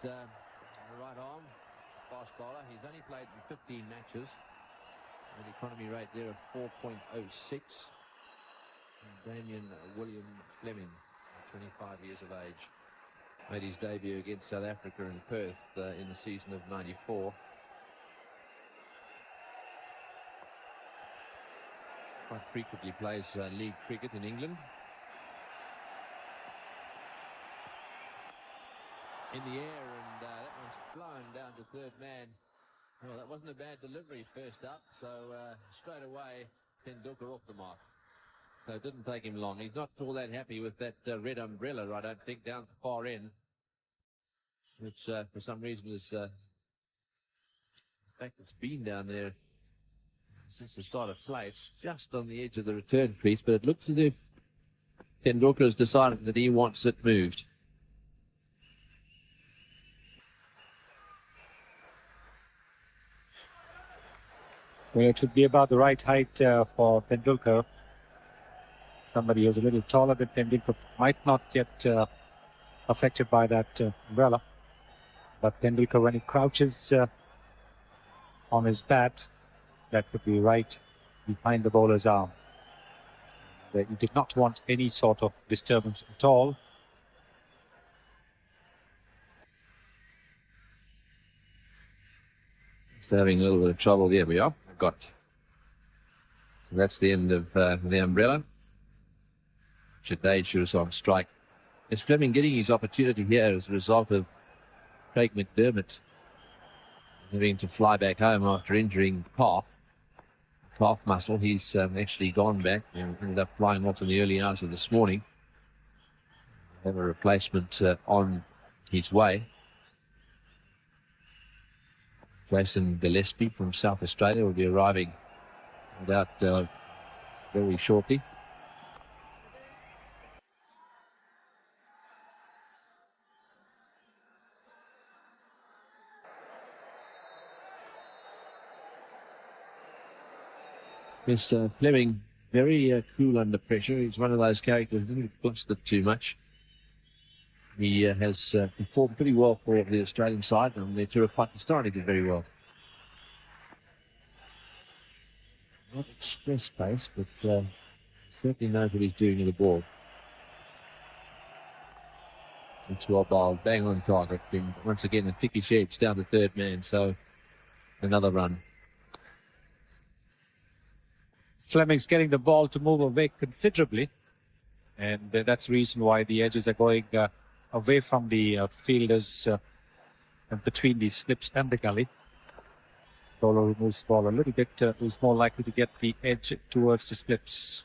the right arm fast bowler. He's only played in 15 matches. An economy rate there of 4.06. Damien William Fleming, 25 years of age. Made his debut against South Africa in Perth in the season of 94. Quite frequently plays league cricket in England. In the air, and that one's blown down to third man. Well, that wasn't a bad delivery first up, so straight away Tendulkar off the mark. So it didn't take him long. He's not all that happy with that red umbrella, I don't think, down the far end, which for some reason is, in fact, it's been down there since the start of play. It's just on the edge of the return crease, but it looks as if Tendulkar has decided that he wants it moved. Well, it would be about the right height for Tendulkar. Somebody who's a little taller than Tendulkar might not get affected by that umbrella. But Tendulkar, when he crouches on his bat, that would be right behind the bowler's arm. He did not want any sort of disturbance at all. He's having a little bit of trouble. There we are. Got. So that's the end of the umbrella. Jadeja is on strike. Is Fleming getting his opportunity here as a result of Craig McDermott having to fly back home after injuring calf muscle? He's actually gone back and ended up flying off in the early hours of this morning. Have a replacement on his way. Jason Gillespie from South Australia will be arriving about very shortly. Mr. Fleming, very cool under pressure. He's one of those characters who doesn't fluster too much. He has performed pretty well for the Australian side, and the tour of Pakistan he did very well. Not express pace, but certainly knows what he's doing with the ball. It's well bowled, bang on target. Then once again, the thickish edge down to third man, so another run. Fleming's getting the ball to move away considerably, and that's the reason why the edges are going away from the fielders and between the slips and the gully. Bowler removes the ball a little bit, is more likely to get the edge towards the slips.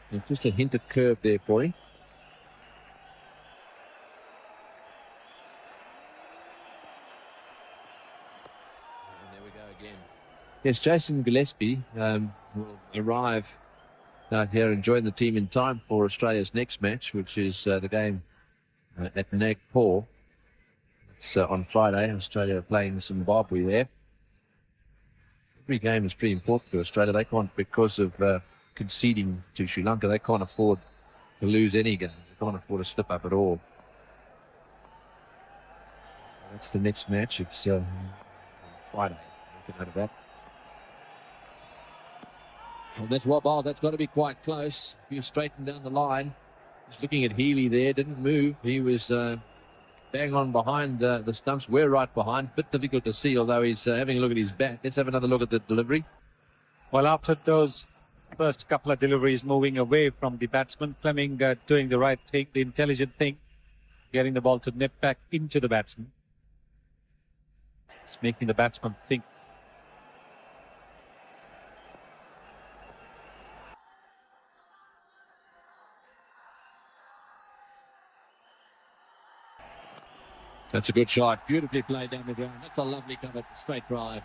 And just a hint of curve there for him. And there we go again. Yes, Jason Gillespie will arrive out here and join the team in time for Australia's next match, which is the game at Nagpur. It's on Friday. Australia are playing Zimbabwe there. Every game is pretty important to Australia. They can't, because of conceding to Sri Lanka, they can't afford to lose any games. They can't afford to slip up at all. So that's the next match. It's on Friday. Make a note of that. Well, that's Wabal. That's got to be quite close. If you straighten down the line, just looking at Healy there, didn't move. He was bang on behind the stumps. We're right behind. Bit difficult to see, although he's having a look at his bat. Let's have another look at the delivery. Well, after those first couple of deliveries moving away from the batsman, Fleming doing the right thing, the intelligent thing, getting the ball to nip back into the batsman. It's making the batsman think. That's a good shot. Beautifully played down the ground. That's a lovely cover, straight drive.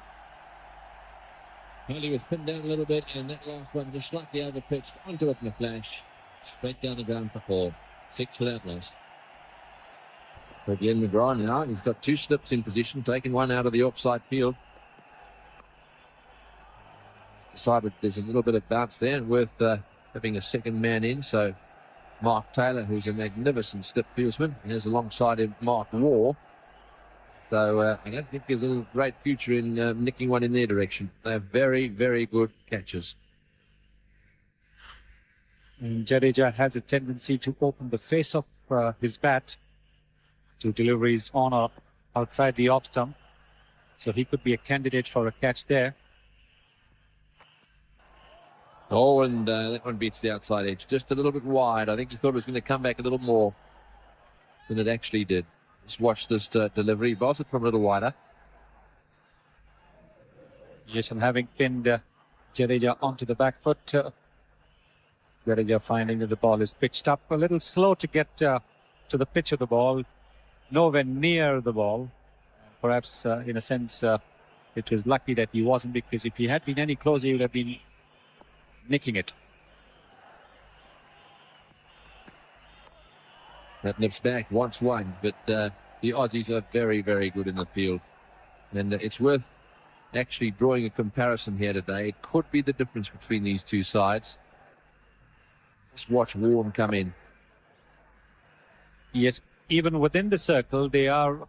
Hurley was pinned down a little bit, and that last one just slightly over-pitched onto it in a flash. Straight down the ground for 4. 6 without loss. For Glenn McGrath now, he's got 2 slips in position, taking one out of the offside field. Decided there's a little bit of bounce there, and worth having a second man in, so Mark Taylor, who's a magnificent stiff fieldsman. Here's alongside him Mark Waugh. So I don't think there's a great future in nicking one in their direction. They're very, very good catchers. And Jadeja has a tendency to open the face of his bat to deliveries on or outside the off stump. So he could be a candidate for a catch there. Oh, and that one beats the outside edge. Just a little bit wide. I think he thought it was going to come back a little more than it actually did. Just watch this delivery. Bowls it from a little wider. Yes, and having pinned Jadeja onto the back foot, Jadeja finding that the ball is pitched up a little slow to get to the pitch of the ball, nowhere near the ball. Perhaps, in a sense, it was lucky that he wasn't, because if he had been any closer, he would have been nicking it. That nips back once one, but the Aussies are very, very good in the field. And it's worth actually drawing a comparison here today. It could be the difference between these two sides. Just watch Warren come in. Yes, even within the circle, they are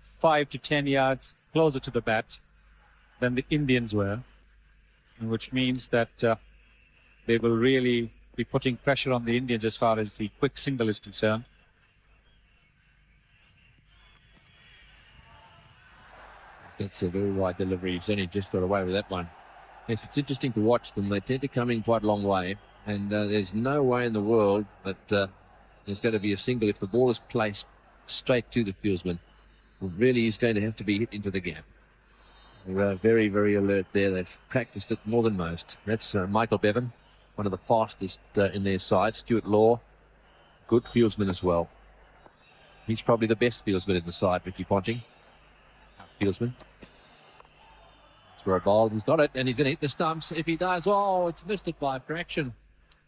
5 to 10 yards closer to the bat than the Indians were, which means that they will really be putting pressure on the Indians as far as the quick single is concerned. That's a very wide delivery. He's only just got away with that one. Yes, it's interesting to watch them. They tend to come in quite a long way, and there's no way in the world that there's going to be a single if the ball is placed straight to the fieldsman. It really is going to have to be hit into the gap. They're very, very alert there. They've practiced it more than most. That's Michael Bevan, one of the fastest in their side. Stuart Law, good fieldsman as well. He's probably the best fieldsman in the side, Ricky Ponting. Fieldsman. It's where a ball, he's got it, and he's going to hit the stumps. If he does, oh, it's missed it by fraction.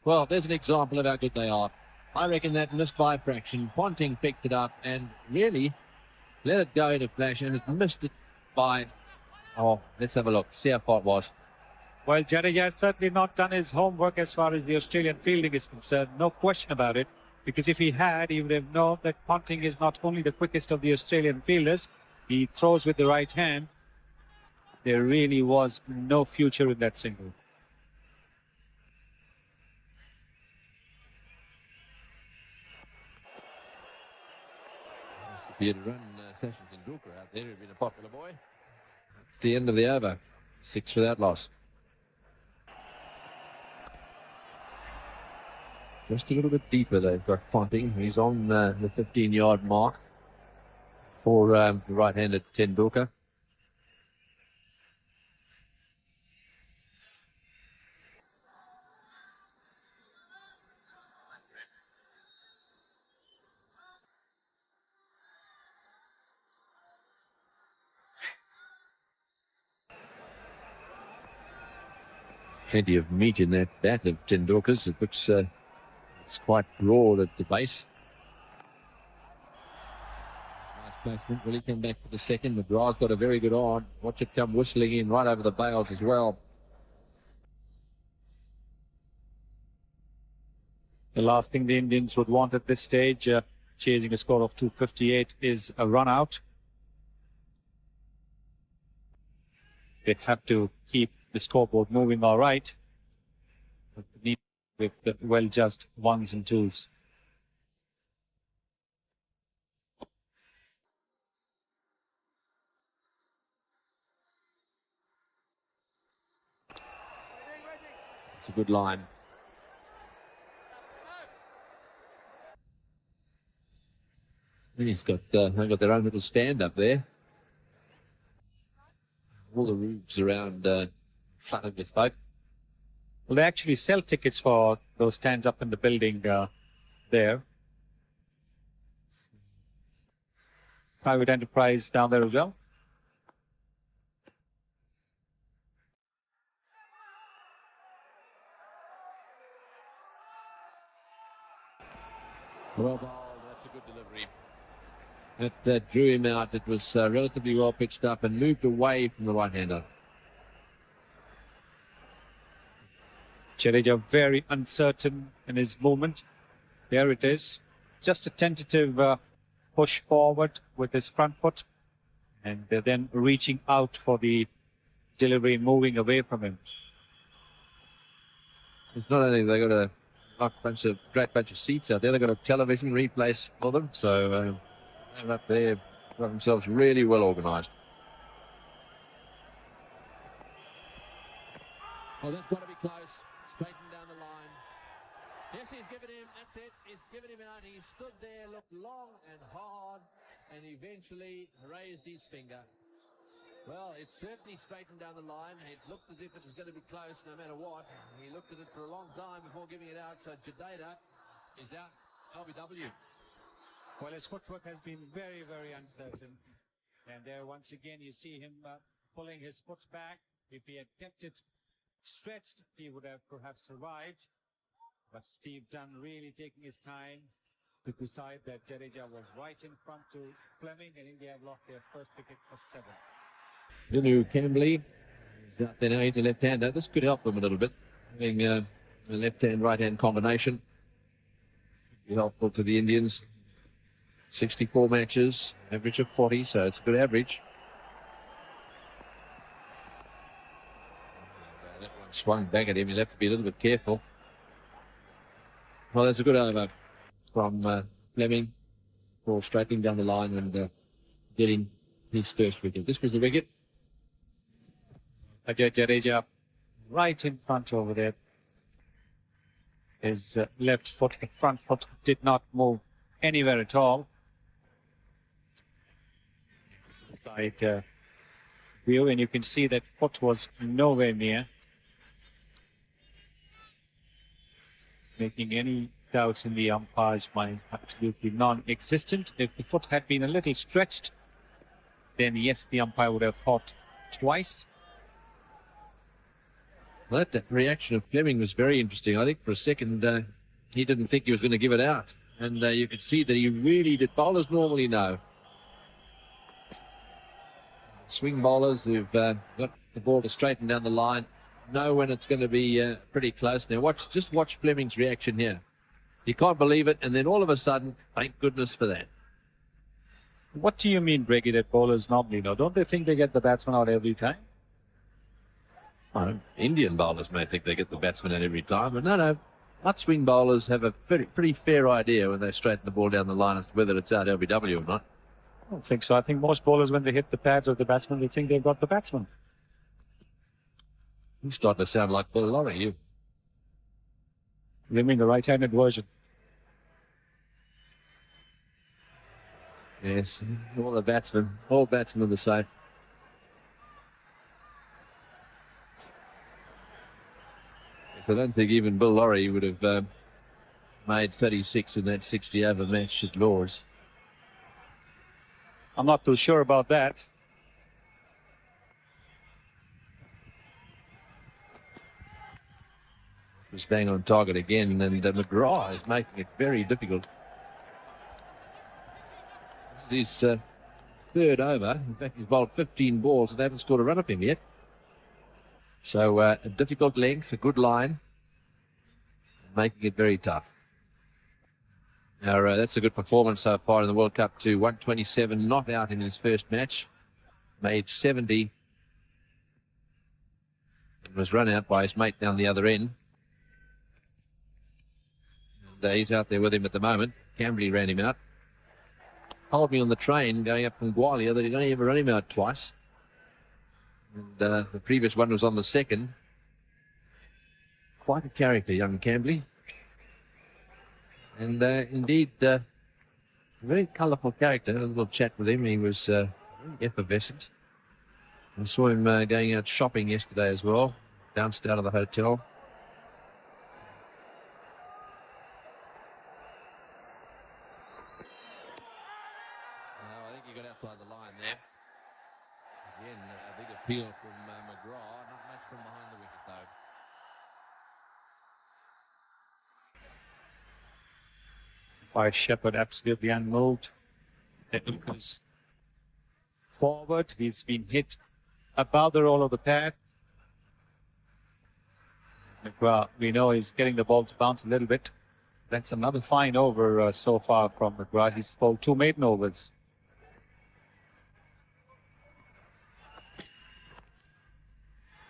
Well, there's an example of how good they are. I reckon that missed by fraction. Ponting picked it up and really let it go in a flash, and it missed it by, oh, let's have a look, see how far it was. Well, Jadeja has certainly not done his homework as far as the Australian fielding is concerned, no question about it, because if he had, he would have known that Ponting is not only the quickest of the Australian fielders, he throws with the right hand. There really was no future in that single. If he had run Sachin Tendulkar out there, he'd been a popular boy. It's the end of the over. 6 without loss. Just a little bit deeper, they've got Ponting. He's on the 15-yard mark for the right-handed Tendulkar. Plenty of meat in that bat of Tendulkar's. It looks it's quite broad at the base. Nice placement. Will he come back for the second? McGrath's got a very good on. Watch it come whistling in right over the bails as well. The last thing the Indians would want at this stage, chasing a score of 258, is a run out. They have to keep the scoreboard moving all right, but need with the well-judged ones and twos. It's a good line. And he's got they've got their own little stand up there. All the roofs around flooded with folk. Well, they actually sell tickets for those stands up in the building there. Private enterprise down there as well. Well bowled, that's a good delivery. That drew him out. It was relatively well pitched up and moved away from the right-hander. Jadeja very uncertain in his movement. There it is. Just a tentative push forward with his front foot, and then reaching out for the delivery, moving away from him. It's not only they got a great bunch of seats out there, they've got a television replays for them, so they're up there, got themselves really well organised. Oh, that's got to be close. Straighten down the line. Yes, he's given him, that's it, he's given him out. He stood there, looked long and hard, and eventually raised his finger. Well, it certainly straightened down the line. It looked as if it was going to be close no matter what. He looked at it for a long time before giving it out, so Jadeda is out, LBW. Well, his footwork has been very, very uncertain. And there, once again, you see him pulling his foot back. If he had kept it stretched, he would have perhaps survived. But Steve Dunn really taking his time to decide that Jadeja was right in front to Fleming, and India have lost their first wicket for 7. Vinu Cambley is out there now. He's a left-hander. This could help them a little bit, having a left-hand, right-hand combination. Be helpful to the Indians. 64 matches, average of 40, so it's a good average. That one swung back at him. He'll have to be a little bit careful. Well, that's a good over from Fleming for straightening down the line and getting his first wicket. This was the wicket. Ajay Jadeja right in front over there. His left foot, the front foot, did not move anywhere at all. Side view, and you can see that foot was nowhere near making any doubts in the umpire's mind absolutely non-existent. If the foot had been a little stretched, then yes, the umpire would have thought twice. Well, that reaction of Fleming was very interesting. I think for a second he didn't think he was going to give it out, and you could see that he really did. Bowlers normally know. Swing bowlers who've got the ball to straighten down the line know when it's going to be pretty close. Now just watch Fleming's reaction here. He can't believe it, and then all of a sudden, thank goodness for that. What do you mean, Greggy, that bowlers normally know? Don't they think they get the batsman out every time? Oh, Indian bowlers may think they get the batsman out every time, but no. Hot swing bowlers have a pretty fair idea when they straighten the ball down the line as to whether it's out LBW or not. I don't think so. I think most bowlers, when they hit the pads of the batsman, they think they've got the batsman. You're starting to sound like Bill Lorry, you. You mean the right-handed version? Yes, all batsmen are the same. Yes, I don't think even Bill Lorry would have made 36 in that 60-over match at Lord's. I'm not too sure about that. Was bang on target again, and McGrath is making it very difficult. This is his third over. In fact, he's bowled 15 balls and they haven't scored a run up him yet. So a difficult length, a good line, making it very tough. Now that's a good performance so far in the World Cup too. 127 not out in his first match, made 70 and was run out by his mate down the other end. And he's out there with him at the moment. Cambley ran him out. Told me on the train going up from Gwalia that he'd only ever run him out twice. And the previous one was on the second. Quite a character, young Cambley. And indeed, a very colourful character. A little chat with him. He was very effervescent. I saw him going out shopping yesterday as well, bounced out of the hotel. I think he got outside the line there. Again, a big appeal from McGrath. Not much from behind the wicket, though. By Shepherd, absolutely unmoved. Tendulkar's forward. He's been hit above the roll of the pad. McGrath, we know he's getting the ball to bounce a little bit. That's another fine over so far from McGrath. He's bowled 2 maiden overs.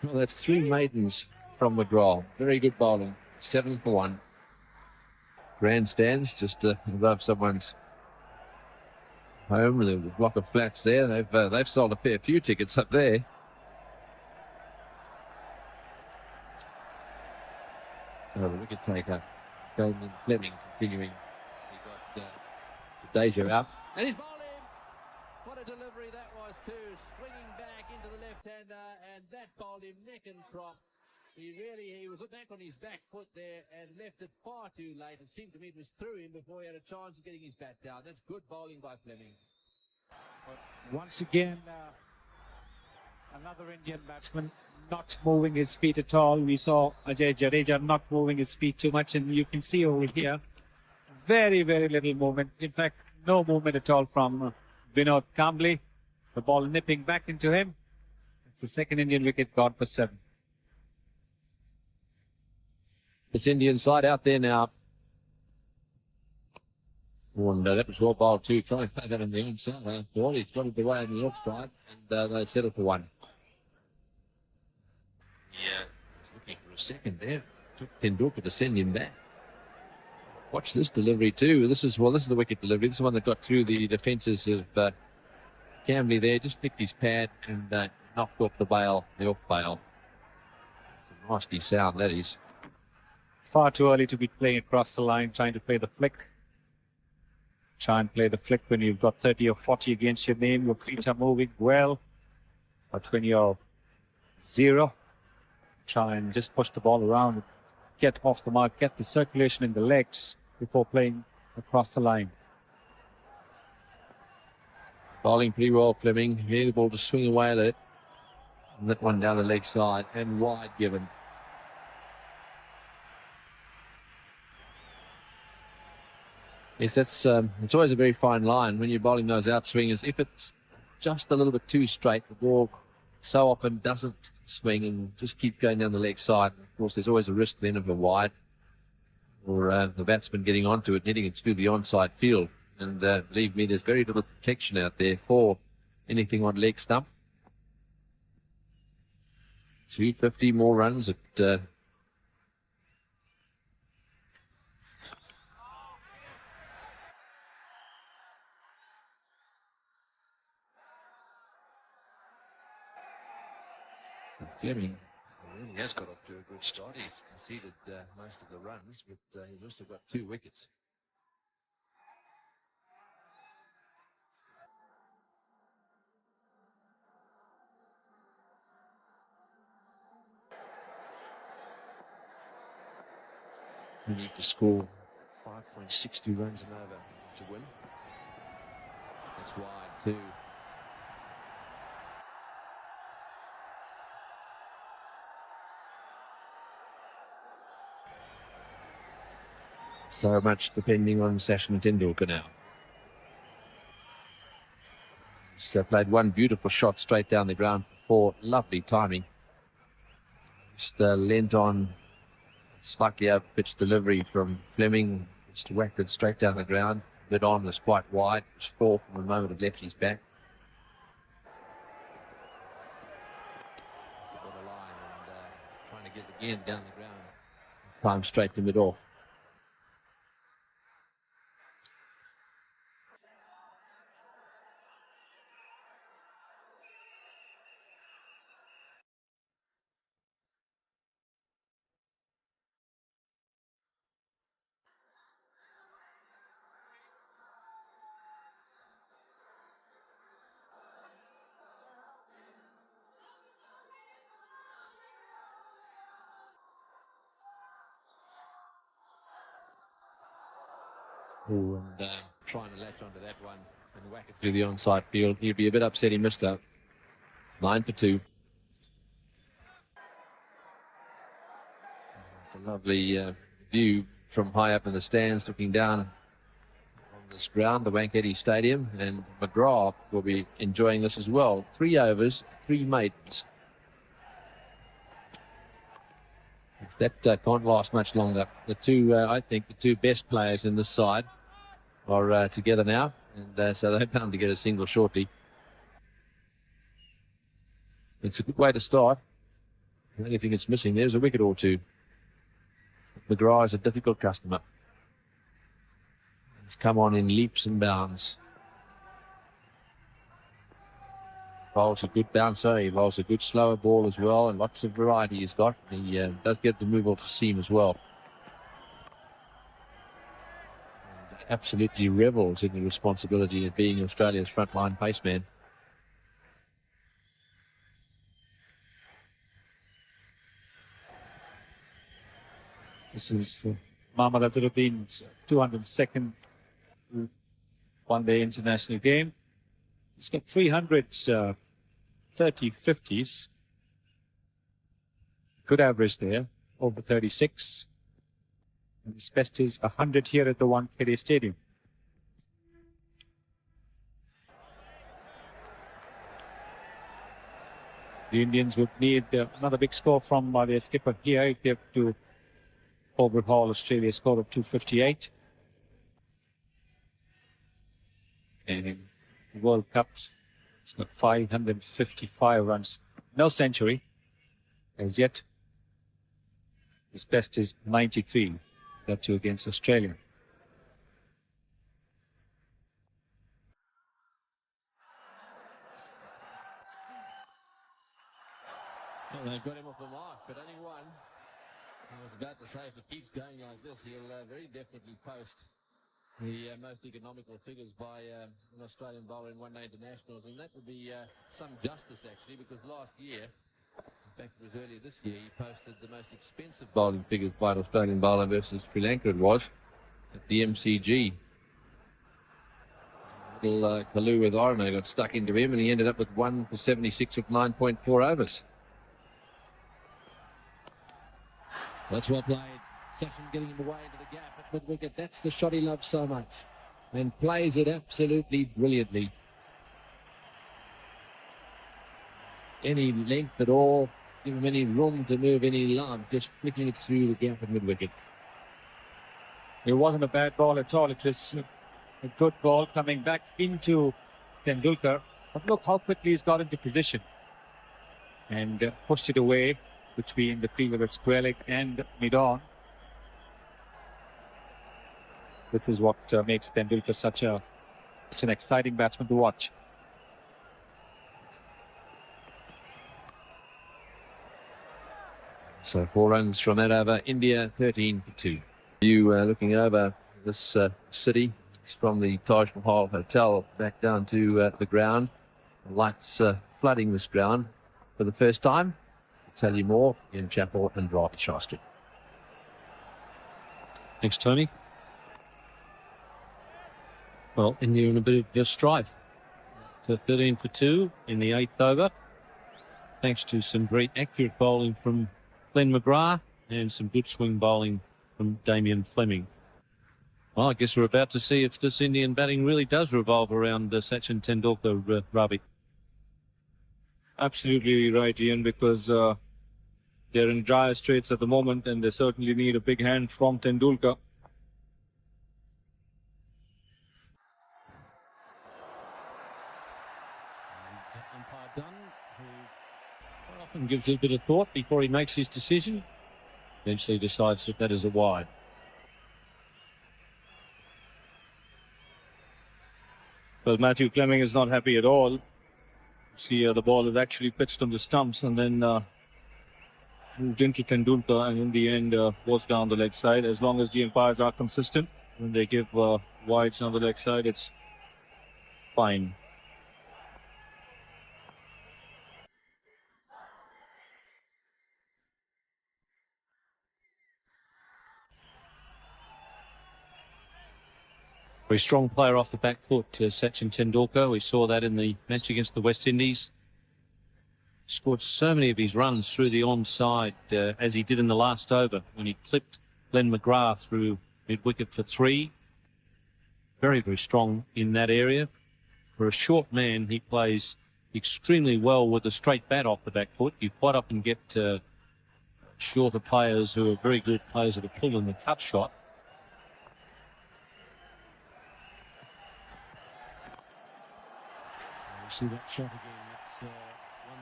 Well, that's 3 maidens from McGraw. Very good bowling. 7 for 1. Grandstands just above someone's home with a block of flats there. They've sold a fair few tickets up there. So the wicket taker, Damien Fleming, continuing. He got Deja out. And he's bowled him. What a delivery that was too. Swinging back into the left-hander, and that bowled him neck and crop. He was back on his back foot there and left it far too late. It seemed to me it was through him before he had a chance of getting his bat down. That's good bowling by Fleming. Once again, another Indian batsman not moving his feet at all. We saw Ajay Jadeja not moving his feet too much, and you can see over here, very, very little movement. In fact, no movement at all from Vinod Kambli. The ball nipping back into him. It's the second Indian wicket gone for 7. This Indian side out there now. And that was well bowled too. Trying to play that on the onside. He's got it away on the offside, and they settled for 1. Yeah, looking for a second there. Took Tendulkar to send him back. Watch this delivery too. This is the wicket delivery. This is the one that got through the defences of Kambli there. Just nicked his pad and knocked off the off bail. It's a nasty sound, that is. Far too early to be playing across the line, trying to play the flick. Try and play the flick when you've got 30 or 40 against your name. Your feet are moving well. But when you're 0, try and just push the ball around, get off the mark, get the circulation in the legs before playing across the line. Bowling pretty well, Fleming. Here the ball to swing away at it. And that one down the leg side and wide given. Yes, it's always a very fine line when you're bowling those outswingers. If it's just a little bit too straight, the ball so often doesn't swing and just keeps going down the leg side. Of course, there's always a risk then of a wide or the batsman getting onto it, hitting it through the onside field. And believe me, there's very little protection out there for anything on leg stump. 250 more runs at Fleming really has got off to a good start. He's conceded most of the runs, but he's also got 2 wickets. We need to score 5.62 runs and over to win. That's wide too. So much depending on Sachin Tendulkar now. Just played one beautiful shot straight down the ground for lovely timing. Just lent on slightly over pitch delivery from Fleming. Just whacked it straight down the ground. Mid on was quite wide. It was 4 from the moment it left his back. It's got a line and trying to get it again down the ground. Time straight to mid off. And trying to latch onto that one and whack it through the onside field. He'd be a bit upset he missed out. 9 for 2. It's a lovely view from high up in the stands, looking down on this ground, the Wankhede Stadium, and McGrath will be enjoying this as well. 3 overs, 3 maidens. That can't last much longer. The two, I think, the two best players in this side are together now, and so they're bound to get a single shortly. It's a good way to start. The only thing it's missing there's a wicket or two. McGrath is a difficult customer. It's come on in leaps and bounds. Bowls a good bouncer, he bowls a good slower ball as well, and lots of variety he's got. He does get the move off the seam as well. And he absolutely revels in the responsibility of being Australia's frontline paceman. This is Mohammad Azharuddin's 202nd one-day international game. He's got 300s, 30 50s. Good average there, over 36. And his best is 100 here at the Wankhede Stadium. The Indians would need another big score from their skipper here. They have to overhaul Australia's score of 258. And in the World Cups, it's got 555 runs. No century as yet. His best is 93, that too against Australia. Well, they've got him off the mark, but only one. I was about to say, if it keeps going like this, he'll very definitely post the most economical figures by an Australian bowler in one-day internationals, and that would be some justice, actually, because last year, in fact it was earlier this year, he posted the most expensive bowling figures by an Australian bowler versus Sri Lanka, it was, at the MCG. Little Kalu with Aruna got stuck into him, and he ended up with 1 for 76 of 9.4 overs. That's well played. Sachin getting him away into the gap at mid-wicket. That's the shot he loves so much. And plays it absolutely brilliantly. Any length at all, give him any room to move any line, just flicking it through the gap at mid-wicket. It wasn't a bad ball at all. It was a good ball coming back into Tendulkar. But look how quickly he's got into position. And pushed it away between the fielder at square leg and mid-on. This is what makes Tendulkar such an exciting batsman to watch. So 4 runs from that over. India 13 for 2. You looking over this city. It's from the Taj Mahal Hotel back down to the ground. The lights flooding this ground for the first time. Tell you more in Chappell and Ravi Shastri. Thanks, Tony. Well, India in a bit of strife. So 13 for 2 in the 8th over. Thanks to some great accurate bowling from Glenn McGrath and some good swing bowling from Damien Fleming. Well, I guess we're about to see if this Indian batting really does revolve around Sachin Tendulkar, Ravi. Absolutely right, Ian, because they're in dire straits at the moment, and they certainly need a big hand from Tendulkar. Umpire Dunn, who quite often gives it a bit of thought before he makes his decision, eventually decides that that is a wide. Well, Matthew Fleming is not happy at all. See, the ball is actually pitched on the stumps and then moved into Tendulkar, and in the end was down the leg side. As long as the umpires are consistent, when they give wides on the leg side, it's fine. Very strong player off the back foot, Sachin Tendulkar. We saw that in the match against the West Indies. Scored so many of his runs through the onside, as he did in the last over when he clipped Glenn McGrath through mid-wicket for 3. Very, very strong in that area. For a short man, he plays extremely well with a straight bat off the back foot. You quite often get shorter players who are very good players of the pull and the cut shot. You see that shot again. That's one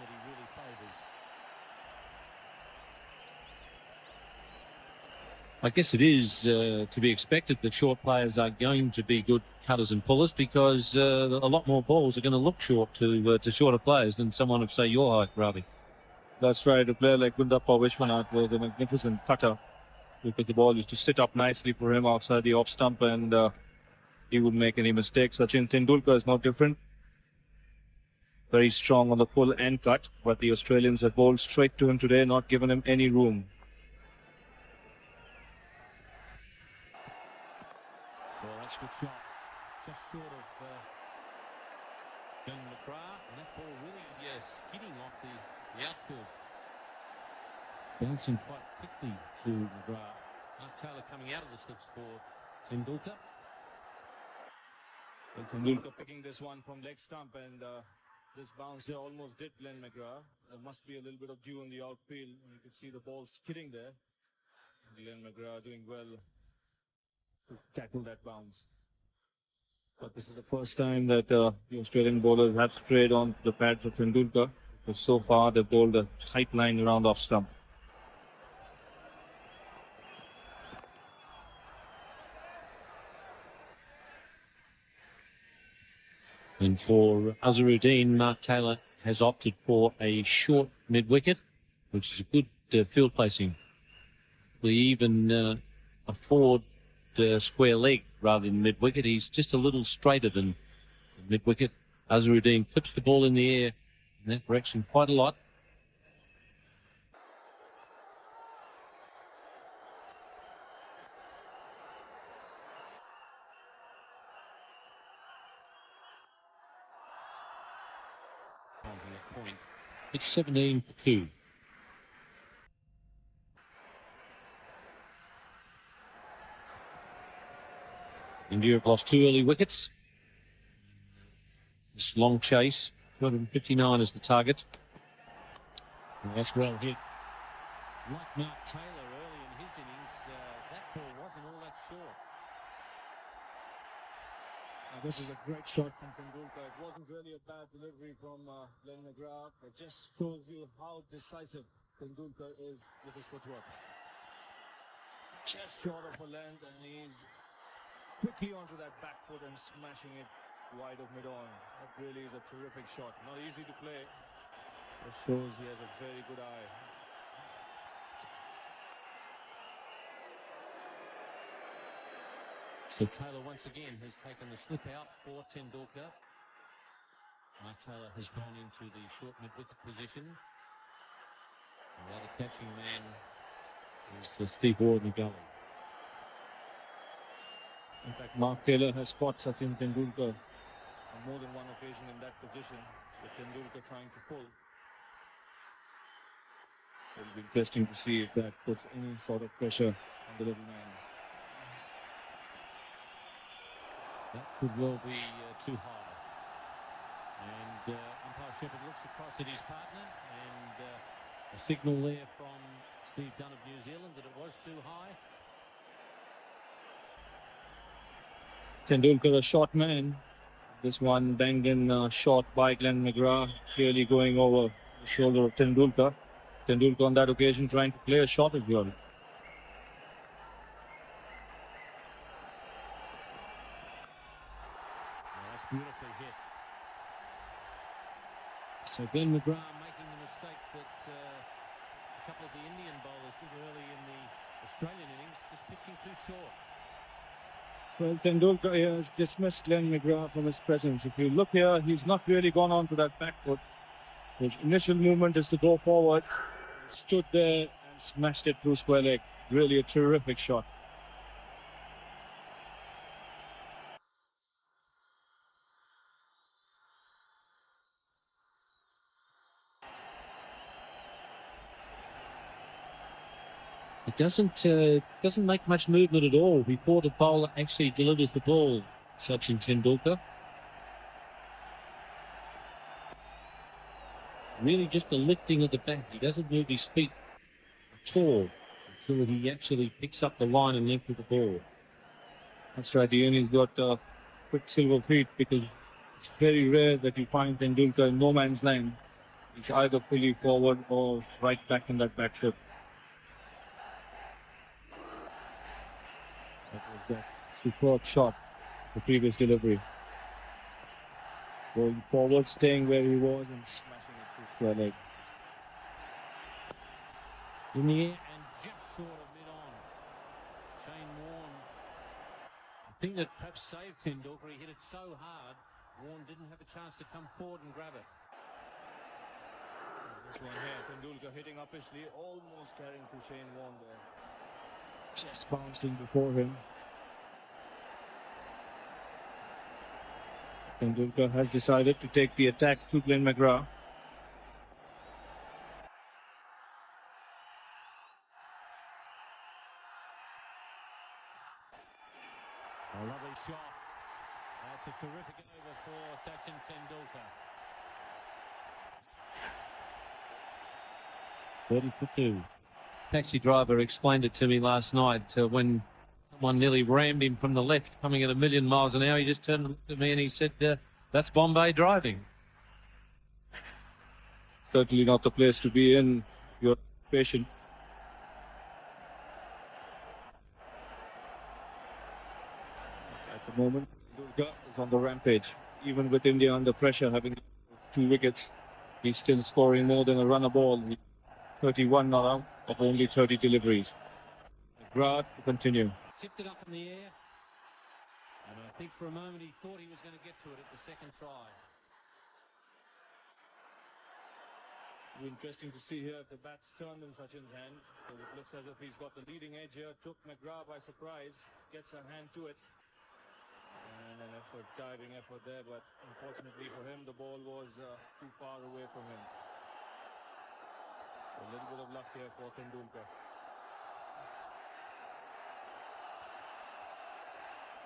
that he really favours. I guess it is to be expected that short players are going to be good cutters and pullers because a lot more balls are going to look short to shorter players than someone of, say, your height, Ravi. That's right. A player like Gundappa Vishwanath was a magnificent cutter because the ball used to sit up nicely for him outside the off stump and he wouldn't make any mistakes. Sachin Tendulkar is no different. Very strong on the pull and cut, but the Australians have bowled straight to him today, not given him any room. Well, that's a good shot. Just short of Glenn McGrath, and that ball really skidding off the outfield. Bouncing quite quickly to McGrath. Mark Taylor coming out of the slips for Tendulkar. Well, Tendulkar picking this one from leg stump, and this bounce here almost did Glenn McGrath. There must be a little bit of dew in the outfield, and you can see the ball skidding there. Glenn McGrath doing well to tackle that bounce. But this is the first time that the Australian bowlers have strayed on the pads of Tendulkar, because so far they've bowled a tight line around off stump. And for Azharuddin, Mark Taylor has opted for a short mid-wicket, which is a good field placing. We even afford square leg rather than mid-wicket. He's just a little straighter than mid-wicket. Azharuddin flips the ball in the air in that direction quite a lot. It's 17 for 2. India have lost 2 early wickets. This long chase, 259 is the target. And that's well hit. Like Mark Taylor early in his innings, that ball wasn't all that short. This is a great shot from Tendulkar. It wasn't really a bad delivery from Glenn McGrath. It just shows you how decisive Tendulkar is with his footwork. Just short of a length, and he's quickly onto that back foot and smashing it wide of mid-on. That really is a terrific shot. Not easy to play. It shows he has a very good eye. So Taylor once again has taken the slip out for Tendulkar. Mark Taylor has gone into the short mid-wicket position. And the other catching man is Steve Ward in the gully. In fact, Mark Taylor has caught Sachin Tendulkar on more than one occasion in that position, with Tendulkar trying to pull. It'll be interesting to see if that puts any sort of pressure on the little man. That could well be too high. And umpire Shepherd looks across at his partner, and a signal there from Steve Dunn of New Zealand that it was too high. Tendulkar, a short man. This one banged in short by Glenn McGrath, clearly going over the shoulder of Tendulkar. Tendulkar on that occasion trying to play a shot as well. That's beautifully hit. So Glenn McGrath making the mistake that a couple of the Indian bowlers did early in the Australian innings, just pitching too short. Well, Tendulkar has dismissed Glenn McGrath from his presence. If you look here, he's not really gone on to that back foot. His initial movement is to go forward. He stood there and smashed it through square leg. Really a terrific shot. It doesn't make much movement at all before the bowler actually delivers the ball, Sachin Tendulkar. Really just the lifting of the bat. He doesn't move his feet tall until he actually picks up the line and length of the ball. That's right, Ian. He's got quicksilver feet because it's very rare that you find Tendulkar in no man's land. He's either fully forward or right back in that back foot. That was that superb shot, the previous delivery. Going forward, staying where he was and smashing it through square leg. In the air and just short of mid-on. Shane Warne. I think that perhaps saved Tendulkar. He hit it so hard, Warne didn't have a chance to come forward and grab it. This one here, Tendulkar hitting uppishly, almost carrying to Shane Warne there. Just bouncing before him. Tendulkar has decided to take the attack to Glenn McGrath. A lovely shot. That's a terrific over for Sachin Tendulkar. 30 for 2. Taxi driver explained it to me last night when someone nearly rammed him from the left coming at 1,000,000 miles an hour. He just turned to me and he said, that's Bombay driving. Certainly not the place to be in. You're patient. At the moment, Tendulkar is on the rampage. Even with India under pressure, having 2 wickets, he's still scoring more than a run a ball. 31 not out of only 30 deliveries. McGrath to continue. Tipped it up in the air. And I think for a moment he thought he was going to get to it at the second try. It'll be interesting to see here if the bat's turned in Sachin's hand. Because it looks as if he's got the leading edge here. Took McGrath by surprise. Gets a hand to it. And an effort, diving effort there. But unfortunately for him, the ball was too far away from him. So a little bit of luck here for Tendulkar.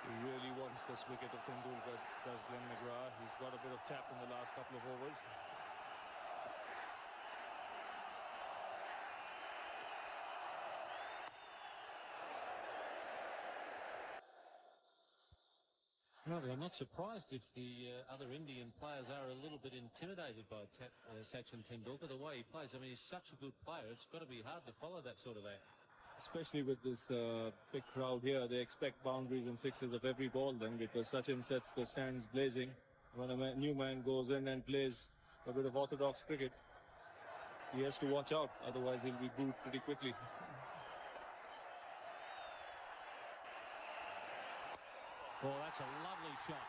He really wants this wicket of Tendulkar, does Glenn McGrath. He's got a bit of tap in the last couple of overs. Well, I'm not surprised if the other Indian players are a little bit intimidated by Sachin Tendulkar, the way he plays. I mean, he's such a good player. It's got to be hard to follow that sort of act. Especially with this big crowd here, they expect boundaries and sixes of every ball then, because Sachin sets the stands blazing. When a new man goes in and plays a bit of orthodox cricket, he has to watch out, otherwise he'll be booed pretty quickly. Oh, that's a lovely shot.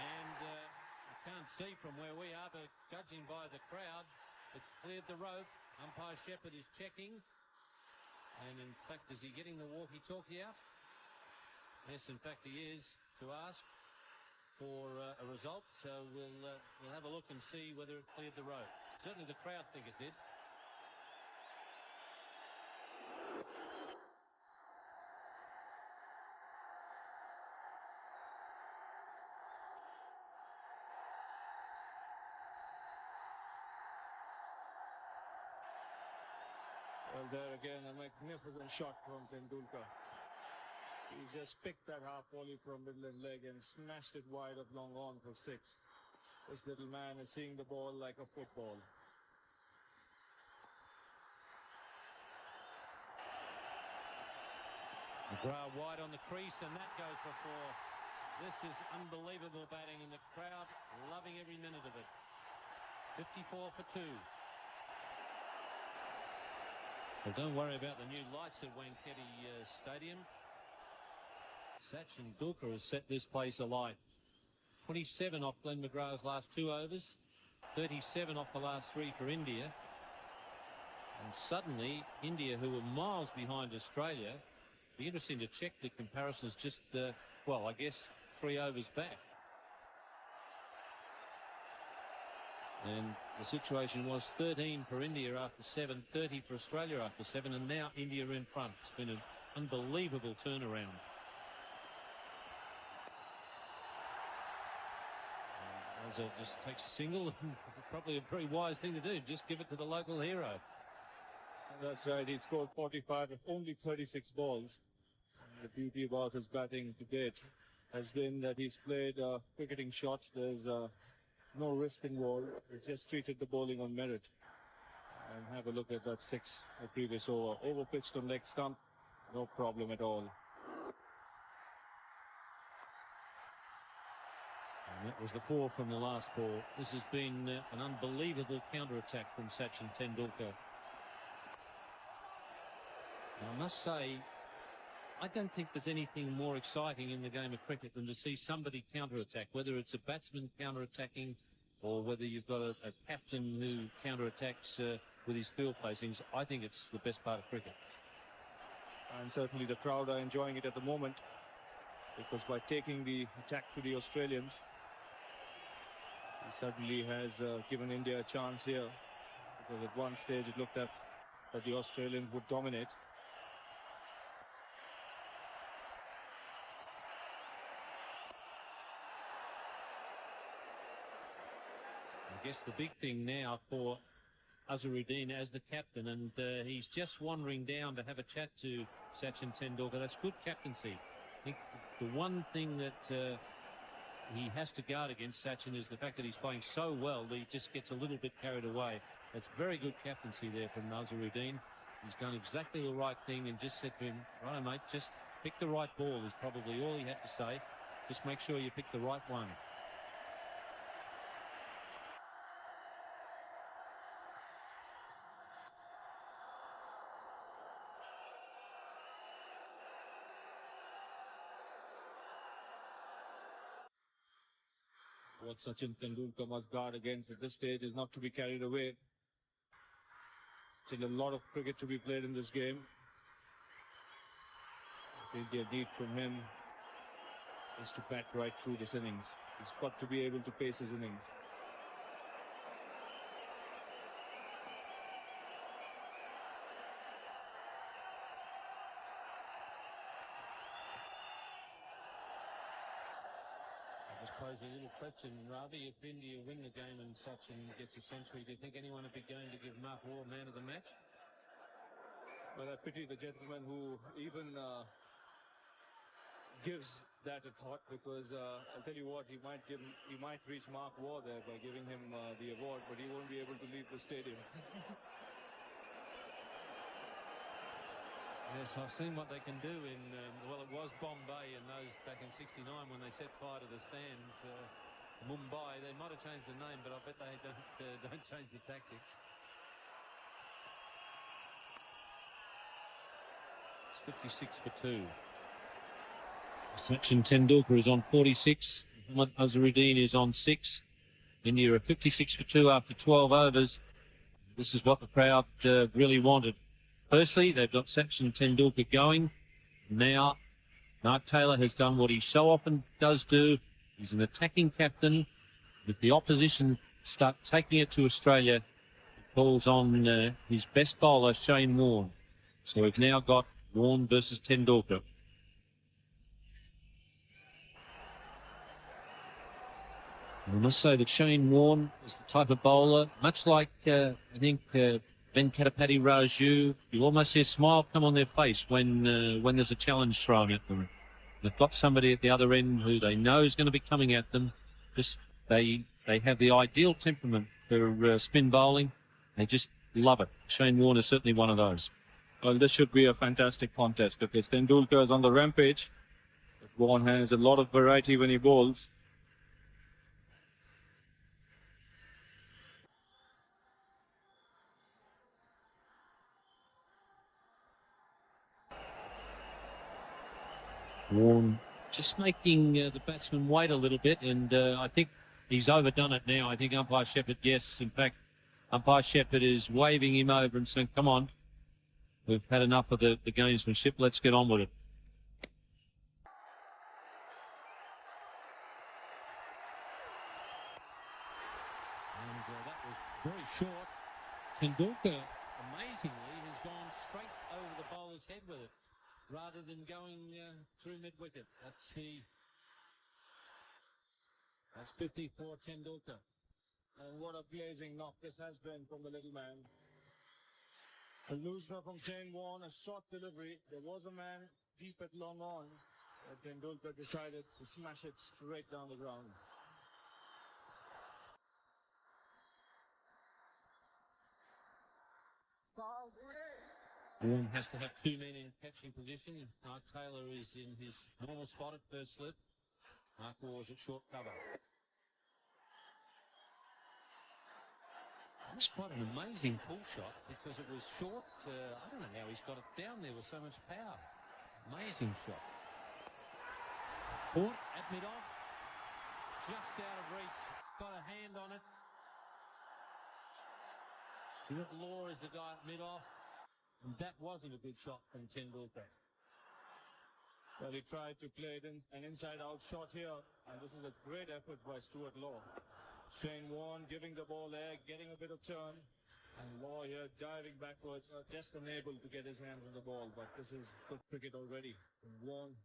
And you can't see from where we are, but judging by the crowd, it's cleared the rope. Umpire Shepherd is checking. And in fact, is he getting the walkie-talkie out? Yes, in fact, he is, to ask for a result. So we'll have a look and see whether it cleared the rope. Certainly the crowd think it did. Well, there again, a magnificent shot from Tendulkar. He's just picked that half volley from Midland leg and smashed it wide of long on for 6. This little man is seeing the ball like a football. McGrath wide on the crease, and that goes for 4. This is unbelievable batting, and the crowd loving every minute of it. 54 for 2. Well, don't worry about the new lights at Wankhede Stadium. Sachin Tendulkar has set this place alight. 27 off Glenn McGrath's last 2 overs. 37 off the last 3 for India. And suddenly, India, who were miles behind Australia, be interesting to check the comparisons just, well, I guess 3 overs back. And the situation was 13 for India after 7, 30 for Australia after 7, and now India are in front. It's been an unbelievable turnaround. Azza just takes a single, and probably a very wise thing to do. Just give it to the local hero. That's right. He scored 45 of only 36 balls. And the beauty about his batting to date has been that he's played cricketing shots. There's no risk involved. He's just treated the bowling on merit. And have a look at that six, the previous over. Over pitched on leg stump. No problem at all. And that was the 4 from the last ball. This has been an unbelievable counter-attack from Sachin Tendulkar. I must say, I don't think there's anything more exciting in the game of cricket than to see somebody counter-attack, whether it's a batsman counter-attacking or whether you've got a captain who counter-attacks with his field placings. I think it's the best part of cricket. And certainly the crowd are enjoying it at the moment, because by taking the attack to the Australians, he certainly has given India a chance here, because at one stage it looked at that the Australians would dominate. I guess the big thing now for Azharuddin as the captain, and he's just wandering down to have a chat to Sachin Tendulkar. That's good captaincy. I think the one thing that he has to guard against, Sachin, is the fact that he's playing so well that he just gets a little bit carried away. That's very good captaincy there from Azharuddin. He's done exactly the right thing and just said to him, right, mate, just pick the right ball is probably all he had to say. Just make sure you pick the right one. What Sachin Tendulkar must guard against at this stage is not to be carried away. Still a lot of cricket to be played in this game. I think the need from him is to bat right through this innings. He's got to be able to pace his innings. I just pose a little question, Ravi. If India win the game and Sachin gets a century, do you think anyone would be going to give Mark Waugh man of the match? Well, I pity the gentleman who even gives that a thought, because I'll tell you what, he might reach Mark Waugh there by giving him the award, but he won't be able to leave the stadium. Yes, I've seen what they can do in, well, it was Bombay and those back in '69 when they set fire to the stands. Mumbai, they might have changed the name, but I bet they don't change the tactics. It's 56 for 2. Sachin Tendulkar is on 46. Mohammad Azharuddin is on 6. India are 56 for 2 after 12 overs. This is what the crowd really wanted. Firstly, they've got Sachin Tendulkar going. Now, Mark Taylor has done what he so often does do. He's an attacking captain. With the opposition start taking it to Australia, he calls on his best bowler, Shane Warne. So we've now got Warne versus Tendulkar. I must say that Shane Warne is the type of bowler, much like I think Venkatapati Raju, you almost see a smile come on their face when there's a challenge thrown at them. They've got somebody at the other end who they know is going to be coming at them. Just they have the ideal temperament for spin bowling. They just love it. Shane Warne is certainly one of those. Well, this should be a fantastic contest, because Tendulkar is on the rampage. Warne has a lot of variety when he bowls. Warne just making the batsman wait a little bit, and I think he's overdone it now. I think umpire Shepherd, yes, in fact, umpire Shepherd is waving him over and saying, come on, we've had enough of the gamesmanship, let's get on with it. And that was very short. Tendulkar, amazingly, has gone straight over the bowler's head with it, rather than going through mid-wicket. That's 50 for Tendulkar. And what a blazing knock this has been from the little man. A loosener from Shane Warne, a short delivery. There was a man deep at long on. Tendulkar decided to smash it straight down the ground. Warne has to have two men in catching position. Mark Taylor is in his normal spot at first slip. Mark Waugh's at short cover. That's quite an amazing pull shot because it was short. I don't know how he's got it down there with so much power. Amazing shot. Caught at mid-off. Just out of reach. Got a hand on it. Stuart Law is the guy at mid-off. And that wasn't a good shot from Tendulkar. Well, he tried to play it in an inside-out shot here, and this is a great effort by Stuart Law. Shane Warne giving the ball there, getting a bit of turn, and Law here diving backwards, just unable to get his hands on the ball, but this is good cricket already from Warne.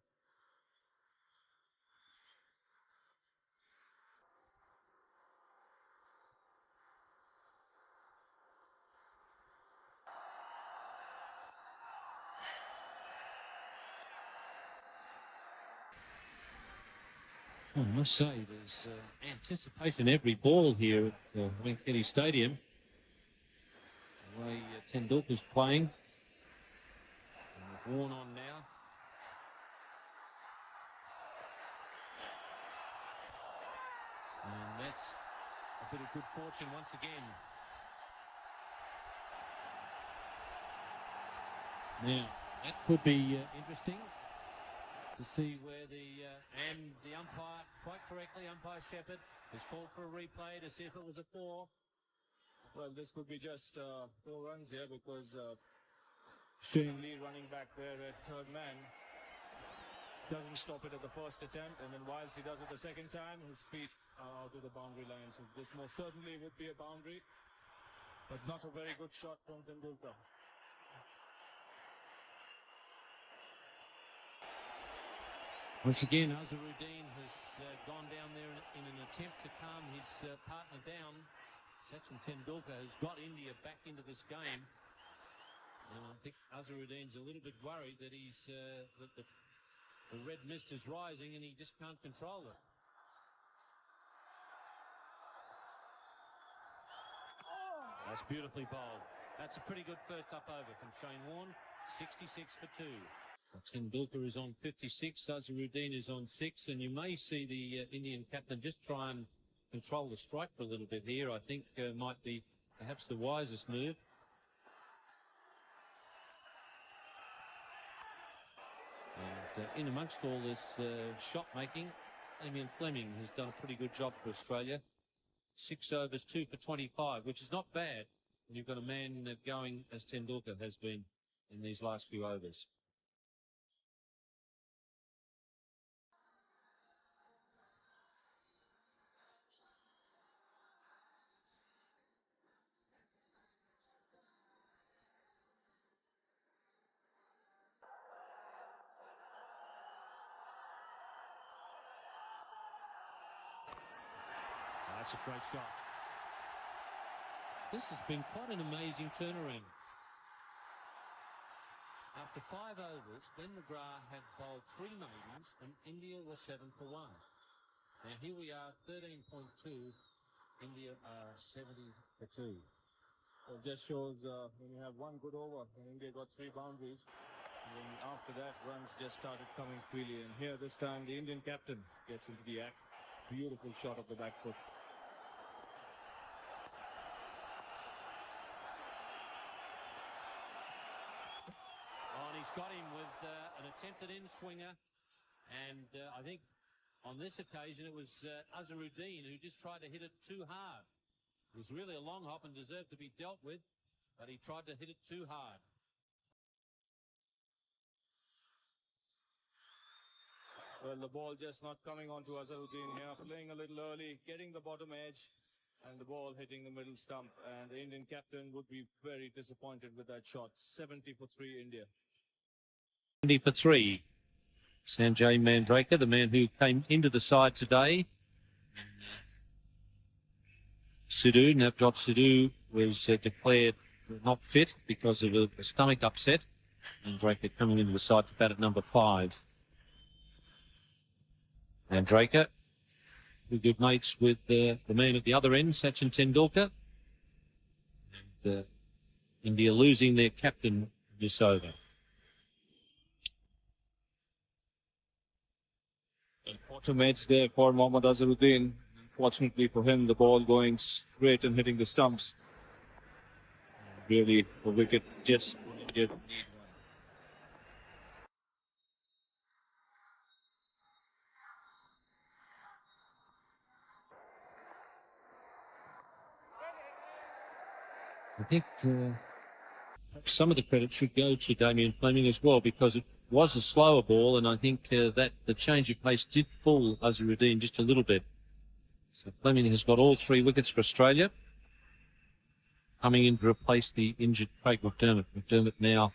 I must say, there's anticipation every ball here at Wankhede Stadium. The way Tendulkar's playing. And Warne on now. And that's a bit of good fortune once again. Now, that could be interesting to see where and the umpire, quite correctly, umpire Shepherd, has called for a replay to see if it was a 4. Well, this could be just 4 runs here because Shane Lee running back there at third man doesn't stop it at the first attempt, and then whilst he does it the second time, his feet are out to the boundary line. So this most certainly would be a boundary, but not a very good shot from Tendulkar. Once again, Azharuddin has gone down there in an attempt to calm his partner down. Sachin Tendulkar has got India back into this game. And I think Azharuddin's a little bit worried that that the red mist is rising and he just can't control it. That's beautifully bowled. That's a pretty good first up over from Shane Warne. 66 for 2. Tendulkar is on 56, Azharuddin is on 6, and you may see the Indian captain just try and control the strike for a little bit here. I think might be perhaps the wisest move. And in amongst all this shot making, Damien Fleming has done a pretty good job for Australia. 6 overs, 2 for 25, which is not bad when you've got a man going as Tendulkar has been in these last few overs. That's a great shot. This has been quite an amazing turnaround. After 5 overs, Glenn McGrath had bowled 3 maidens and India were 7 for 1. Now here we are, 13.2. India are 70 for 2. So it just shows when you have one good over, and India got 3 boundaries. And then after that, runs just started coming freely. And here this time, the Indian captain gets into the act. Beautiful shot of the back foot. He's got him with an attempted in-swinger, and I think on this occasion it was Azharuddin who just tried to hit it too hard. It was really a long hop and deserved to be dealt with, but he tried to hit it too hard. Well, the ball just not coming on to Azharuddin here, playing a little early, getting the bottom edge, and the ball hitting the middle stump. And the Indian captain would be very disappointed with that shot. 70 for 3 India. 70 for 3. Sanjay Mandraker, the man who came into the side today. Sidhu, Navjot Sidhu, was declared not fit because of a stomach upset. Mandraker coming into the side to bat at number 5. Mandraker, who good mates with the man at the other end, Sachin Tendulkar. And India losing their captain this over. Automates there for Mohammad Azharuddin. Fortunately for him, the ball going straight and hitting the stumps. Really, a wicket just India need one. I think some of the credit should go to Damien Fleming as well, because it was a slower ball, and I think that the change of pace did fool Azharuddin just a little bit. So Fleming has got all 3 wickets for Australia, coming in to replace the injured Craig McDermott. McDermott now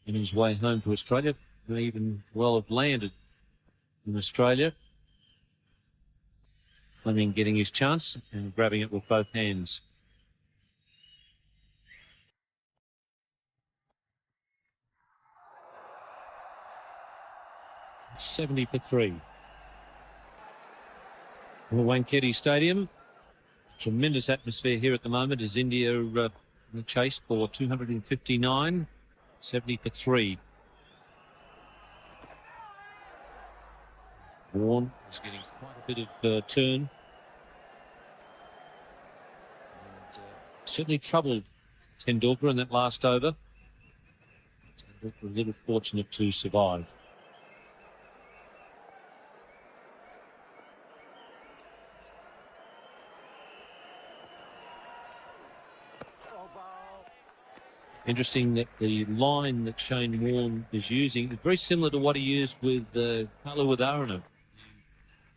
in his way home to Australia, may even well have landed in Australia. Fleming getting his chance and grabbing it with both hands. 70 for 3. Wankhede Stadium. Tremendous atmosphere here at the moment as India in the chase for 259. 70 for 3. Warne is getting quite a bit of turn. And, certainly troubled Tendulkar in that last over. Tendulkar a little fortunate to survive. Interesting that the line that Shane Warne is using is very similar to what he used with Kaluwitharana,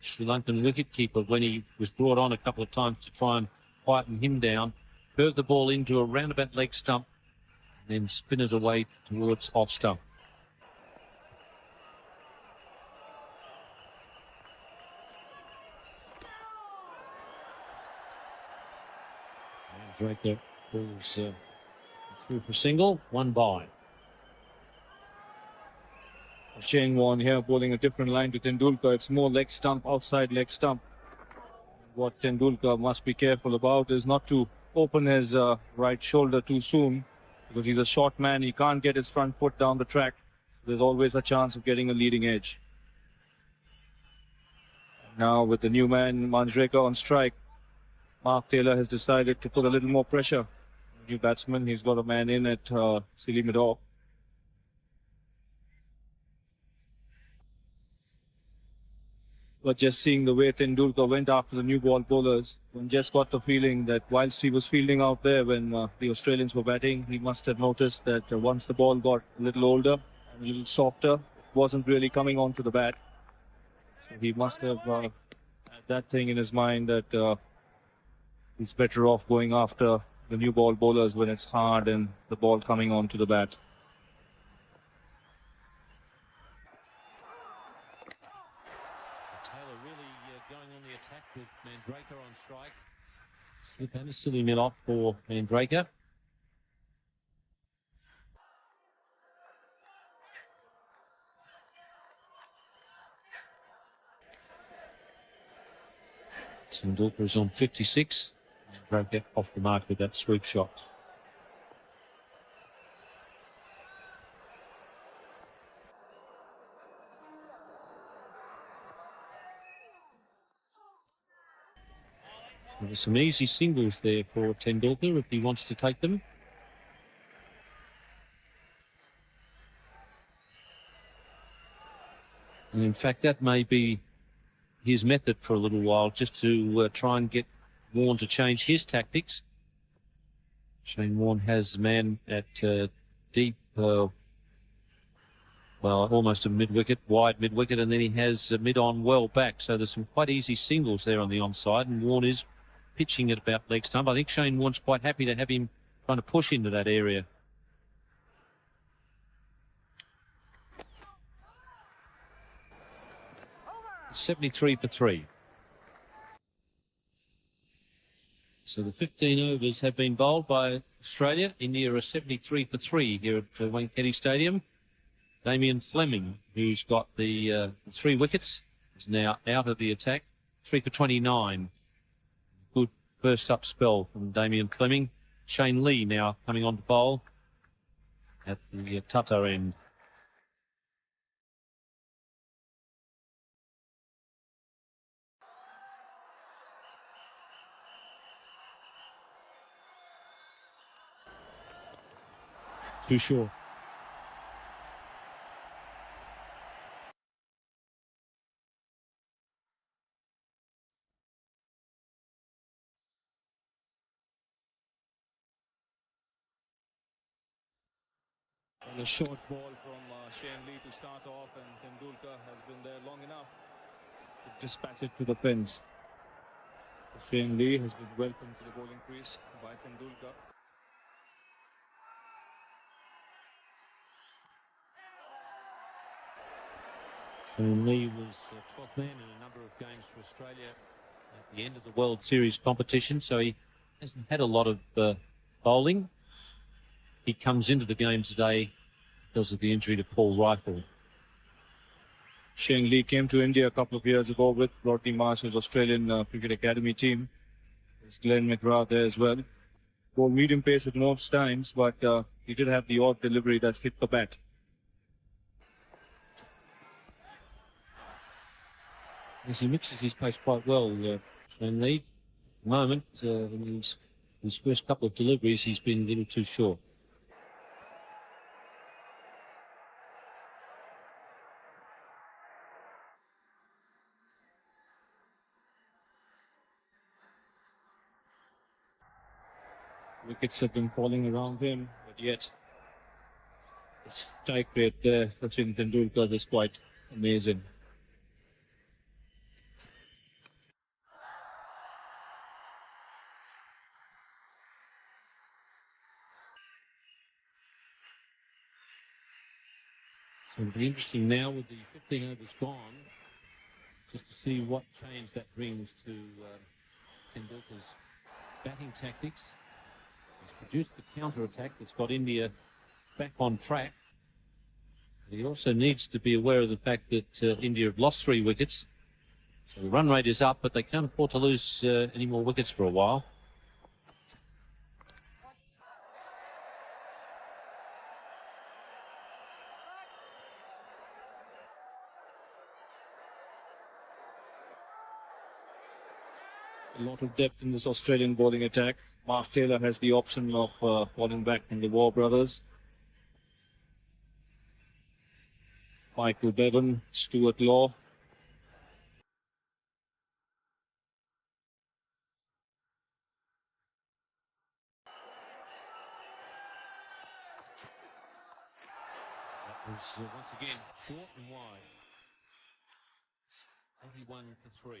Sri Lankan wicketkeeper, when he was brought on a couple of times to try and quieten him down, curve the ball into a roundabout leg stump, and then spin it away towards off stump. Mandraker pulls through for single, 1 by. Shane Warne here bowling a different line to Tendulkar. It's more leg stump, outside leg stump. What Tendulkar must be careful about is not to open his right shoulder too soon, because he's a short man. He can't get his front foot down the track. There's always a chance of getting a leading edge. Now with the new man Manjrekar on strike, Mark Taylor has decided to put a little more pressure. New batsman, he's got a man in at silly mid-off. But just seeing the way Tendulkar went after the new ball bowlers, one just got the feeling that whilst he was fielding out there when the Australians were batting, he must have noticed that once the ball got a little older and a little softer, it wasn't really coming onto the bat. So he must have had that thing in his mind that he's better off going after the new ball bowlers when it's hard and the ball coming onto the bat. Taylor really going on the attack with Mandraker on strike. Slip and a silly mid off for Mandraker. Tendulkar is on 56. Mandraker off the mark with that sweep shot. So there's some easy singles there for Tendulkar if he wants to take them. And in fact, that may be his method for a little while, just to try and get Warne to change his tactics. Shane Warne has a man at deep, well, almost a mid-wicket, wide mid-wicket, and then he has a mid-on well back. So there's some quite easy singles there on the onside, and Warne is pitching at about leg stump. I think Shane Warne's quite happy to have him trying to push into that area. Over. 73 for 3. So the 15 overs have been bowled by Australia. India are 73 for 3 here at Wankhede Stadium. Damien Fleming, who's got the 3 wickets, is now out of the attack. 3 for 29. Good first up spell from Damien Fleming. Shane Lee now coming on to bowl at the Tata end. Too short. And a short ball from Shane Lee to start off, and Tendulkar has been there long enough to dispatch it to the pins. Shane Lee has been welcomed to the bowling crease by Tendulkar. Shane Lee was 12th man in a number of games for Australia at the end of the World Series competition, so he hasn't had a lot of bowling. He comes into the game today because of the injury to Paul Rifle. Shane Lee came to India a couple of years ago with Rodney Marshall's Australian Cricket Academy team. There's Glenn McGrath there as well. Bowled medium pace at most times, but he did have the odd delivery that hit the bat. Yes, he mixes his pace quite well, Shane Lee. At the moment, in his first couple of deliveries, he's been a little too short. Wickets have been falling around him, but yet his strike rate there, Sachin Tendulkar, is quite amazing. So it'll be interesting now with the 15 overs gone, just to see what change that brings to Tendulkar's batting tactics. He's produced the counter-attack that's got India back on track. He also needs to be aware of the fact that India have lost 3 wickets. So the run rate is up, but they can't afford to lose any more wickets for a while. A lot of depth in this Australian bowling attack. Mark Taylor has the option of falling back from the War brothers. Michael Bevan, Stuart Law. That was once again short and wide. 81 for 3.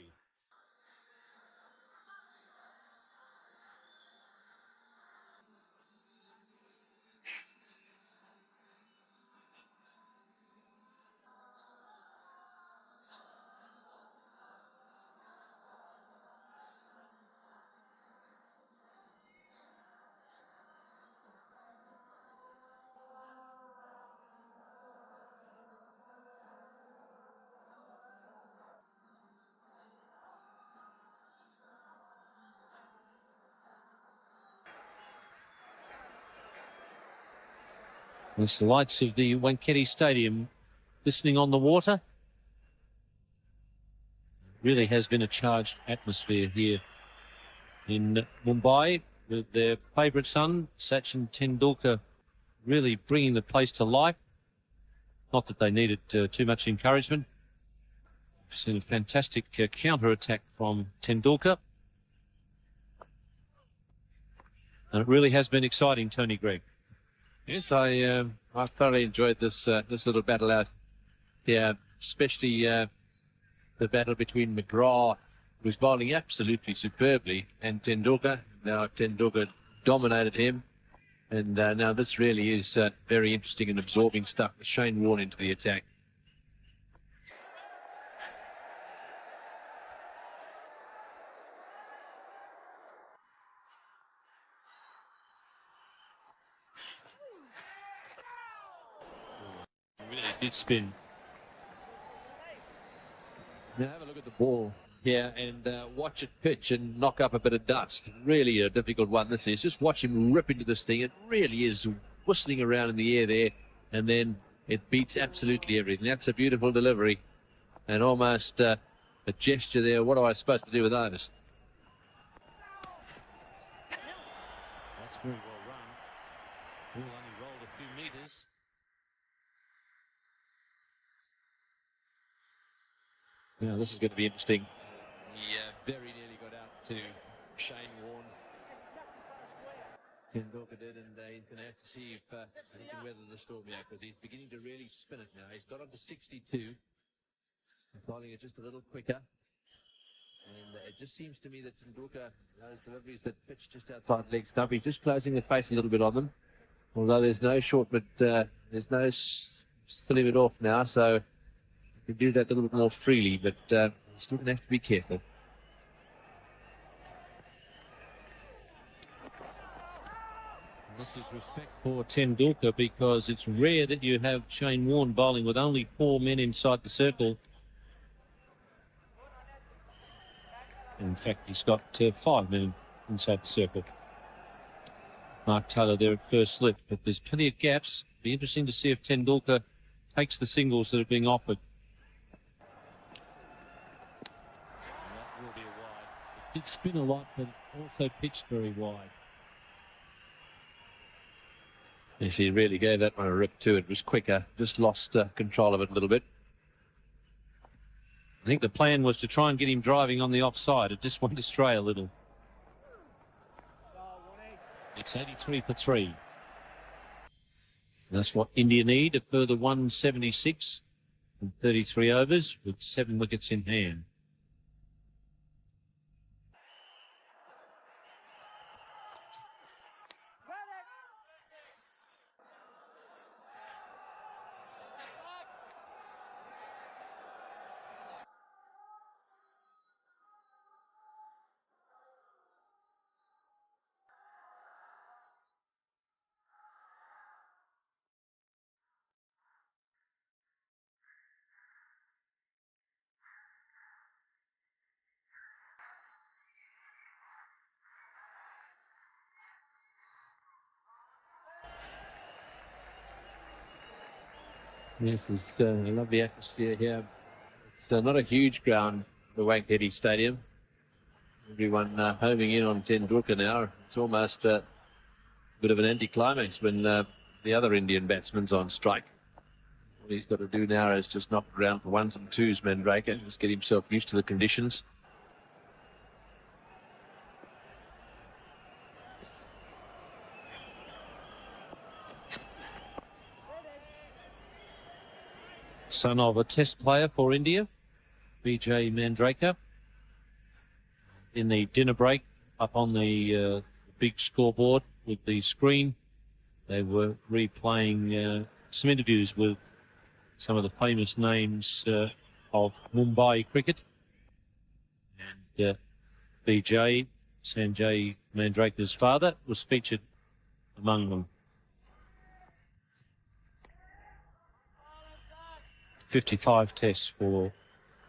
It's the lights of the Wankhede Stadium glistening on the water. Really has been a charged atmosphere here in Mumbai, with their favourite son, Sachin Tendulkar, really bringing the place to life. Not that they needed too much encouragement. We've seen a fantastic counter-attack from Tendulkar. And it really has been exciting, Tony Greig. Yes, I thoroughly enjoyed this little battle out here, especially the battle between McGrath, who was bowling absolutely superbly, and Tendulkar. Now Tendulkar dominated him, and now this really is very interesting and absorbing stuff with Shane Warne into the attack. did spin. Now have a look at the ball here and watch it pitch and knock up a bit of dust. Really a difficult one this is. Just watch him rip into this thing. It really is whistling around in the air there, and then it beats absolutely everything. That's a beautiful delivery and almost a gesture there. What am I supposed to do with those? That's very well run. Ball only rolled a few metres. Now this is going to be interesting. He very nearly got out to Shane Warne. Tendulkar did, and he's going to have to see if he can weather the storm here, because he's beginning to really spin it now. He's got up to 62. Bowling it just a little quicker. And it just seems to me that Tendulkar, those deliveries that pitch just outside leg stump, he's just closing the face a little bit on them. Although there's no short, but there's no filling it off now, so you can do that a little bit more freely, but still going to have to be careful. This is respect for Tendulkar, because it's rare that you have Shane Warne bowling with only 4 men inside the circle. In fact, he's got 5 men inside the circle. Mark Taylor there at first slip, but there's plenty of gaps. Be interesting to see if Tendulkar takes the singles that are being offered. That will be a wide. It did spin a lot, but also pitched very wide. Yes, he really gave that one a rip too. It was quicker, just lost control of it a little bit. I think the plan was to try and get him driving on the offside. It just went astray a little. It's 83 for 3. That's what India need, a further 176 in 33 overs with 7 wickets in hand. Yes, it's a lovely atmosphere here. It's not a huge ground, the Wankhede Stadium. Everyone homing in on Tendulkar now. It's almost a bit of an anticlimax when the other Indian batsman's on strike. What he's got to do now is just knock around for ones and twos, Mandrake, just get himself used to the conditions. Son of a test player for India, Vijay Mandrake. In the dinner break, up on the big scoreboard with the screen, they were replaying some interviews with some of the famous names of Mumbai cricket. And Vijay, Sanjay Mandrake's father, was featured among them. 55 tests for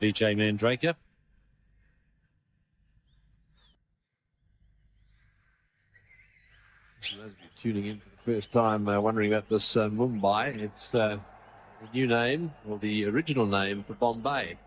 Vijay Mandrake. For those of you tuning in for the first time, wondering about this Mumbai, it's the new name, or the original name for Bombay.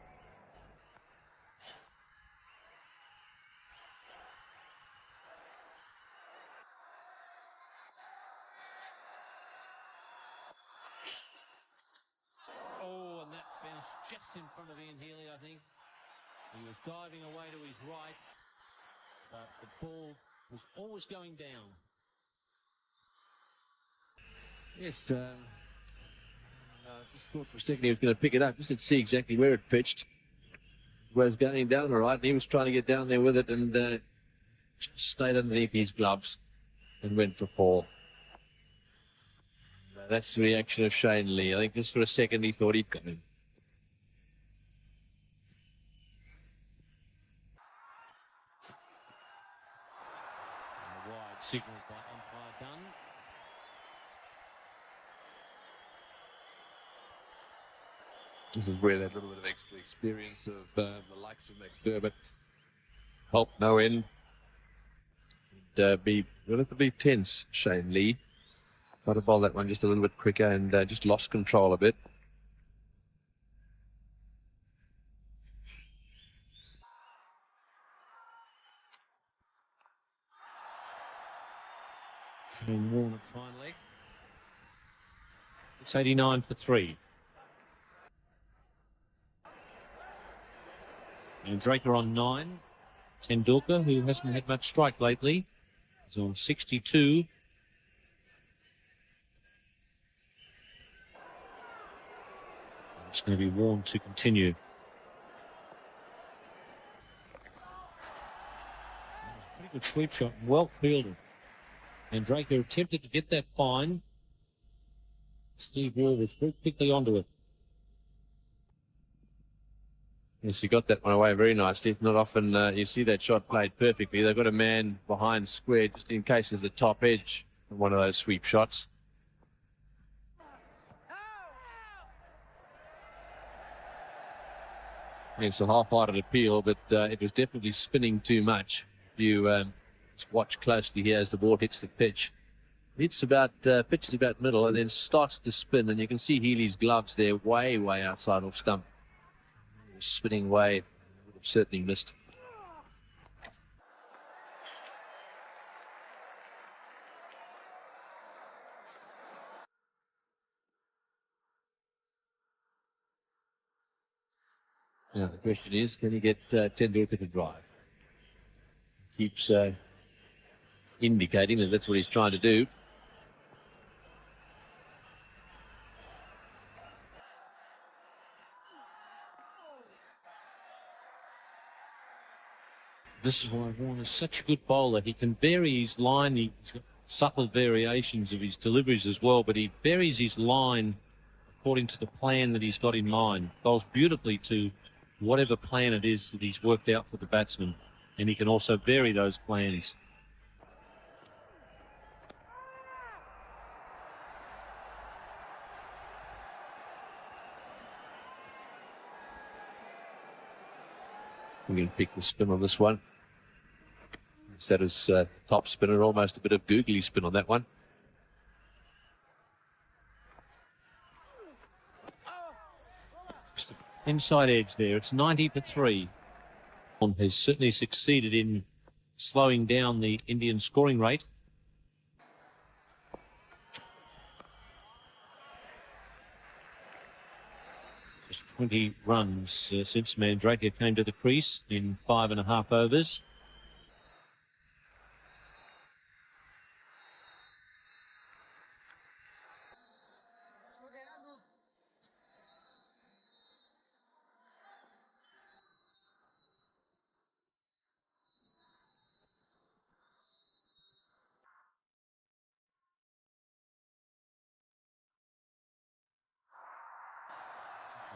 Oh, and that bounced just in front of Ian Healy, I think. He was diving away to his right, but the ball was always going down. Yes, I just thought for a second he was going to pick it up, just to see exactly where it pitched. It was going down all right, and he was trying to get down there with it, and just stayed underneath his gloves and went for 4. That's the reaction of Shane Lee. I think just for a second he thought he'd got him. And a wide signal by umpire Dunn. This is where that little bit of extra experience of the likes of McDermott help no end. And be relatively tense, Shane Lee. Tried to bowl that one just a little bit quicker and just lost control a bit. Shane Warne at fine leg. It's 89 for 3. And Draker on 9. Tendulkar, who hasn't had much strike lately, is on 62. It's going to be Warne to continue. Pretty good sweep shot, well fielded. And Draker attempted to get that fine. Steve Waugh was very quickly onto it. Yes, he got that one away very nicely. Not often you see that shot played perfectly. They've got a man behind square just in case there's a top edge of one of those sweep shots. It's a half-hearted appeal, but it was definitely spinning too much. If you watch closely here as the ball hits the pitch. Pitches about middle and then starts to spin, and you can see Healy's gloves there way outside off stump. Spinning way, would have certainly missed. Now the question is, can he get Tendulkar to drive? Keeps indicating that that's what he's trying to do. This is why Warne is such a good bowler. He can vary his line. He's got subtle variations of his deliveries as well, but he varies his line according to the plan that he's got in mind. Bowls beautifully to whatever plan it is that he's worked out for the batsman, and he can also vary those plans. We're going to pick the spin on this one. That is top spinner, almost a bit of googly spin on that one. Inside edge there. It's 90 for 3. Warne has certainly succeeded in slowing down the Indian scoring rate. Just 20 runs since Mandrake came to the crease in 5.5 overs.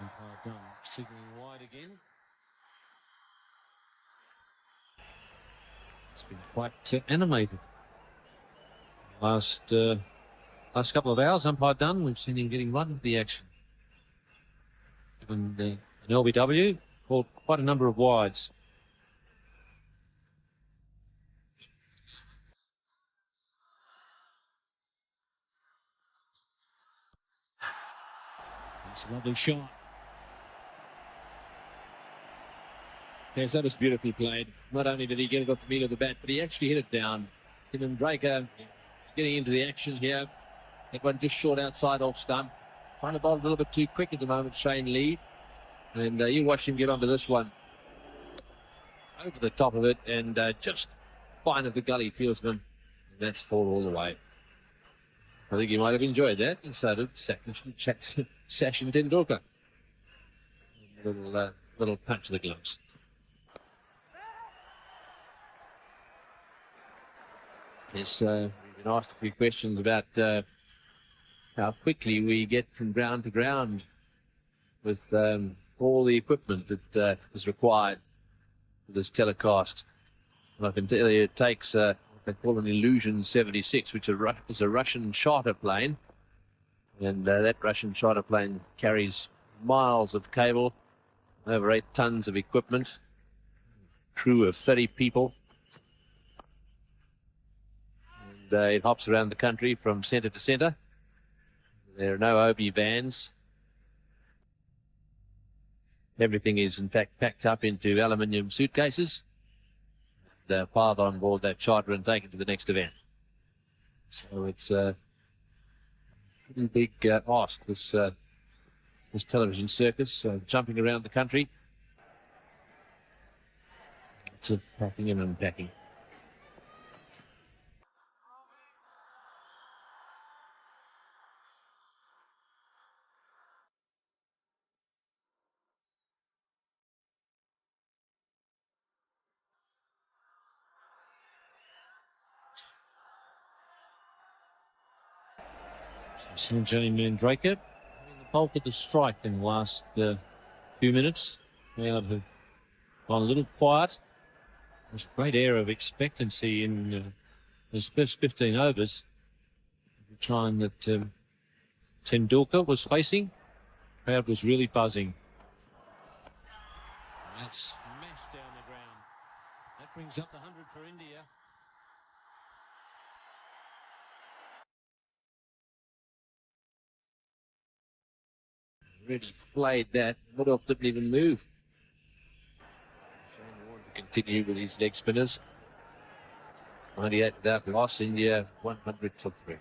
Umpire Dunn signalling wide again. It's been quite animated. Last couple of hours, Umpire Dunn, we've seen him getting right into the action. And an LBW called quite a number of wides. It's a lovely shot. Yes, that was beautifully played. Not only did he get it off the meat of the bat, but he actually hit it down. Tim Draker getting into the action here. That one just short outside off stump. Trying to bowl a little bit too quick at the moment, Shane Lee. And you watch him get onto this one. Over the top of it and just fine of the gully fieldsman. And that's 4 all the way. I think he might have enjoyed that. And so did Sachin Tendulkar. Little punch of the gloves. Yes, we've been asked a few questions about how quickly we get from ground to ground with all the equipment that is required for this telecast. And I can tell you it takes what they call an Illusion 76, which is a Russian charter plane. And that Russian charter plane carries miles of cable, over 8 tons of equipment, crew of 30 people. And it hops around the country from centre to centre. There are no OB vans. Everything is in fact packed up into aluminium suitcases. They're piled on board that charter and taken to the next event. So it's a pretty big ask, this television circus, jumping around the country. Lots of packing and unpacking. Sanjay Mandraker having the bulk of the strike in the last few minutes. Now they've gone a little quiet. There's a great air of expectancy in those first 15 overs. The time that Tendulkar was facing, the crowd was really buzzing. That's smashed down the ground. That brings up the 100 for India. Really played that. Woodhoff didn't even move. Shane Warne to continue with his leg spinners. 98 without loss. India 100 to 3.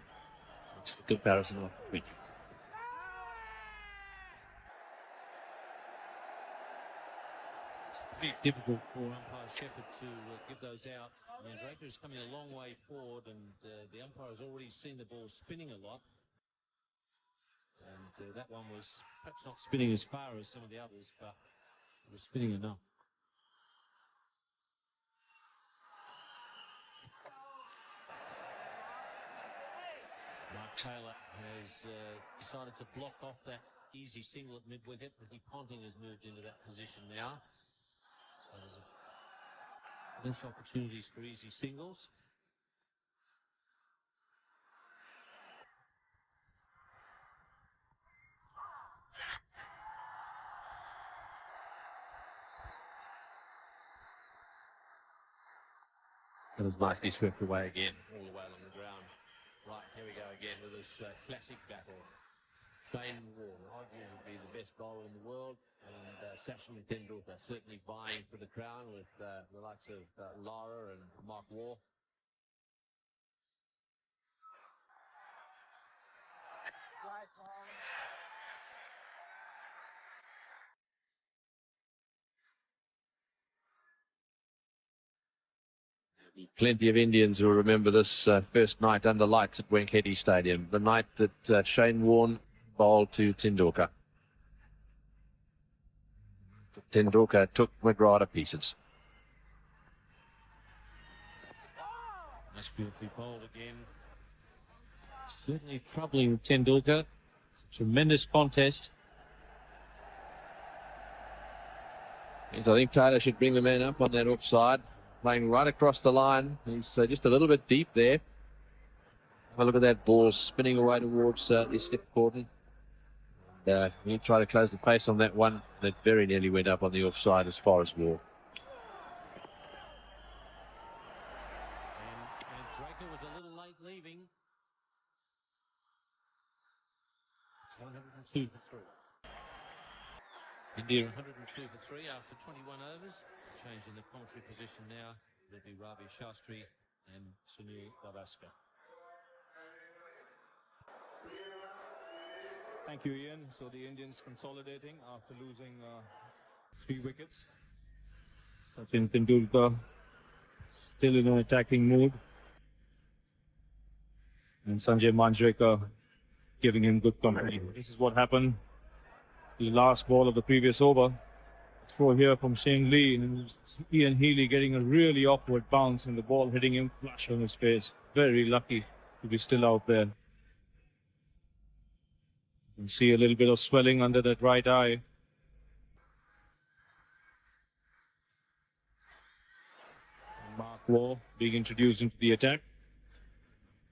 That's the comparison of the week. It's pretty difficult for umpire Shepherd to give those out. Mandraker is coming a long way forward, and the umpire has already seen the ball spinning a lot. And that one was perhaps not spinning as far as some of the others, but it was spinning enough. Mark Taylor has decided to block off that easy single at mid-wicket. Ricky Ponting has moved into that position now. So there's less opportunities for easy singles. It was nicely swept away again, all the way along the ground. Right, here we go again with this classic battle. Shane Warne, arguably the best bowler in the world, and Sachin Tendulkar certainly vying for the crown with the likes of Lara and Mark Waugh. Plenty of Indians will remember this first night under lights at Wankhede Stadium, the night that Shane Warne bowled to Tendulkar. Tendulkar took McGrath to pieces. That's beautifully bowled again. Certainly troubling Tendulkar. It's a tremendous contest. Yes, I think Taylor should bring the man up on that offside. Playing right across the line. He's just a little bit deep there. Have a look at that ball spinning away towards Iskip Corton. He tried to close the face on that one. That very nearly went up on the offside as far as Waugh. And Draker was a little late leaving. It's 102 for 3. India 102 for 3 after 21 overs. Changing the commentary position now. There'll be Ravi Shastri and Sunil Gavaskar. Thank you, Ian. So the Indians consolidating after losing 3 wickets. Sachin Tendulkar still in an attacking mood. And Sanjay Manjrekar giving him good company. This is what happened the last ball of the previous over. Throw here from Shane Lee, and Ian Healy getting a really awkward bounce and the ball hitting him flush on his face. Very lucky to be still out there. You can see a little bit of swelling under that right eye. Mark Waugh being introduced into the attack.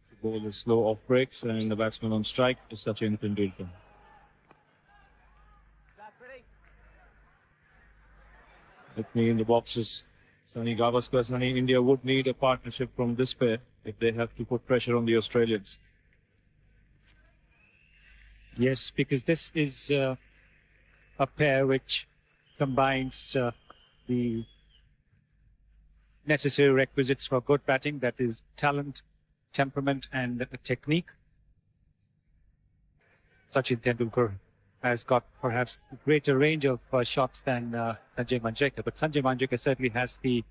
The ball is slow off breaks, and the batsman on strike is Sachin Tendulkar. With me in the boxes, Sunny Gavaskar. Sunny, India would need a partnership from this pair if they have to put pressure on the Australians. Yes, because this is a pair which combines the necessary requisites for good batting, that is talent, temperament and technique. Sachin Tendulkar has got perhaps a greater range of shots than Sanjay Manjrekar, but Sanjay Manjrekar certainly has the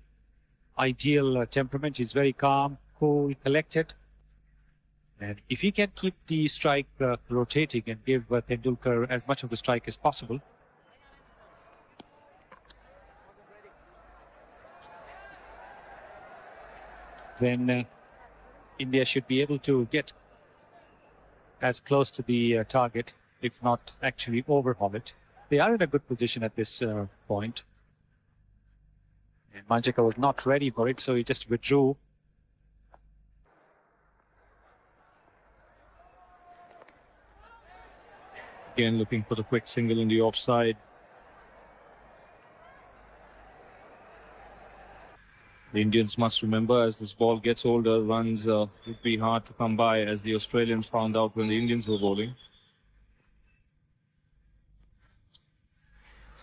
ideal temperament. He's very calm, cool, collected. And if he can keep the strike rotating and give Tendulkar as much of the strike as possible, then India should be able to get as close to the target, if not actually overhaul it. They are in a good position at this point. And Manjrekar was not ready for it, so he just withdrew. Again, looking for the quick single in the offside. The Indians must remember, as this ball gets older, runs would be hard to come by, as the Australians found out when the Indians were bowling.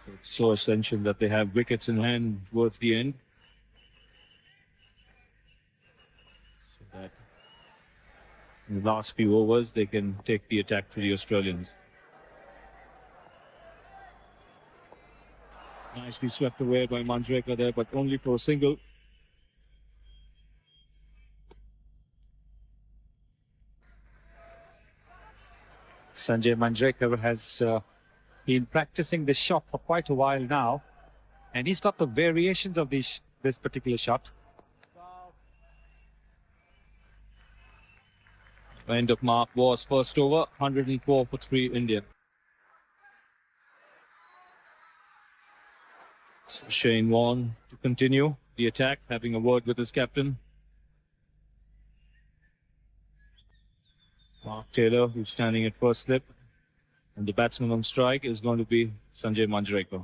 So it's so essential that they have wickets in hand towards the end, so that in the last few overs they can take the attack to the Australians. Nicely swept away by Manjrekar there, but only for a single. Sanjay Manjrekar has been practicing this shot for quite a while now, and he's got the variations of this particular shot. End of mark was first over, 104 for 3 India. So Shane Warne to continue the attack, having a word with his captain. Mark Taylor, who's standing at first slip, and the batsman on strike is going to be Sanjay Manjrekar.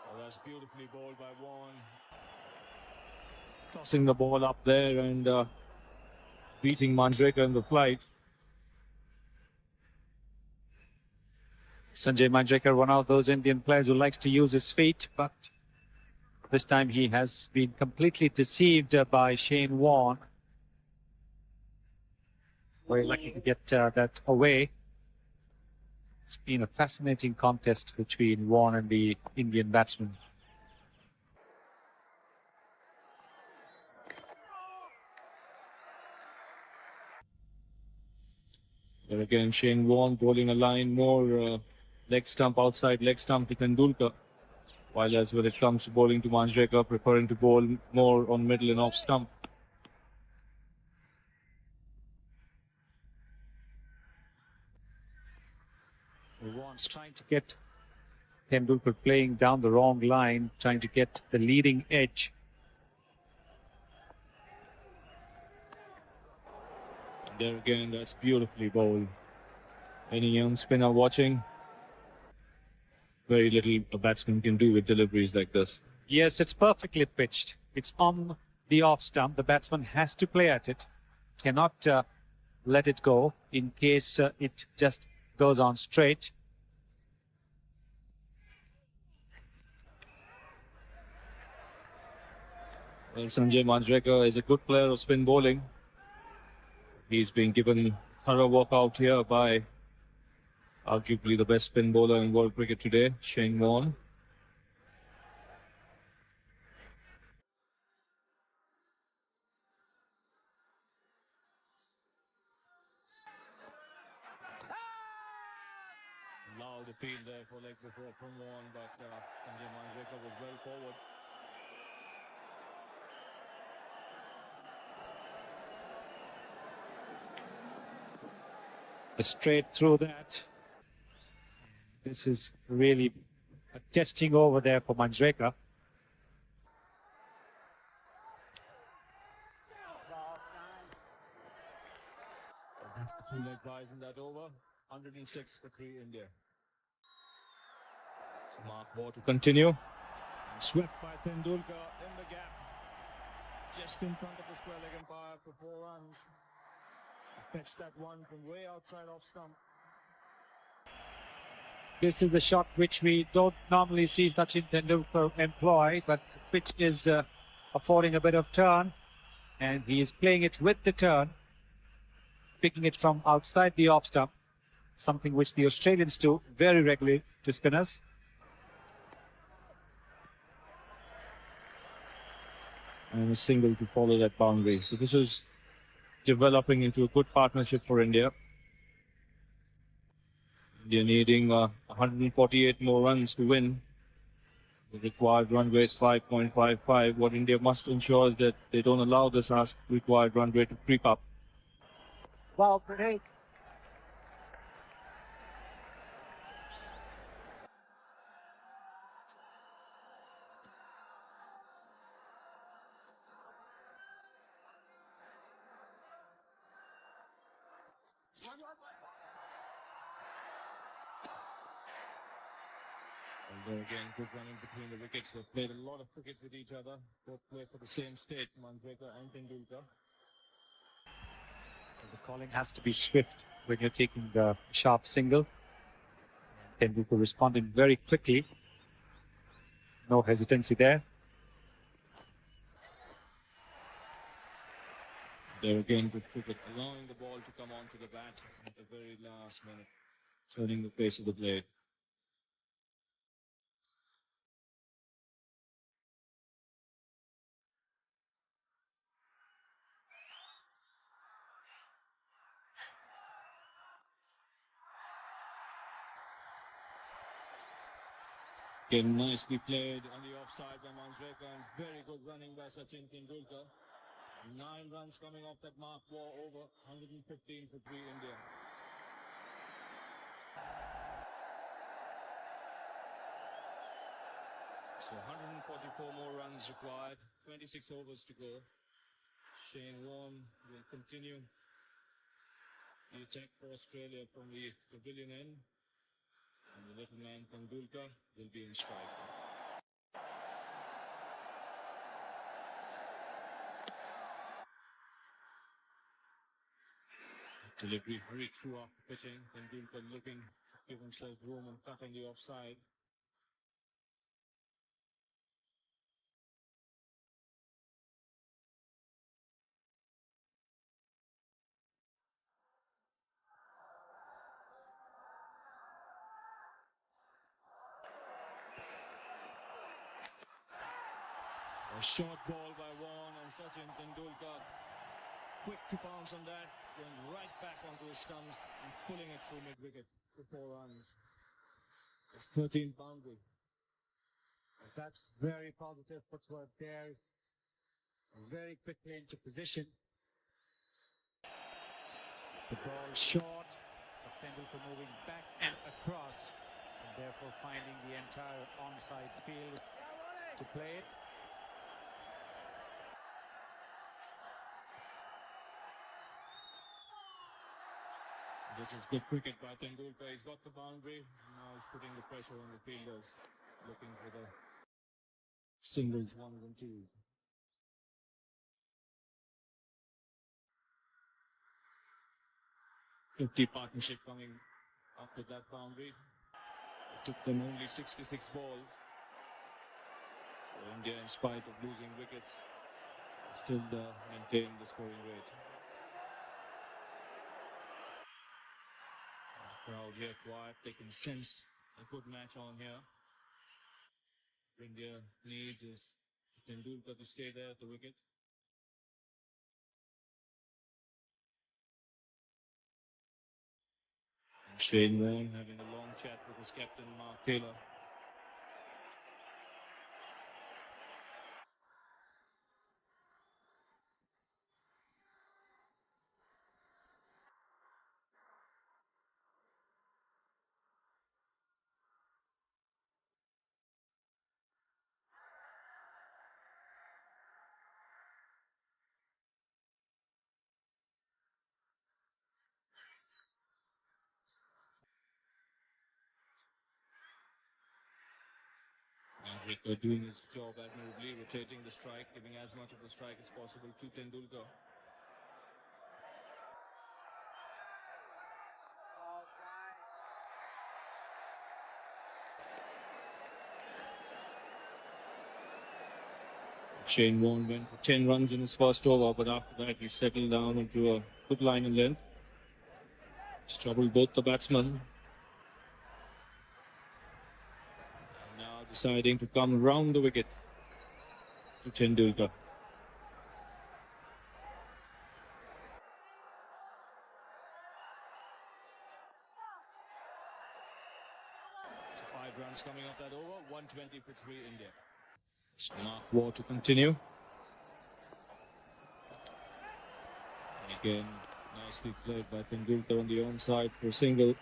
Oh, that's beautifully bowled by Warne. Tossing the ball up there and beating Manjrekar in the flight. Sanjay Manjrekar, one of those Indian players who likes to use his feet, but this time he has been completely deceived by Shane Warne. Very lucky to get that away. It's been a fascinating contest between Warne and the Indian batsman. There again, Shane Warne bowling a line more leg stump, outside leg stump to Tendulkar. While as when it comes to bowling to Manjrekar, preferring to bowl more on middle and off stump. Warne's trying to get Tendulkar playing down the wrong line, trying to get the leading edge. And there again, that's beautifully bowled. Any young spinner watching, very little a batsman can do with deliveries like this. Yes, it's perfectly pitched. It's on the off stump. The batsman has to play at it. Cannot let it go in case it just goes on straight. Well, Sanjay Manjrekar is a good player of spin bowling. He's been given thorough work out here by arguably the best spin bowler in world cricket today, Shane Warne. Loud appeal there for leg before from Warne, but Sanjay Manjrekar was well forward. Straight through that. This is really a testing over there for Manjrekar. buys in that over. 106 for 3 India. So Mark Waugh to continue. And swept by Tendulkar in the gap. Just in front of the square leg umpire for 4 runs. Fetched that one from way outside off stump. This is the shot which we don't normally see Sachin Tendulkar employ, but the pitch is affording a bit of turn, and he is playing it with the turn, picking it from outside the off stump, something which the Australians do very regularly to spinners. And a single to follow that boundary. So this is developing into a good partnership for India. India needing 148 more runs to win. The required run rate 5.55. What India must ensure is that they don't allow this required run rate to creep up. Wow, great. And then again, good running between the wickets. They've played a lot of cricket with each other. Both play for the same state, Manjrekar and Tendulkar. The calling has to be swift when you're taking the sharp single. Tendulkar responding very quickly. No hesitancy there. There again, good cricket, allowing the ball to come onto the bat at the very last minute, turning the face of the blade. Again, nicely played on the offside by Manjrekar, and very good running by Sachin Tendulkar. 9 runs coming off that Mark Waugh over, 115 for 3 India. So 144 more runs required, 26 overs to go. Shane Warne will continue the attack for Australia from the pavilion end. And the little man Tendulkar will be in strike. Delivery very true after pitching. Tendulkar looking to give himself room and cutting the offside. A short ball by Warne, and Sachin Tendulkar quick to pounce on that, going right back onto his stumps and pulling it through mid-wicket for 4 runs. It's 13th boundary. That's very positive footwork there. Very quickly into position. The ball short, but Tendulkar moving back and across, and therefore finding the entire onside field to play it. This is good cricket by Tendulkar. He's got the boundary. Now he's putting the pressure on the fielders, looking for the singles, ones and twos. Fifty partnership coming after that boundary. It took them only 66 balls. So India, in spite of losing wickets, still maintain the scoring rate. Crowd here quiet, they can sense a good match on here. India needs is Tendulkar to stay there at the wicket. And Shane Warne having a long chat with his captain Mark Taylor. Mandrika doing his job admirably, rotating the strike, giving as much of the strike as possible to Tendulkar. Shane Warne went for 10 runs in his first over, but after that he settled down into a good line and length. He's troubled both the batsmen. And now deciding to come round the wicket to Tendulkar. So 5 runs coming off that over, 120 for 3 India. Mark Waugh to continue. And again, nicely played by Tendulkar on the onside for a single.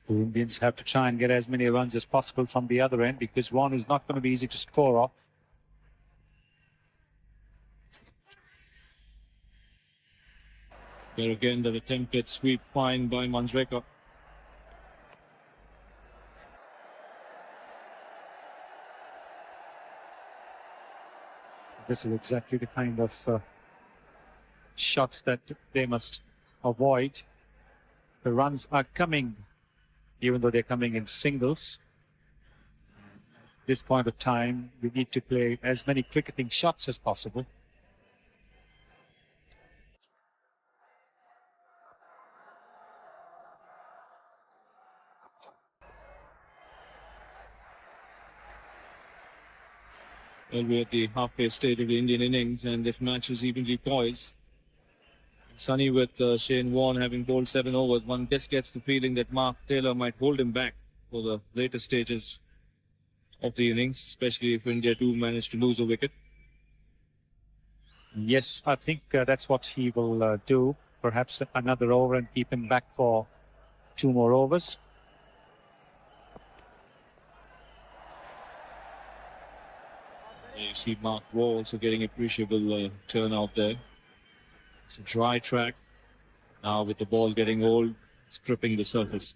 The Indians have to try and get as many runs as possible from the other end because Warne is not going to be easy to score off. There again, that attempted sweep fine by Manjrekar. This is exactly the kind of shots that they must avoid. The runs are coming, even though they're coming in singles. At this point of time, we need to play as many cricketing shots as possible. Well, we're at the halfway stage of the Indian innings, and this match is evenly poised. Sunny with Shane Warne having bowled 7 overs, one just gets the feeling that Mark Taylor might hold him back for the later stages of the innings, especially if India do manage to lose a wicket. Yes, I think that's what he will do. Perhaps another over and keep him back for 2 more overs. You see Mark Waugh also getting appreciable turnout there. It's a dry track. Now with the ball getting old, it's tripping the surface.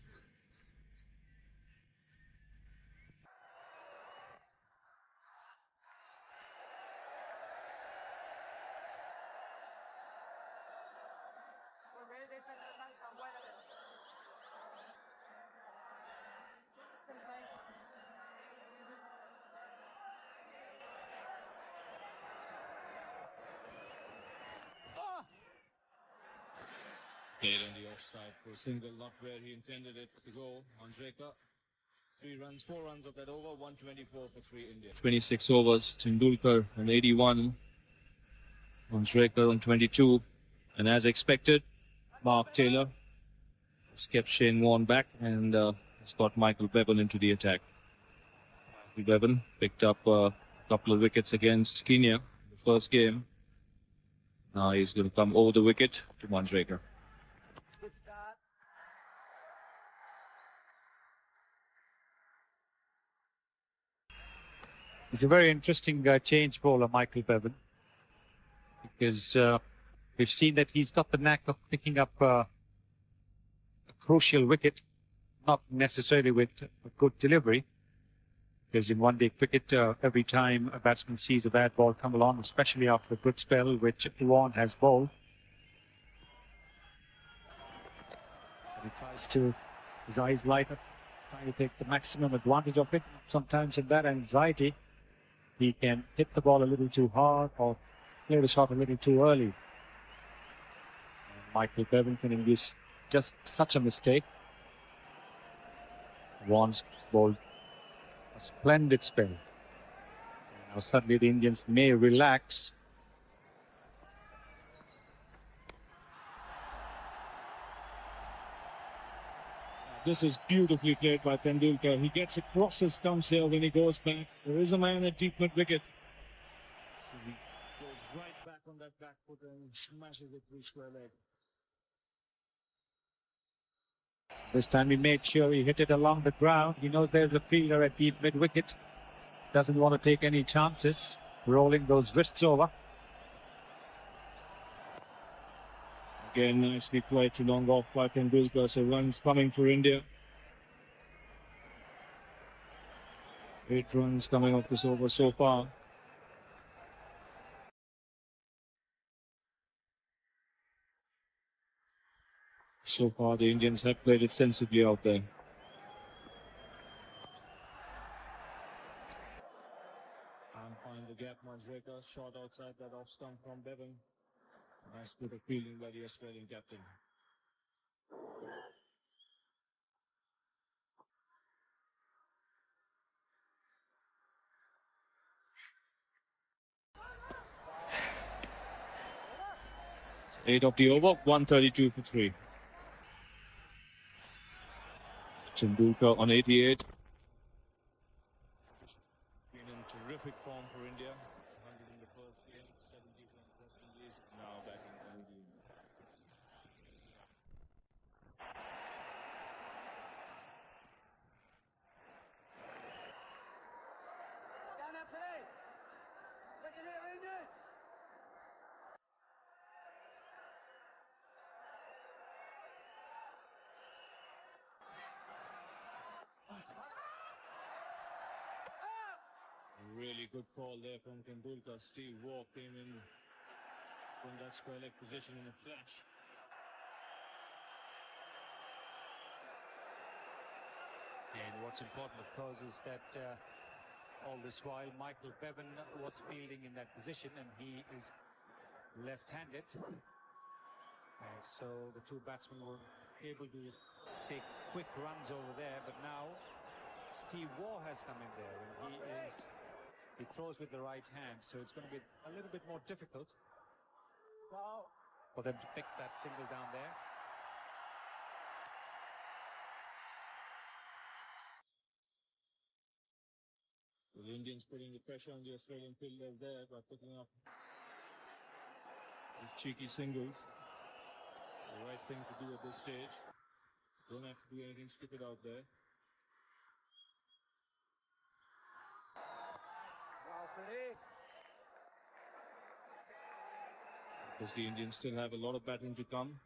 Played on the offside for a single, not where he intended it to go. Manjrekar, 4 runs of that over, 124 for 3 India. 26 overs, Tendulkar on 81, Manjrekar on 22. And as expected, Mark Taylor has kept Shane Warne back and has got Michael Bevan into the attack. Michael Bevan picked up a couple of wickets against Kenya in the first game. Now he's going to come over the wicket to Manjrekar. He's a very interesting change bowler, Michael Bevan, because we've seen that he's got the knack of picking up a crucial wicket, not necessarily with a good delivery, because in one-day cricket, every time a batsman sees a bad ball come along, especially after a good spell, which Warne has bowled, and he tries to, his eyes light up, trying to take the maximum advantage of it. Sometimes in that anxiety, he can hit the ball a little too hard or play the shot a little too early. And Michael Bevan can induce just such a mistake. Warne's bowled a splendid spell. Now suddenly the Indians may relax. This is beautifully played by Tendulkar. He gets across his stumps here when he goes back. There is a man at deep mid wicket. So he goes right back on that back foot and smashes it through square leg. This time he made sure he hit it along the ground. He knows there's a fielder at deep mid wicket. Doesn't want to take any chances, rolling those wrists over. Again, nicely played to long off by Tendulkar. So runs coming for India. 8 runs coming off this over so far. So far, the Indians have played it sensibly out there. And find the gap. Manjrekar shot outside that off stump from Bevan. Nice bit of fielding by the Australian captain. Eight of the over, 132 for 3. Tendulkar on 88. Been in terrific form for India. 100 in the first game, 70 from the West Indies. Now back in the lead. Really good call there from Tendulkar. Steve Waugh came in from that square leg position in a flash. And what's important, of course, is that all this while Michael Bevan was fielding in that position, and he is left-handed. And so the two batsmen were able to take quick runs over there, but now Steve Waugh has come in there, and he throws with the right hand, so it's going to be a little bit more difficult for them to pick that single down there. The Indians putting the pressure on the Australian fielders there by picking up these cheeky singles. The right thing to do at this stage. Don't have to do anything stupid out there. Because the Indians still have a lot of batting to come.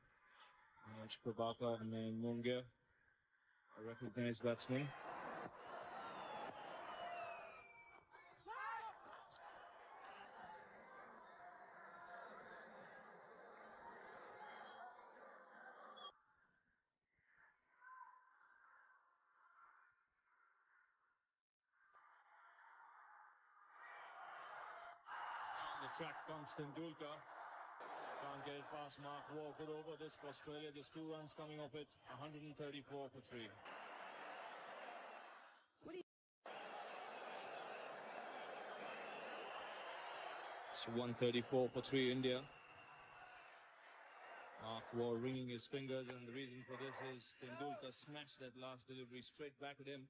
Prabhakar and Mongia, a recognized batsman. The track comes Tendulkar. Can't get it past Mark Waugh. Good over this for Australia. There's 2 runs coming off it. 134 for 3. So 134 for 3 India. Mark Waugh wringing his fingers, and the reason for this is Tendulkar smashed that last delivery straight back at him.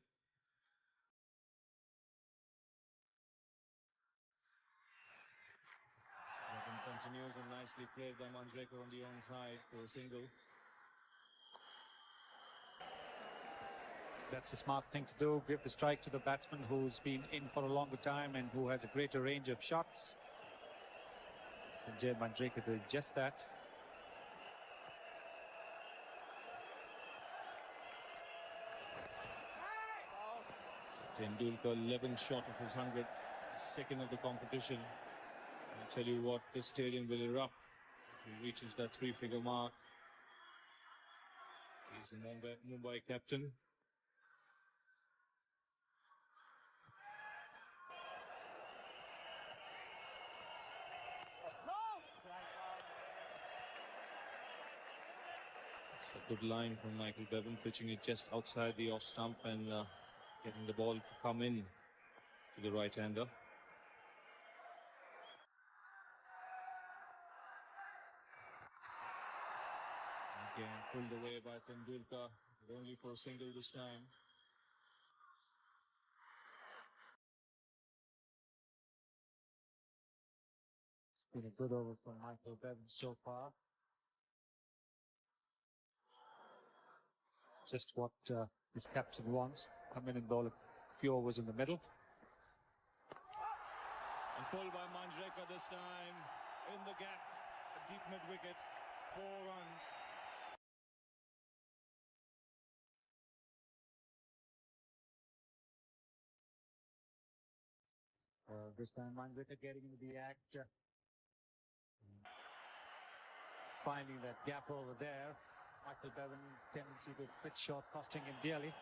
Continues and nicely played by Manjrekar on the onside for a single. That's a smart thing to do. Give the strike to the batsman who's been in for a longer time and who has a greater range of shots. Sanjay Manjrekar did just that. Tendulkar 11th shot of his 100, second of the competition. I tell you what, this stadium will erupt if he reaches that 3-figure mark. He's the Mumbai captain. It's a good line from Michael Bevan, pitching it just outside the off stump and getting the ball to come in to the right-hander. Again, pulled away by Tendulkar, but only for a single this time. It's been a good over from Michael Bevan so far. Just what his captain wants. Come in and bowl a few overs in the middle. And pulled by Manjrekar this time, in the gap, a deep mid-wicket. 4 runs. This time, one wicket getting into the act. Finding that gap over there. Michael Bevan tendency to pitch short, costing him dearly.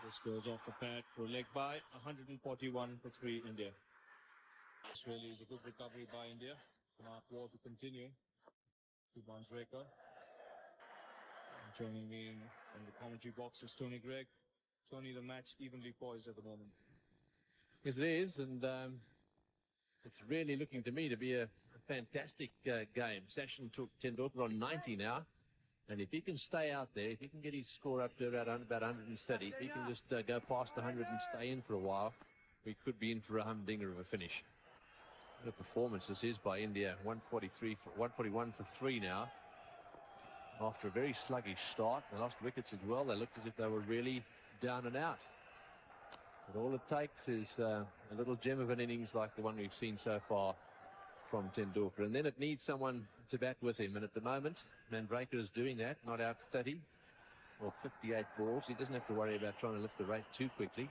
This goes off the pad for a leg by 141 for 3 India. This really is a good recovery by India. Mark Waugh to continue. Shubman Rekha. Joining me in the commentary box is Tony Greig. Tony, the match evenly poised at the moment. Yes, it is, and it's really looking to me to be a fantastic game. Sachin took Tendulkar on 90 now, and if he can stay out there, if he can get his score up to around about 130, if he can just go past 100 and stay in for a while, we could be in for a humdinger of a finish. What a performance this is by India. 141 for 3 now. After a very sluggish start, they lost wickets as well. They looked as if they were really down and out. But all it takes is a little gem of an innings like the one we've seen so far from Tendulkar. And then it needs someone to bat with him. And at the moment, Mandraker is doing that, not out 30 or 58 balls. He doesn't have to worry about trying to lift the rate too quickly.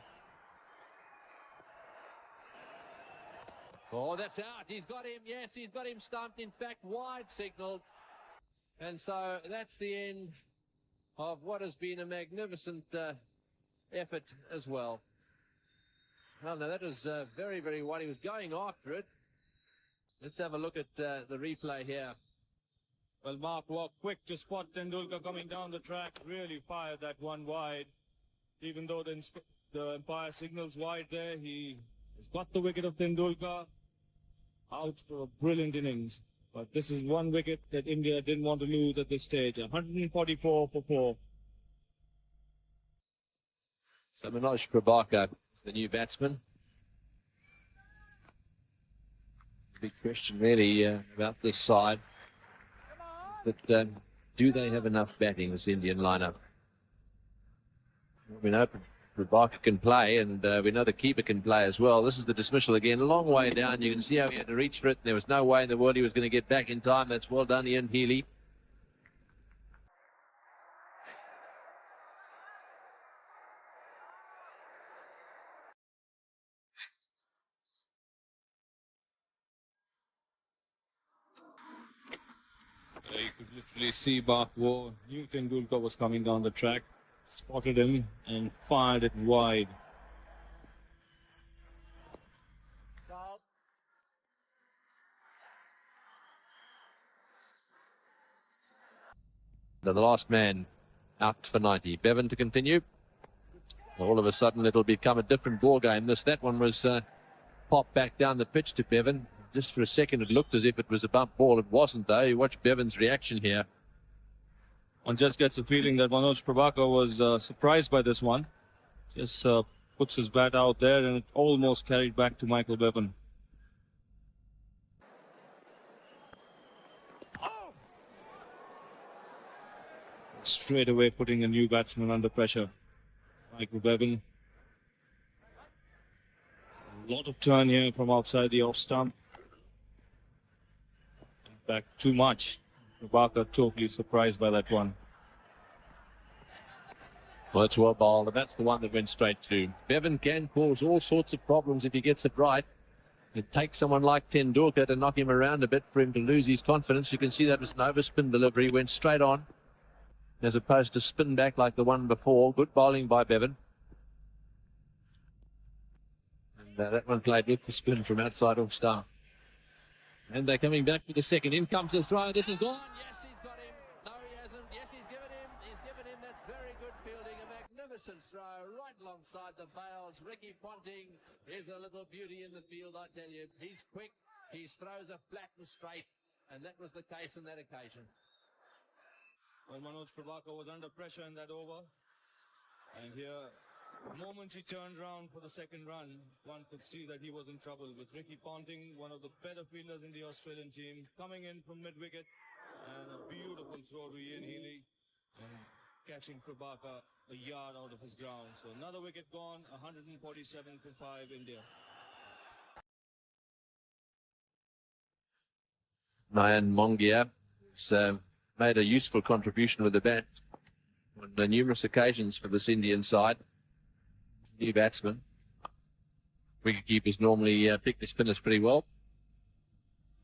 Oh, that's out. He's got him. Yes, he's got him stumped. In fact, wide signalled. And so that's the end of what has been a magnificent effort as well. Well, now that was very, very wide. He was going after it. Let's have a look at the replay here. Well, Mark Waugh quick to spot Tendulkar coming down the track. Really fired that one wide. Even though the umpire signals wide there, he has got the wicket of Tendulkar out for a brilliant innings. But this is one wicket that India didn't want to lose at this stage. 144 for 4. So Manoj Prabhakar is the new batsman. Big question really about this side is that do they have enough batting, this Indian lineup? We know Prabhakar can play, and we know the keeper can play as well. This is the dismissal again, a long way down. You can see how he had to reach for it. There was no way in the world he was going to get back in time. That's well done, Ian Healy. You could literally see Mark Waugh knew Tendulkar was coming down the track, spotted him and fired it wide. The last man out for 90. Bevan to continue. All of a sudden it'll become a different ball game. That one was popped back down the pitch to Bevan. Just for a second it looked as if it was a bump ball. It wasn't though. You watch Bevan's reaction here. One just gets a feeling that Manoj Prabhakar was surprised by this one. Just puts his bat out there and it almost carried back to Michael Bevan. Straight away putting a new batsman under pressure. Michael Bevan. A lot of turn here from outside the off stump. In fact, too much. Prabhakar totally surprised by that one. Well, it's well bowled, and that's the one that went straight through. Bevan can cause all sorts of problems if he gets it right. It takes someone like Tendulkar to knock him around a bit for him to lose his confidence. You can see that was an overspin delivery, went straight on, as opposed to spin back like the one before. Good bowling by Bevan. And that one played with the spin from outside off stump. And they're coming back for the second. In comes the throw. This is gone. Yes, he's got him. No, he hasn't. Yes, he's given him. He's given him. That's very good fielding. A magnificent throw right alongside the bails. Ricky Ponting is a little beauty in the field, I tell you. He's quick. His throws are flat and straight. And that was the case on that occasion. Well, Manoj Prabhakar was under pressure in that over. And here, the moment he turned round for the second run, one could see that he was in trouble with Ricky Ponting, one of the better fielders in the Australian team, coming in from mid-wicket. And a beautiful throw to Ian Healy and catching Prabhakar a yard out of his ground. So another wicket gone, 147 for 5 India. Mayan Mongia, has made a useful contribution with the bat on numerous occasions for this Indian side. New batsman. Wicketkeepers normally pick the spinners pretty well.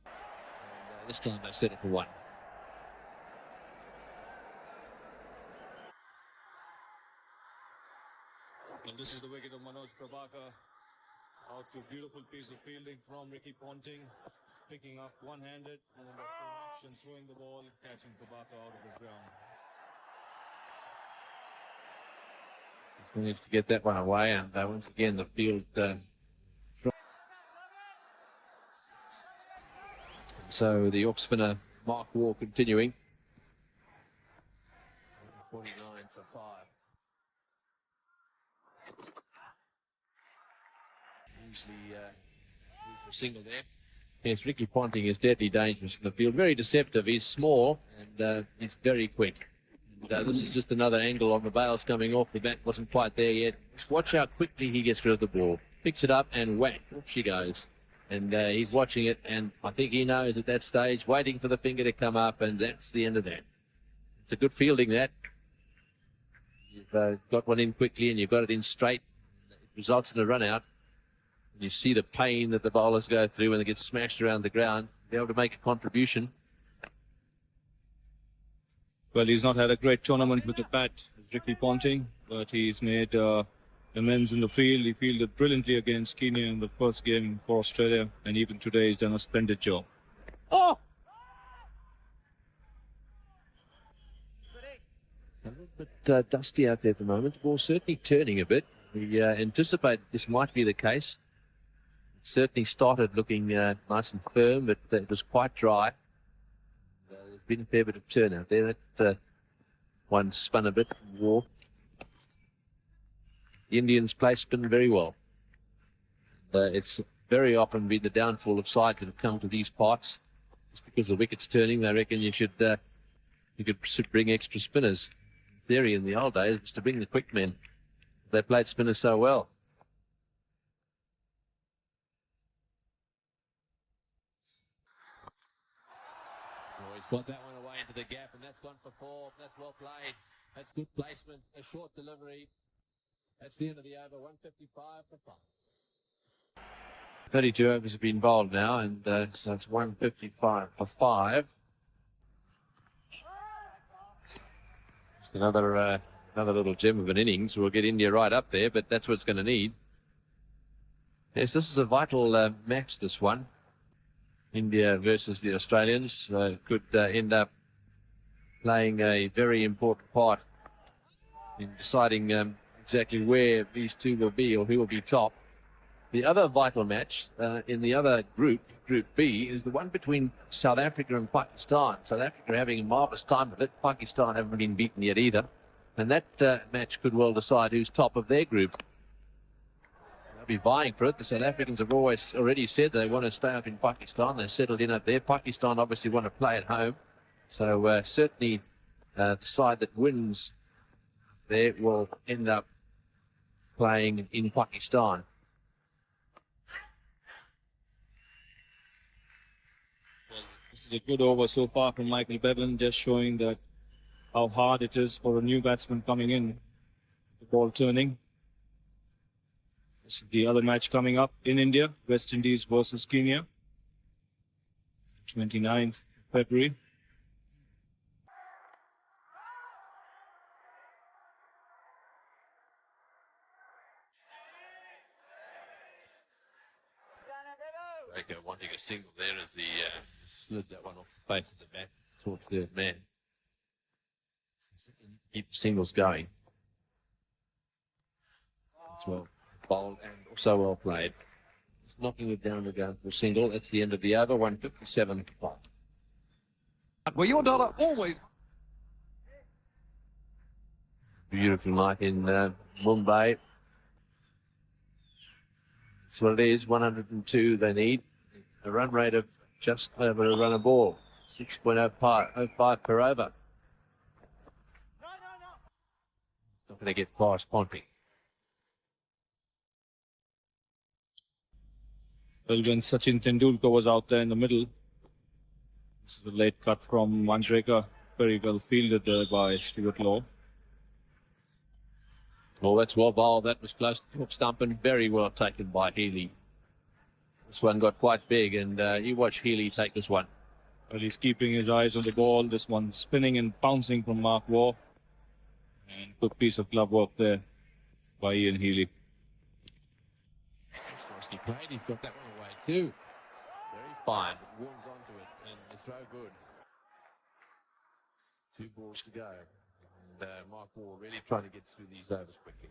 And, this time they set it for one. And this is the wicket of Manoj Prabhakar. Out to beautiful piece of fielding from Ricky Ponting. Picking up one-handed and in the full action throwing the ball, catching Prabhakar out of his ground. He's managed to get that one away, and once again the field. So the off spinner Mark Waugh continuing. 49 for 5. Usually for a single there. Yes, Ricky Ponting is deadly dangerous in the field. Very deceptive. He's small and he's very quick. And, this is just another angle on the bails coming off. The bat wasn't quite there yet. Just watch how quickly he gets rid of the ball. Picks it up and whack, off she goes. And he's watching it, and I think he knows at that stage, waiting for the finger to come up, and that's the end of that. It's a good fielding, that. You've got one in quickly, and you've got it in straight. It results in a run out. You see the pain that the bowlers go through when they get smashed around the ground. Be able to make a contribution. Well, he's not had a great tournament with the bat, Ricky Ponting, but he's made amends in the field. He fielded brilliantly against Kenya in the first game for Australia, and even today he's done a splendid job. Oh! A little bit dusty out there at the moment. The ball's certainly turning a bit. We anticipated this might be the case. It certainly started looking nice and firm, but it was quite dry. There's been a fair bit of turn out there. That one spun a bit and wore. The Indians play spin very well. It's very often been the downfall of sides that have come to these parts. It's because the wicket's turning. They reckon you could bring extra spinners. The theory in the old days was to bring the quick men. They played spinners so well. Oh, he's got that one away into the gap, and that's gone for 4. That's well played. That's good placement. A short delivery. That's the end of the over. 155 for 5. 32 overs have been bowled now, and so it's 155 for 5. Just another little gem of an innings. We'll get India right up there, but that's what it's going to need. Yes, this is a vital match, this one. India versus the Australians could end up playing a very important part in deciding exactly where these two will be or who will be top. The other vital match in the other group, Group B, is the one between South Africa and Pakistan. South Africa are having a marvellous time of it. Pakistan haven't been beaten yet either. And that match could well decide who's top of their group. They'll be vying for it. The South Africans have already said they want to stay up in Pakistan. They're settled in up there. Pakistan obviously want to play at home. So certainly the side that wins there will end up playing in Pakistan. This is a good over so far from Michael Bevan, just showing that how hard it is for a new batsman coming in, the ball turning. This is the other match coming up in India, West Indies versus Kenya, 29th February. Baker wanting a single there as he slid that one off the face of the bat, sort of third man. Keep singles going. It's well bowled and also well played. Just knocking it down to go for a single. That's the end of the over. 157 for 5. Well, your dollar always. Beautiful night in Mumbai. That's what it is. 102 they need. A run rate of just over a run a ball. 6.05 per over. Not going to get past Ponting. Well, when Sachin Tendulkar was out there in the middle, This is a late cut from Manjrekar. Very well fielded there by Stuart Law. Well, that's well bowled. That was close to the hook stump and very well taken by Healy. This one got quite big, and you watch Healy take this one. Well, he's keeping his eyes on the ball. This one spinning and bouncing from Mark Waugh. And good piece of glove work there by Ian Healy. That's nicely played. He's got that one away too. Very fine. Warms onto it, and the throw good. 2 balls to go. And Mark Waugh really trying to get through these overs quickly.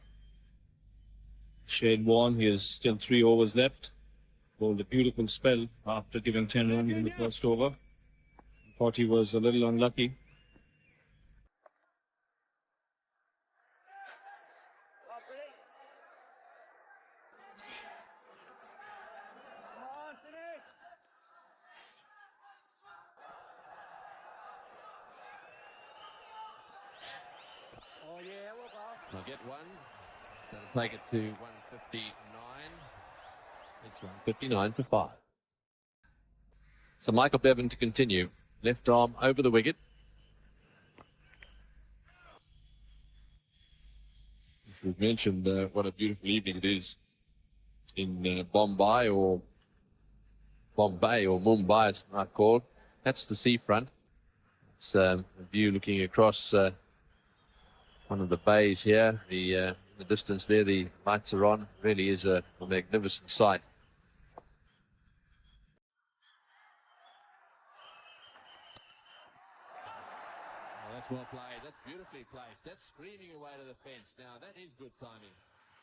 Shane Warne, he has still 3 overs left. Bowled a beautiful spell after giving 10 runs in the first over. Thought he was a little unlucky. I'll get one. That'll take it to 159. It's 159 for 5. So Michael Bevan to continue. Left arm over the wicket. As we've mentioned, what a beautiful evening it is in Bombay or Mumbai, it's not called. That's the seafront. It's a view looking across one of the bays here. The distance there, the lights are on. Really is a magnificent sight. That's well played. That's beautifully played. That's screaming away to the fence. Now, that is good timing.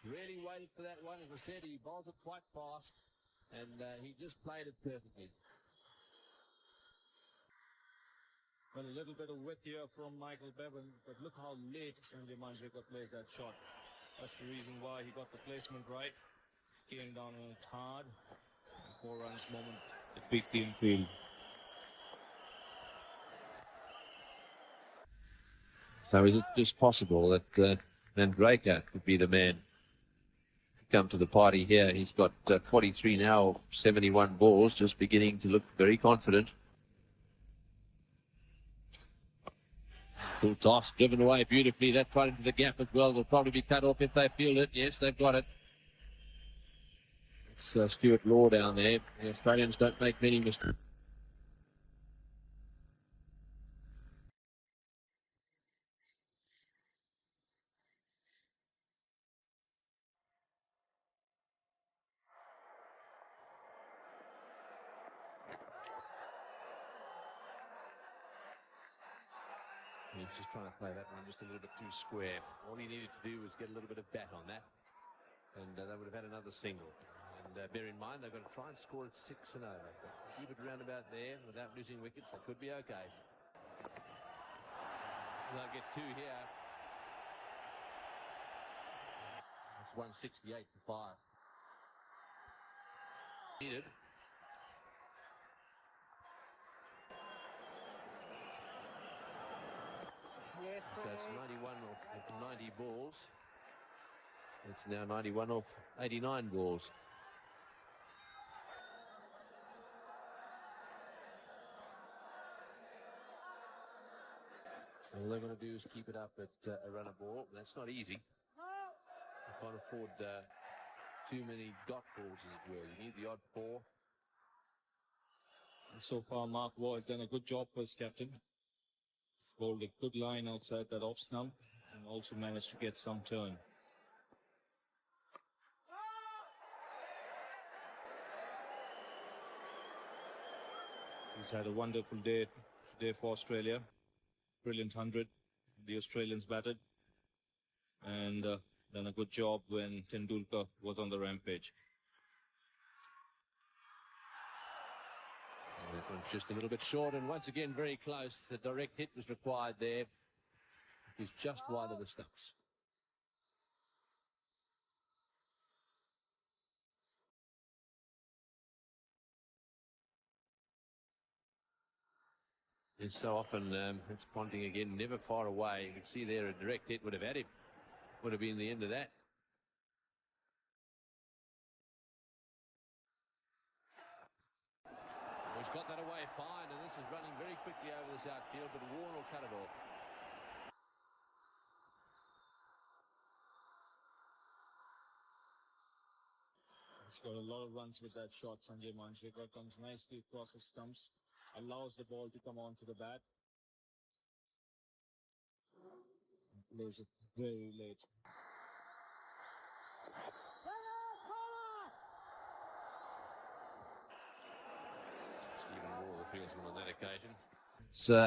Really waited for that one. As I said, he bowls it quite fast, and he just played it perfectly. Well, a little bit of width here from Michael Bevan, but look how late Sanjay Manjrekar plays that shot. That's the reason why he got the placement right. Came down on it hard. 4 runs moment. It beat the infield. So is it just possible that Manjrekar could be the man to come to the party here? He's got 43 now, 71 balls, just beginning to look very confident. Full toss, driven away beautifully. That right into the gap as well. Will probably be cut off if they field it. Yes, they've got it. It's Stuart Law down there. The Australians don't make many mistakes. He's just trying to play that one just a little bit too square. All he needed to do was get a little bit of bat on that, and they would have had another single. And bear in mind, they've got to try and score at 6 and over. Keep it round about there without losing wickets. They could be okay. They'll get 2 here. It's 168 for 5. Needed. So it's 91 off 90 balls. It's now 91 off 89 balls. So all they're going to do is keep it up at a run a ball. That's not easy. You can't afford too many dot balls, as it were. You need the odd 4. And so far, Mark Waugh has done a good job for his captain. He's bowled a good line outside that off stump and also managed to get some turn. He's had a wonderful day today for Australia. Brilliant 100. The Australians batted and done a good job when Tendulkar was on the rampage. That one's just a little bit short, and once again very close. The direct hit was required there. He's just wide of the stumps. It's so often it's Ponting again, never far away. You can see there a direct hit would have had him. Would have been the end of that. He's got that away fine, and this is running very quickly over this outfield, but Warren will cut it off. He's got a lot of runs with that shot. Sanjay Manjrekar comes nicely across the stumps, allows the ball to come onto the bat. Plays it very late. Stephen Wall, the fieldsman on that occasion.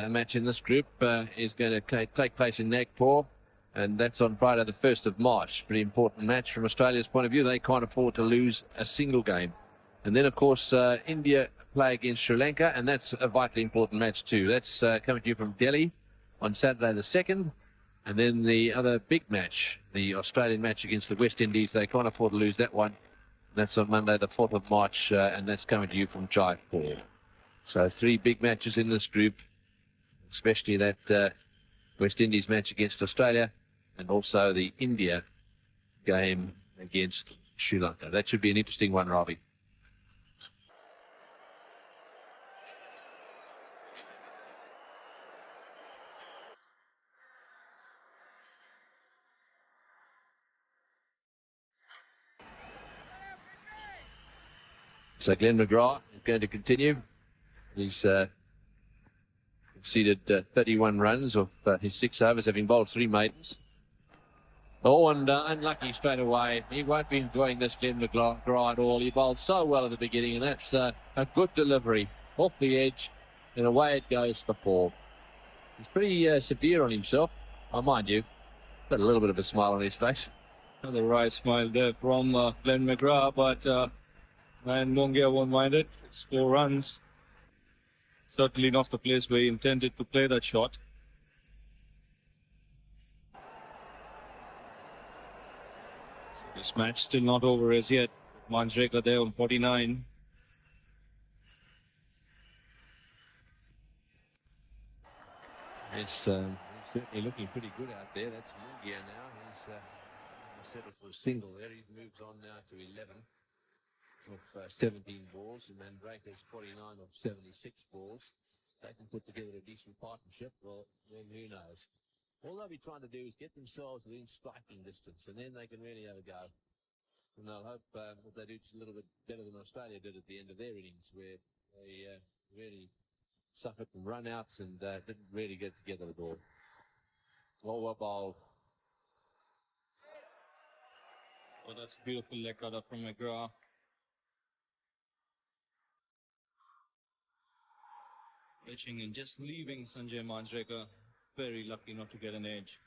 A match in this group is going to take place in Nagpur, and that's on Friday the 1st of March. Pretty important match from Australia's point of view. They can't afford to lose a single game. And then, of course, India play against Sri Lanka, and that's a vitally important match too. That's coming to you from Delhi on Saturday the 2nd. And then the other big match, the Australian match against the West Indies, they can't afford to lose that one. That's on Monday the 4th of March, and that's coming to you from Jaipur. So 3 big matches in this group, especially that West Indies match against Australia, and also the India game against Sri Lanka. That should be an interesting one, Ravi. So Glenn McGrath is going to continue. He's conceded 31 runs of his 6 overs, having bowled 3 maidens. Oh, and unlucky straight away. He won't be enjoying this, Glenn McGrath, at all. He bowled so well at the beginning, and that's a good delivery. Off the edge, and away it goes for 4. He's pretty severe on himself, mind you. Got a little bit of a smile on his face. Another right smile there from Glenn McGrath, but Ryan Mongia won't mind it. It's 4 runs. Certainly not the place where he intended to play that shot. This match still not over as yet. Manjrekar there on 49. It's certainly looking pretty good out there. That's Mungia now. He's settled for a single there. He moves on now to 11 of 17 balls, and then Breaker's 49 of 76 balls. They can put together a decent partnership. Well, then who knows? All they'll be trying to do is get themselves within striking distance, and then they can really have a go. And they'll hope that they do just a little bit better than Australia did at the end of their innings, where they really suffered from run-outs and didn't really get together at all. Well bowled. Oh, that's a beautiful leg cut up from McGrath. Pitching and just leaving Sanjay Manjrekar very lucky not to get an edge.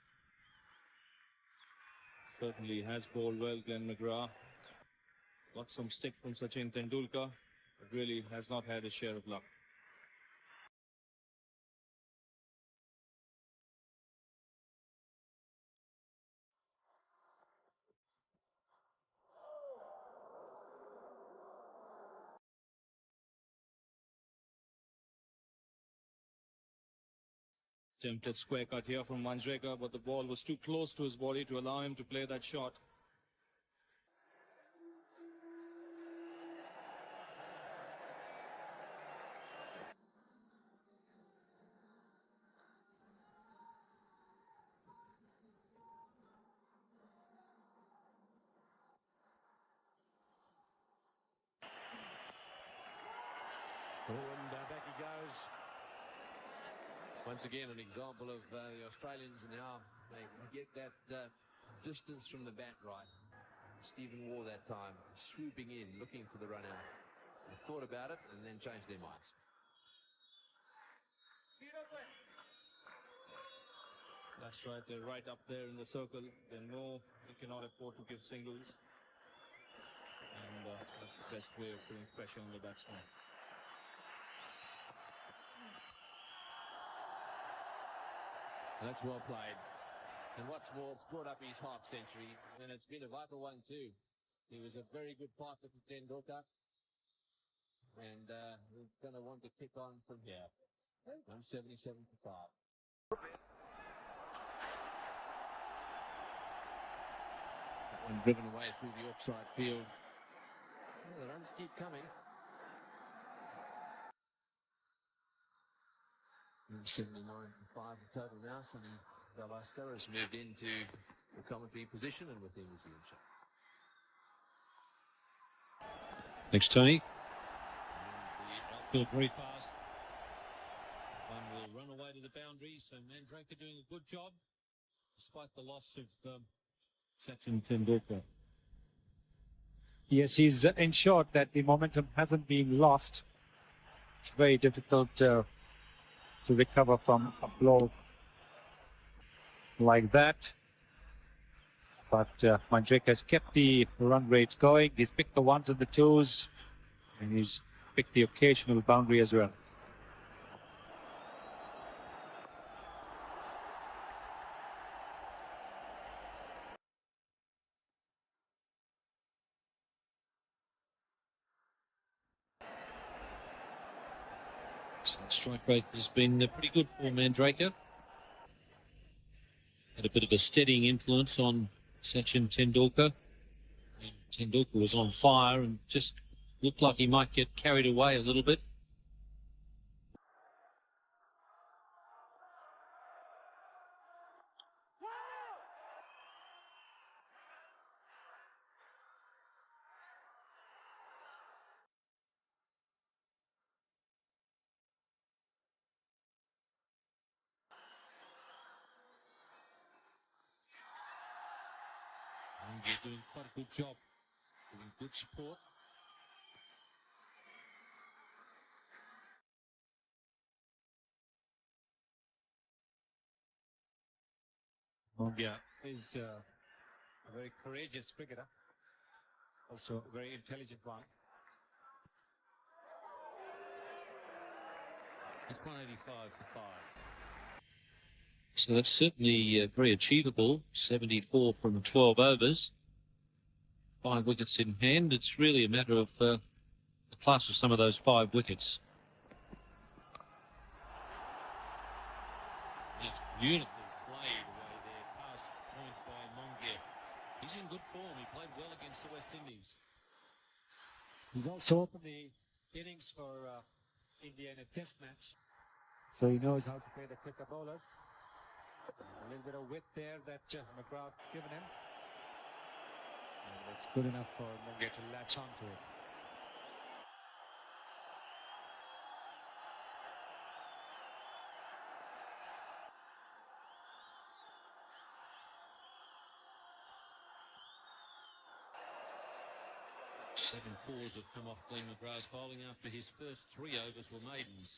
Certainly has bowled well, Glenn McGrath. Got some stick from Sachin Tendulkar, but really has not had a share of luck. Attempted square cut here from Manjrekar, but the ball was too close to his body to allow him to play that shot. And back he goes. Once again, an example of the Australians and how they get that distance from the bat right. Stephen Waugh that time, swooping in, looking for the run out. They thought about it and then changed their minds. That's right, they're right up there in the circle. They know they cannot afford to give singles. And that's the best way of putting pressure on the batsman. That's well played. And what's more, it's brought up his half century, and it's been a vital one too. He was a very good partner for Tendulkar, and he's going to want to kick on from here. 177 for 5. That one driven away through the offside field. Well, the runs keep coming. 79 and 5 in total now. Sonny Velasco has moved into the commentary position, and with him is Ian Shaw. Thanks, Tony. The outfield very fast. One will run away to the boundary, so Mandrake doing a good job, despite the loss of Sachin Tendulkar. Yes, he's ensured that the momentum hasn't been lost. It's very difficult to recover from a blow like that. But Mandrake has kept the run rate going. He's picked the ones and the twos, and he's picked the occasional boundary as well. So strike rate has been pretty good for Mandrake. Had a bit of a steadying influence on Sachin Tendulkar. And Tendulkar was on fire and just looked like he might get carried away a little bit. And you're doing quite a good job, giving good support. Mongia is a very courageous cricketer, also a very intelligent one. It's 185 for 5. So that's certainly very achievable. 74 from 12 overs. 5 wickets in hand. It's really a matter of the class of some of those 5 wickets. That's beautiful played away there. Pass point by Mongia. He's in good form. He played well against the West Indies. He's also opened the innings for India in a test match, so he knows how to play the quicker bowlers. A little bit of width there that McGrath given him. And that's good enough for Mongia to latch onto it. Seven fours have come off Glenn McGrath's bowling after his first 3 overs were maidens.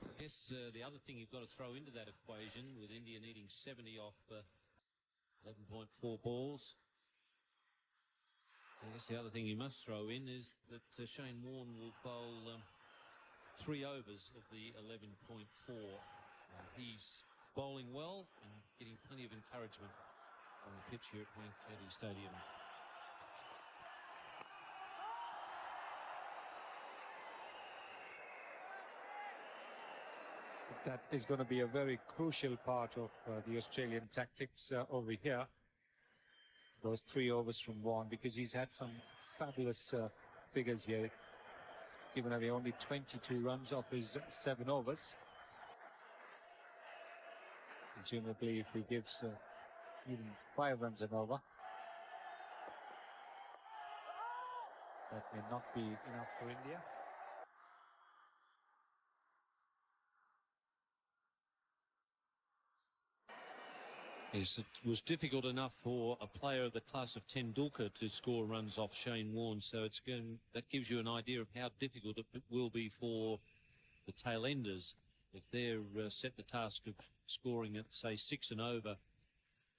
I guess the other thing you've got to throw into that equation, with India needing 70 off 11.4 balls, I guess the other thing you must throw in is that Shane Warne will bowl 3 overs of the 11.4. He's bowling well and getting plenty of encouragement on the pitch here at Wankhede Stadium. That is going to be a very crucial part of the Australian tactics over here. Those 3 overs from Warne, because he's had some fabulous figures here. He's given away only 22 runs off his 7 overs. Presumably, if he gives even 5 runs an over, that may not be enough for India. Yes, it was difficult enough for a player of the class of Tendulkar to score runs off Shane Warne, so that gives you an idea of how difficult it will be for the tail enders if they're set the task of scoring at, say, 6 and over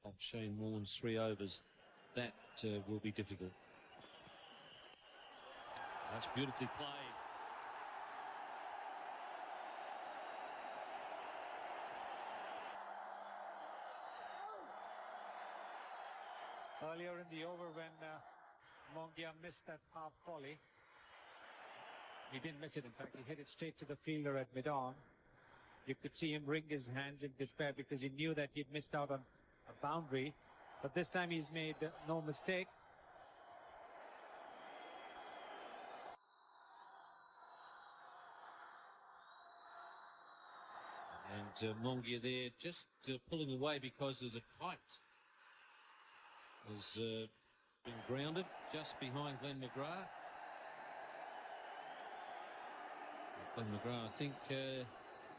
off Shane Warne's 3 overs. That will be difficult. That's beautifully played. Earlier in the over, when Mongia missed that half volley, he didn't miss it. In fact, he hit it straight to the fielder at mid-on. You could see him wring his hands in despair because he knew that he'd missed out on a boundary. But this time he's made no mistake. And Mongia there just pulling away because there's a kite. Has been grounded just behind Glenn McGrath. Glenn McGrath, I think,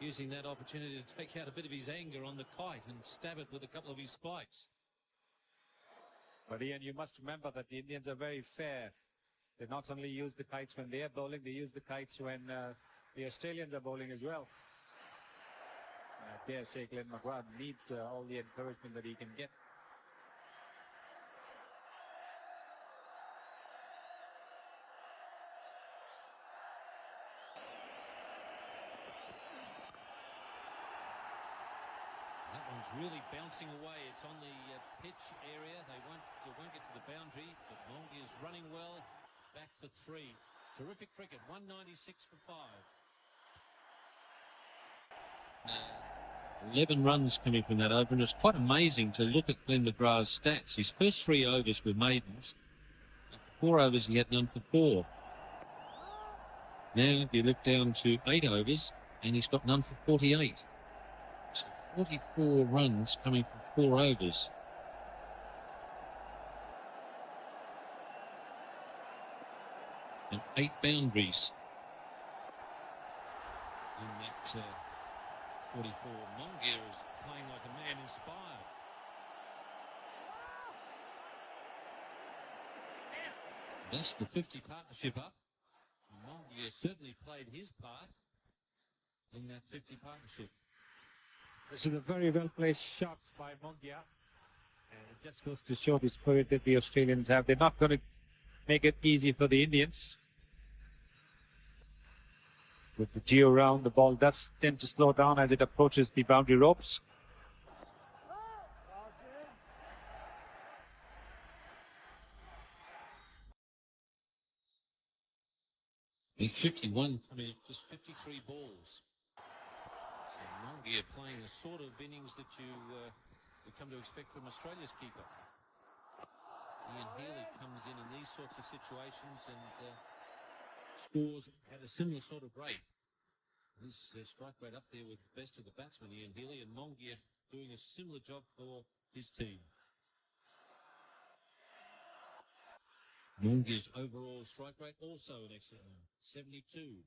using that opportunity to take out a bit of his anger on the kite and stab it with a couple of his spikes. But Ian, you must remember that the Indians are very fair. They not only use the kites when they are bowling, they use the kites when the Australians are bowling as well. I dare say Glenn McGrath needs all the encouragement that he can get. That one's really bouncing away. It's on the pitch area. They won't get to the boundary, but Mongia is running well. Back for 3. Terrific cricket. 196 for 5. 11 runs coming from that over, and it's quite amazing to look at Glenn McGrath's stats. His first 3 overs were maidens. 4 overs he had none for 4. Now you look down to 8 overs, and he's got none for 48. So 44 runs coming from 4 overs. And 8 boundaries in that 44. Mongia is playing like a man inspired. That's the 50 partnership up. Mongia certainly played his part in that 50 partnership. This is a very well placed shot by Mongia, and it just goes to show the spirit that the Australians have. They're not going to make it easy for the Indians. With the geo round, the ball does tend to slow down as it approaches the boundary ropes. In 51, just 53 balls. So Mongia playing the sort of innings that you come to expect from Australia's keeper. Ian Healy comes in these sorts of situations and scores at a similar sort of rate. His strike rate up there with the best of the batsmen, Ian Healy, and Mongia doing a similar job for his team. Mongia's overall strike rate also an excellent one, 72.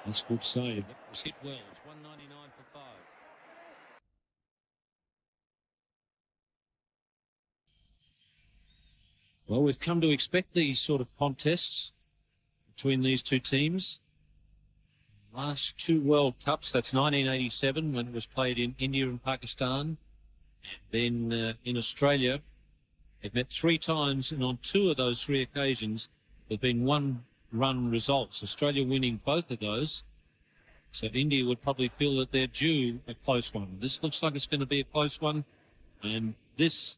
That's good save. That was hit well. It's 199 for 5. Well, we've come to expect these sort of contests between these two teams. Last 2 World Cups, that's 1987 when it was played in India and Pakistan. And then in Australia, they've met 3 times, and on 2 of those 3 occasions, there have been 1-run results. Australia winning both of those. So India would probably feel that they're due a close one. This looks like it's going to be a close one. And this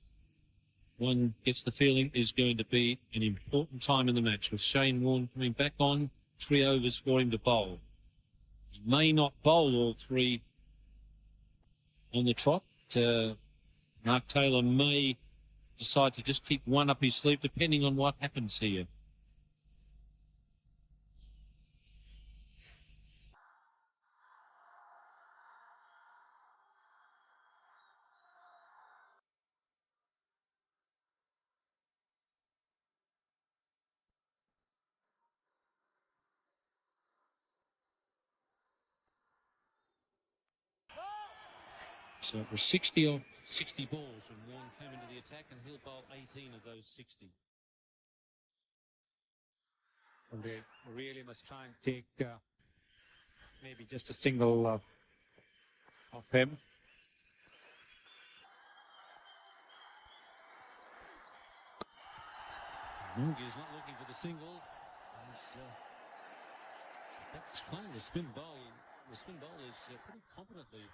one gets the feeling is going to be an important time in the match, with Shane Warne coming back on, 3 overs for him to bowl. He may not bowl all 3 on the trot. Mark Taylor may decide to just keep 1 up his sleeve, depending on what happens here. So it was 60 balls when Warne came into the attack, and he'll bowl 18 of those 60. And they really must try and take maybe just a single of him. Mongia is not looking for the single. He's playing the spin bowl. The spin bowler is pretty competently,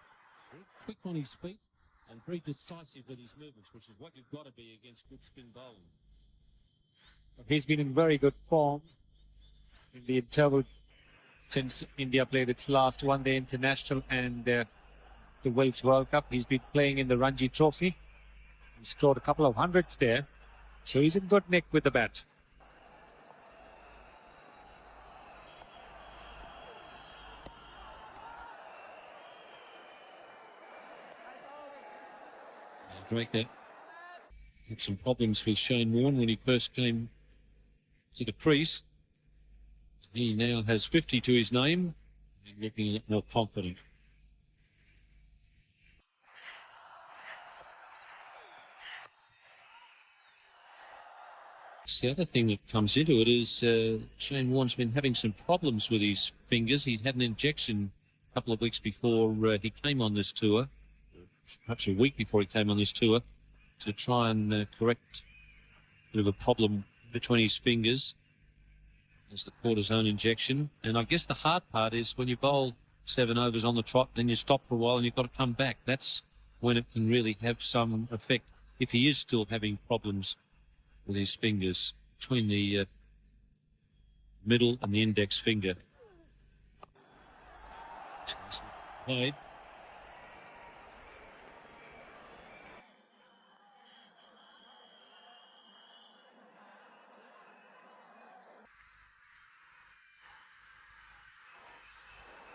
very quick on his feet and very decisive with his movements, which is what you've got to be against good spin bowling. He's been in very good form. in the interval since India played its last one-day international and the Wales World Cup. He's been playing in the Ranji Trophy. He scored a couple of hundreds there, so he's in good nick with the bat. Draker had some problems with Shane Warne when he first came to the crease. He now has 50 to his name and looking a lot more confident. The other thing that comes into it is Shane Warne's been having some problems with his fingers. He had an injection a couple of weeks before he came on this tour, perhaps a week before he came on this tour, to try and correct a bit of a problem between his fingers. There's the cortisone injection. And I guess the hard part is when you bowl 7 overs on the trot, then you stop for a while and you've got to come back. That's when it can really have some effect, if he is still having problems with his fingers between the middle and the index finger. Played.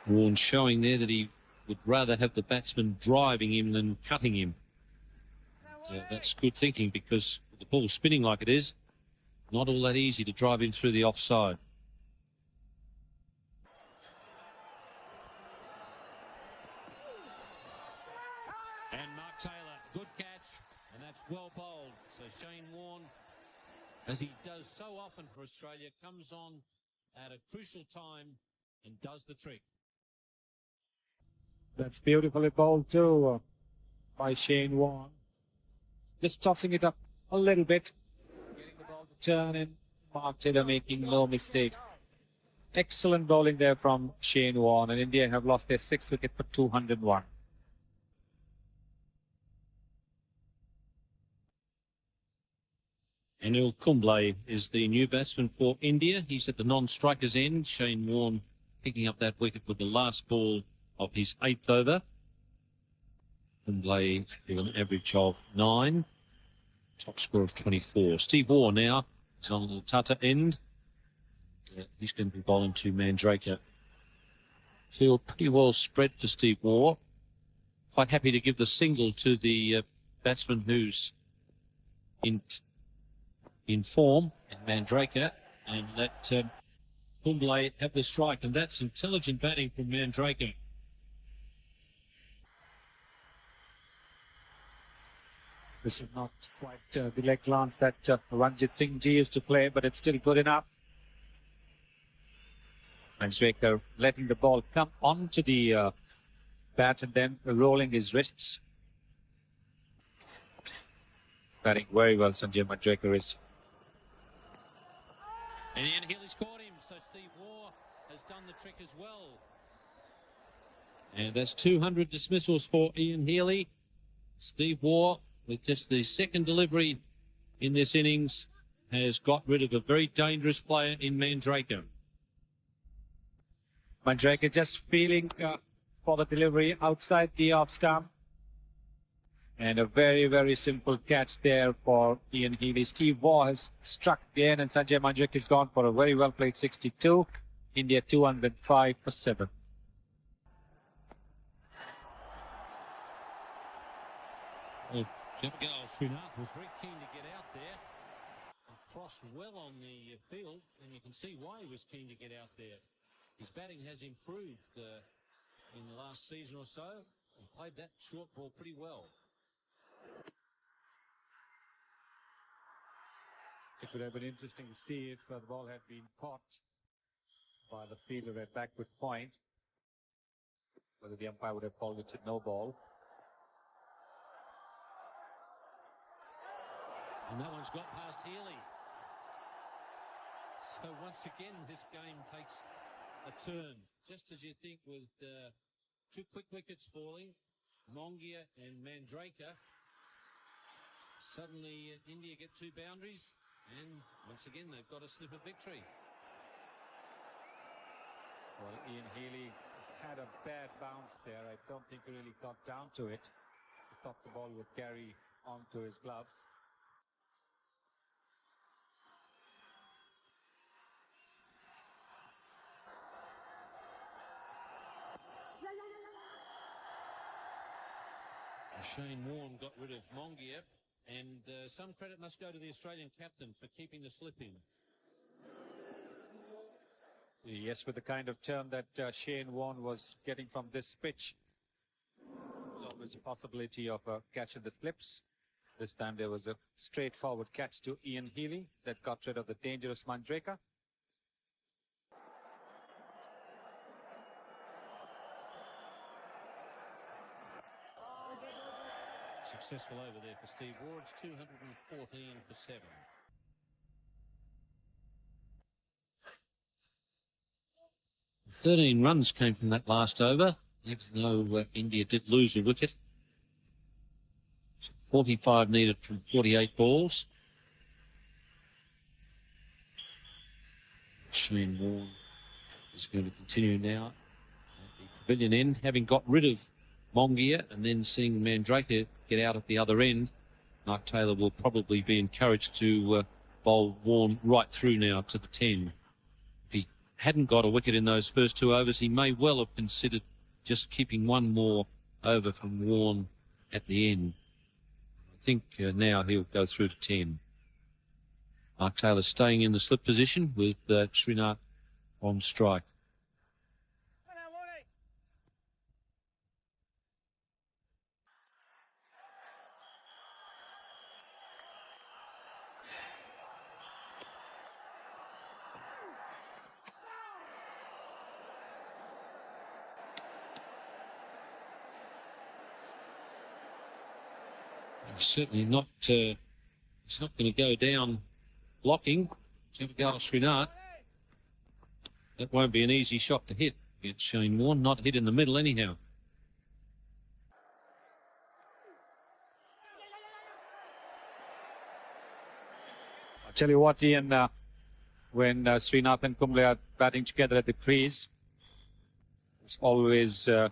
Warne showing there that he would rather have the batsman driving him than cutting him. That's good thinking, because with the ball spinning like it is, not all that easy to drive him through the offside. And Mark Taylor, good catch, and that's well bowled. So Shane Warne, as he does so often for Australia, comes on at a crucial time and does the trick. That's beautifully bowled too by Shane Warne. Just tossing it up a little bit, getting the ball to turn in. Mark Taylor making no mistake. Excellent bowling there from Shane Warne, and India have lost their 6th wicket for 201. Anil Kumble is the new batsman for India. He's at the non-strikers end. Shane Warne picking up that wicket with the last ball of his 8th over. Kumble with an average of 9. Top score of 24. Steve Waugh now is on the Tata end. He's going to be bowling to Mandraker. Field pretty well spread for Steve Waugh. Quite happy to give the single to the batsman who's in form, in Mandraker, and let Kumble have the strike, and that's intelligent batting from Mandraker. This is not quite the leg glance that Ranjit Singh Ji used to play, but it's still good enough. Mandraker letting the ball come onto the bat and then rolling his wrists. Batting very well, Sanjay Mandraker is. And Ian Healy scored him, so Steve Waugh has done the trick as well. And that's 200 dismissals for Ian Healy. Steve Waugh, with just the 2nd delivery in this innings, has got rid of a very dangerous player in Mandraker. Mandraker just feeling for the delivery outside the off stump. And a very, very simple catch there for Ian Healy. Steve Waugh has struck again, and Sanjay Mandraker is gone for a very well played 62. India 205 for 7. Srinath was very keen to get out there. Crossed well on the field, and you can see why he was keen to get out there. His batting has improved in the last season or so, and played that short ball pretty well. It would have been interesting to see if the ball had been caught by the fielder at backward point, whether the umpire would have called it a no ball. And that one's got past Healy. So once again, this game takes a turn. Just as you think with 2 quick wickets falling, Mongia and Mandraker, suddenly India get 2 boundaries, and once again they've got a sniff of victory. Well, Ian Healy had a bad bounce there. I don't think he really got down to it. He thought the ball would carry onto his gloves. Shane Warne got rid of Mongia, and some credit must go to the Australian captain for keeping the slip in. Yes, with the kind of turn that Shane Warne was getting from this pitch, there's always a possibility of a catch in the slips. This time there was a straightforward catch to Ian Healy that got rid of the dangerous Manjrekar. Successful over there for Steve Ward. It's 214 for 7. "13 runs came from that last over, even though India did lose a wicket. 45 needed from 48 balls. Shane Warne is going to continue now at the pavilion end, having got rid of Mongia and then seeing Manjrekar get out at the other end. Mark Taylor will probably be encouraged to bowl Warne right through now to the 10. If he hadn't got a wicket in those first 2 overs, he may well have considered just keeping one more over from Warne at the end. I think now he'll go through to 10. Mark Taylor staying in the slip position with Srinath on strike. He's certainly not. He's not going to go down blocking. Javagal Srinath. That won't be an easy shot to hit. It's Shane Warne, not hit in the middle anyhow. I'll tell you what, Ian, when Srinath and Kumble are batting together at the crease, there's always a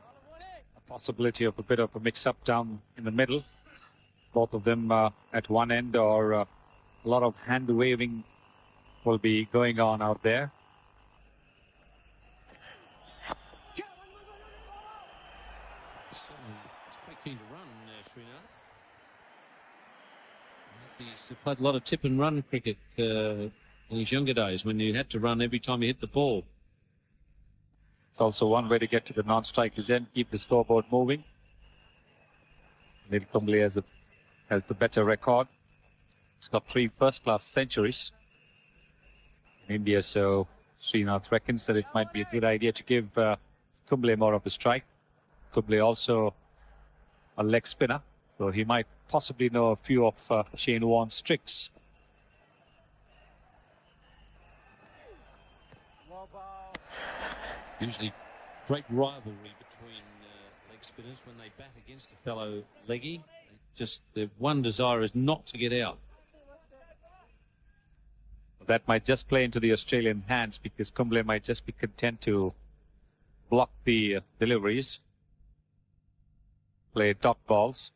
possibility of a bit of a mix-up down in the middle. Both of them at one end, or a lot of hand waving will be going on out there. He's quite keen to run, Srinath. He's played a lot of tip and run cricket in his younger days when you had to run every time you hit the ball. It's also one way to get to the non-strikers end, keep the scoreboard moving. Neil Kumble has the better record. He's got 3 first-class centuries in India, so Srinath reckons that it might be a good idea to give Kumble more of a strike. Kumble also a leg spinner, so he might possibly know a few of Shane Warne's tricks. Usually great rivalry between leg spinners when they bat against a fellow leggy. Just the one desire is not to get out. That might just play into the Australian hands, because Kumble might just be content to block the deliveries, play dot balls.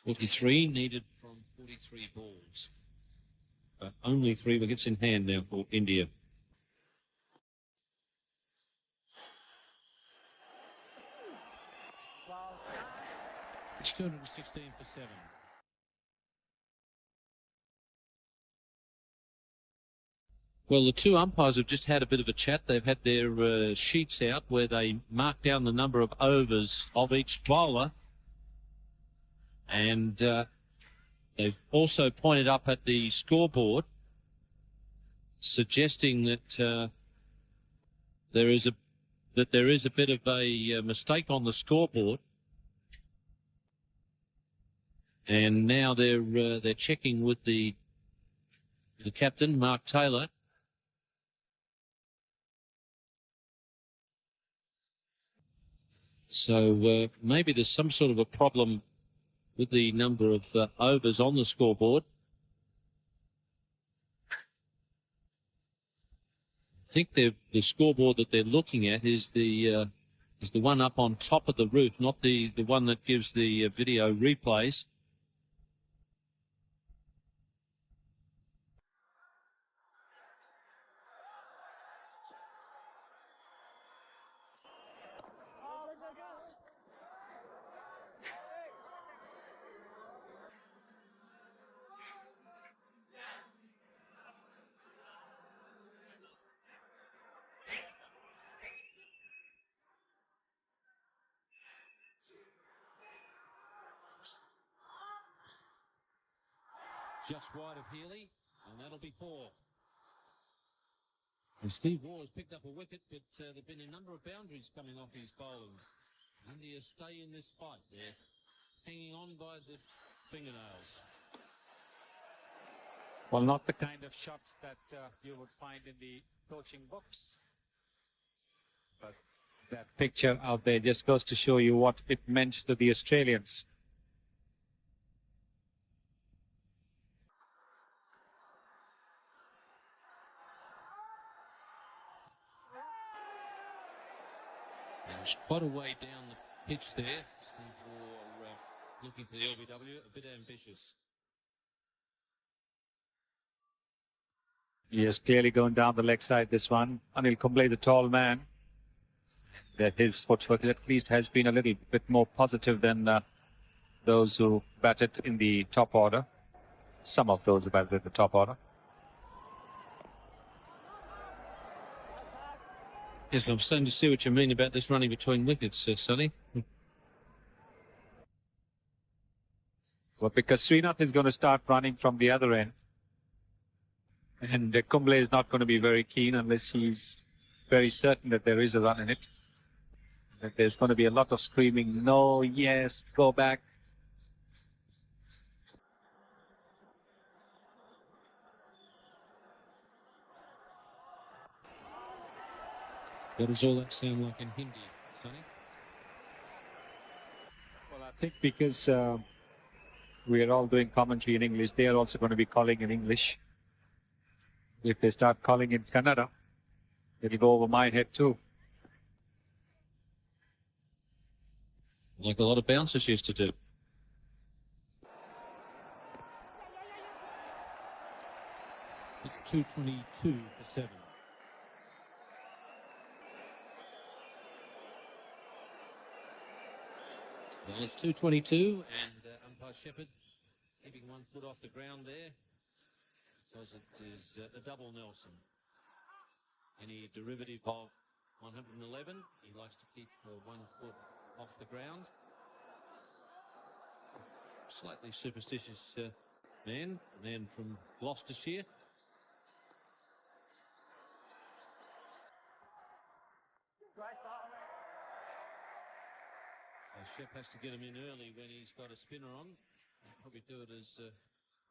.43 needed from 43 balls. But only 3 wickets in hand now for India. It's 216 for 7. Well, the 2 umpires have just had a bit of a chat. They've had their sheets out where they mark down the number of overs of each bowler. And they've also pointed up at the scoreboard, suggesting that there is a bit of a mistake on the scoreboard. And now they're checking with the captain, Mark Taylor, So maybe there's some sort of a problem with the number of overs on the scoreboard. I think the scoreboard that they're looking at is the one up on top of the roof, not the one that gives the video replays. Just wide of Healy, and that'll be 4. And Steve Waugh has picked up a wicket, but there have been a number of boundaries coming off his bowling. India stay in this fight. They're hanging on by the fingernails. Well, not the kind of shots that you would find in the coaching books. But that picture out there just goes to show you what it meant to the Australians. It's quite a way down the pitch there. Steve Waugh looking for the LBW, a bit ambitious. He is clearly going down the leg side, this one. Anil Kumble, the tall man. That his footwork at least has been a little bit more positive than those who batted in the top order. Some of those who batted in the top order. Yes, I'm starting to see what you mean about this running between wickets, Sonny. Well, because Srinath is going to start running from the other end. And Kumble is not going to be very keen unless he's very certain that there is a run in it. That there's going to be a lot of screaming, no, yes, go back. What does all that sound like in Hindi, Sonny? Well, I think because we are all doing commentary in English, they are also going to be calling in English. If they start calling in Kannada, it'll go over my head too. Like a lot of bouncers used to do. It's 2:22 for 7. Well, it's 2:22, and umpire Shepherd keeping 1 foot off the ground there because it is a double Nelson. Any derivative of 111, he likes to keep 1 foot off the ground. Slightly superstitious man from Gloucestershire. So Shep has to get him in early when he's got a spinner on. He'll probably do it as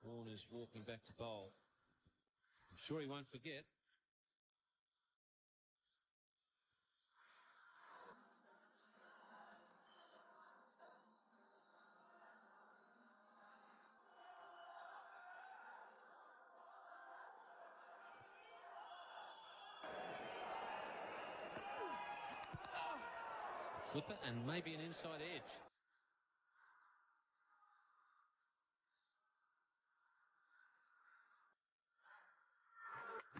Warne is walking back to bowl. I'm sure he won't forget. Flipper and maybe an inside edge.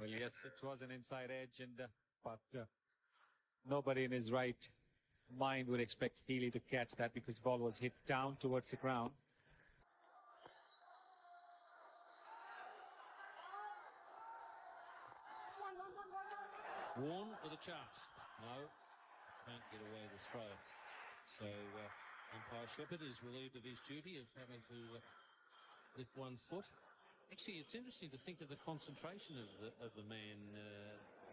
Well, yes, it was an inside edge, but nobody in his right mind would expect Healy to catch that because the ball was hit down towards the ground. Warne with a chance. No, can't get away with throw. So umpire Shepherd is relieved of his duty of having to lift 1 foot. Actually, it's interesting to think of the concentration of the man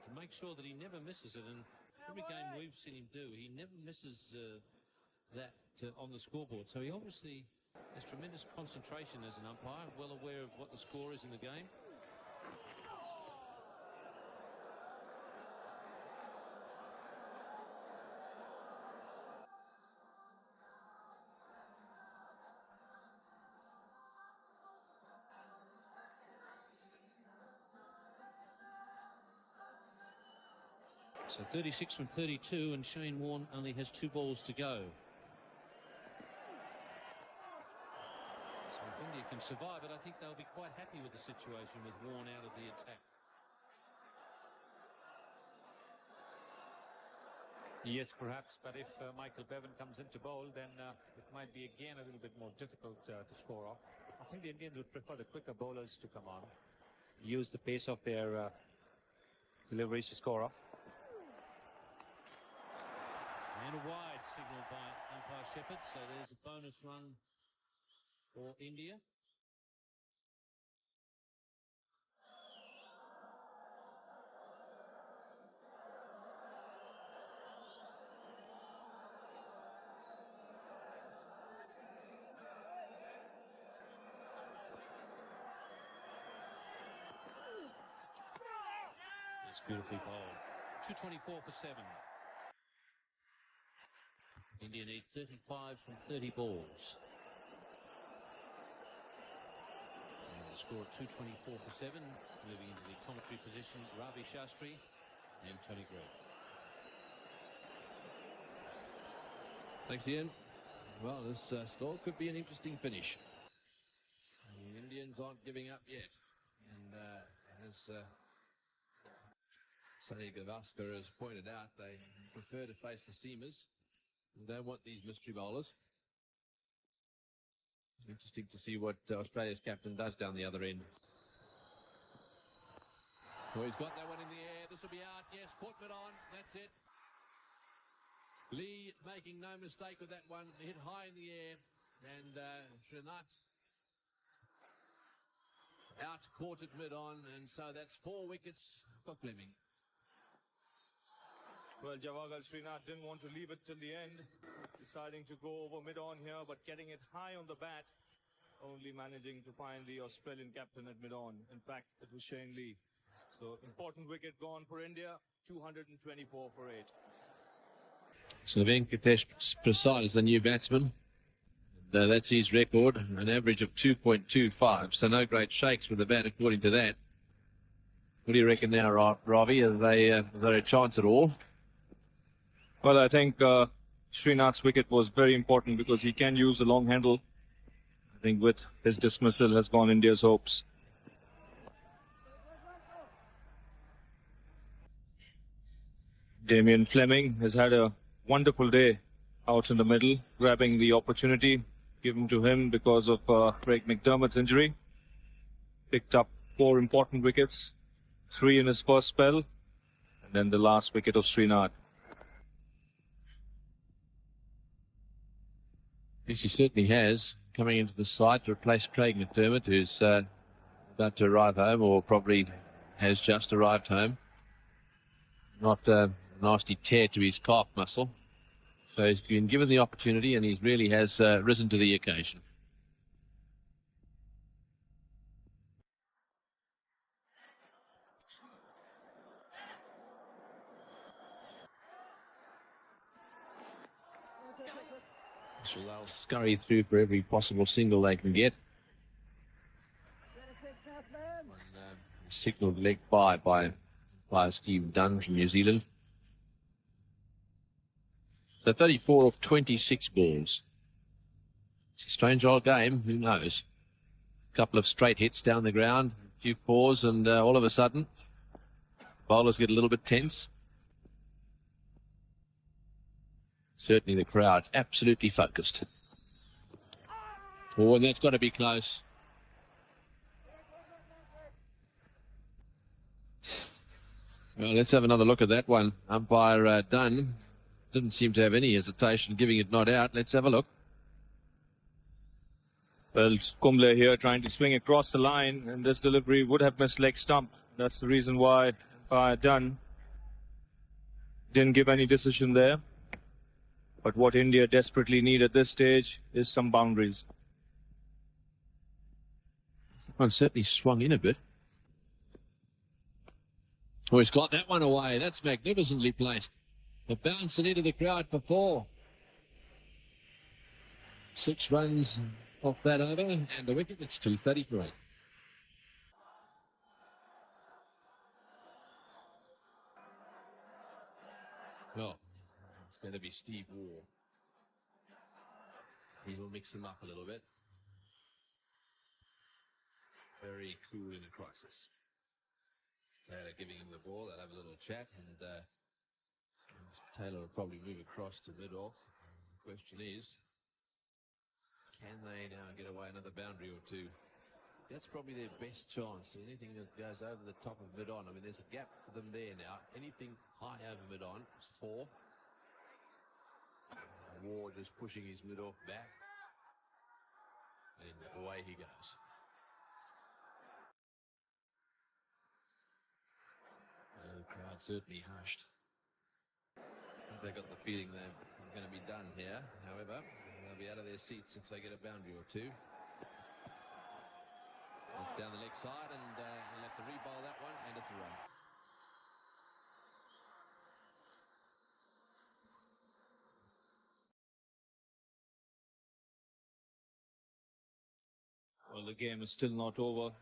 to make sure that he never misses it. And every game we've seen him do, he never misses that on the scoreboard. So he obviously has tremendous concentration as an umpire, well aware of what the score is in the game. So 36 from 32, and Shane Warne only has 2 balls to go. So if India can survive it, I think they'll be quite happy with the situation with Warne out of the attack. Yes, perhaps, but if Michael Bevan comes into bowl, then it might be again a little bit more difficult to score off. I think the Indians would prefer the quicker bowlers to come on, use the pace of their deliveries to score off. And a wide signal by umpire Shepherd, so there's a bonus run for India. It's beautifully bowled. 224 for 7. India need 35 from 30 balls. And the score at 224 for 7. Moving into the commentary position, Ravi Shastri and Tony Greig. Thanks, Ian. Well, this score could be an interesting finish. The Indians aren't giving up yet. And as Sunny Gavaskar has pointed out, they prefer to face the seamers. They don't want these mystery bowlers. Interesting to see what Australia's captain does down the other end. Oh, he's got that one in the air. This will be out. Yes, caught mid-on. That's it. Lee making no mistake with that one. Hit high in the air. And Srinath out, caught it mid-on. And so that's 4 wickets for Fleming. Well, Javagal Srinath didn't want to leave it till the end, deciding to go over mid-on here, but getting it high on the bat, only managing to find the Australian captain at mid-on. In fact, it was Shane Lee. So, important wicket gone for India, 224 for 8. So Venkatesh Prasad is the new batsman. And, that's his record, an average of 2.25. So no great shakes with the bat according to that. What do you reckon now, Ravi? Are they a chance at all? Well, I think Srinath's wicket was very important because he can use the long handle. I think with his dismissal has gone India's hopes. Damien Fleming has had a wonderful day out in the middle, grabbing the opportunity given to him because of Craig McDermott's injury. Picked up 4 important wickets, 3 in his first spell, and then the last wicket of Srinath. Yes, he certainly has, coming into the side to replace Craig McDermott, who's about to arrive home, or probably has just arrived home. Not a nasty tear to his calf muscle. So he's been given the opportunity, and he really has risen to the occasion. So they'll scurry through for every possible single they can get. Signalled leg by Steve Dunn from New Zealand. So 34 of 26 balls. It's a strange old game, who knows? A couple of straight hits down the ground, a few paws, and all of a sudden, bowlers get a little bit tense. Certainly the crowd absolutely focused. Oh, and that's got to be close. Well, let's have another look at that one. Umpire Dunn didn't seem to have any hesitation giving it not out. Let's have a look. Well, Kumble here trying to swing across the line, and this delivery would have missed leg stump. That's the reason why umpire Dunn didn't give any decision there. But what India desperately need at this stage is some boundaries. One certainly swung in a bit. Oh, he's got that one away. That's magnificently placed. The bounce it into the crowd for 4. 6 runs off that over, and the wicket. It's 230 for 8. going to be Steve Waugh. He will mix them up a little bit. Very cool in a crisis. Taylor giving him the ball. They'll have a little chat, and Taylor will probably move across to mid-off. The question is, can they now get away another boundary or two? That's probably their best chance. Anything that goes over the top of mid-on. I mean, there's a gap for them there now. Anything high over mid-on is 4. Ward is pushing his mid-off back. And away he goes. The crowd certainly hushed. They got the feeling they're going to be done here. However, they'll be out of their seats if they get a boundary or two. It's down the leg side, and they'll have to re-bowl that one, and it's a run. Well, the game is still not over.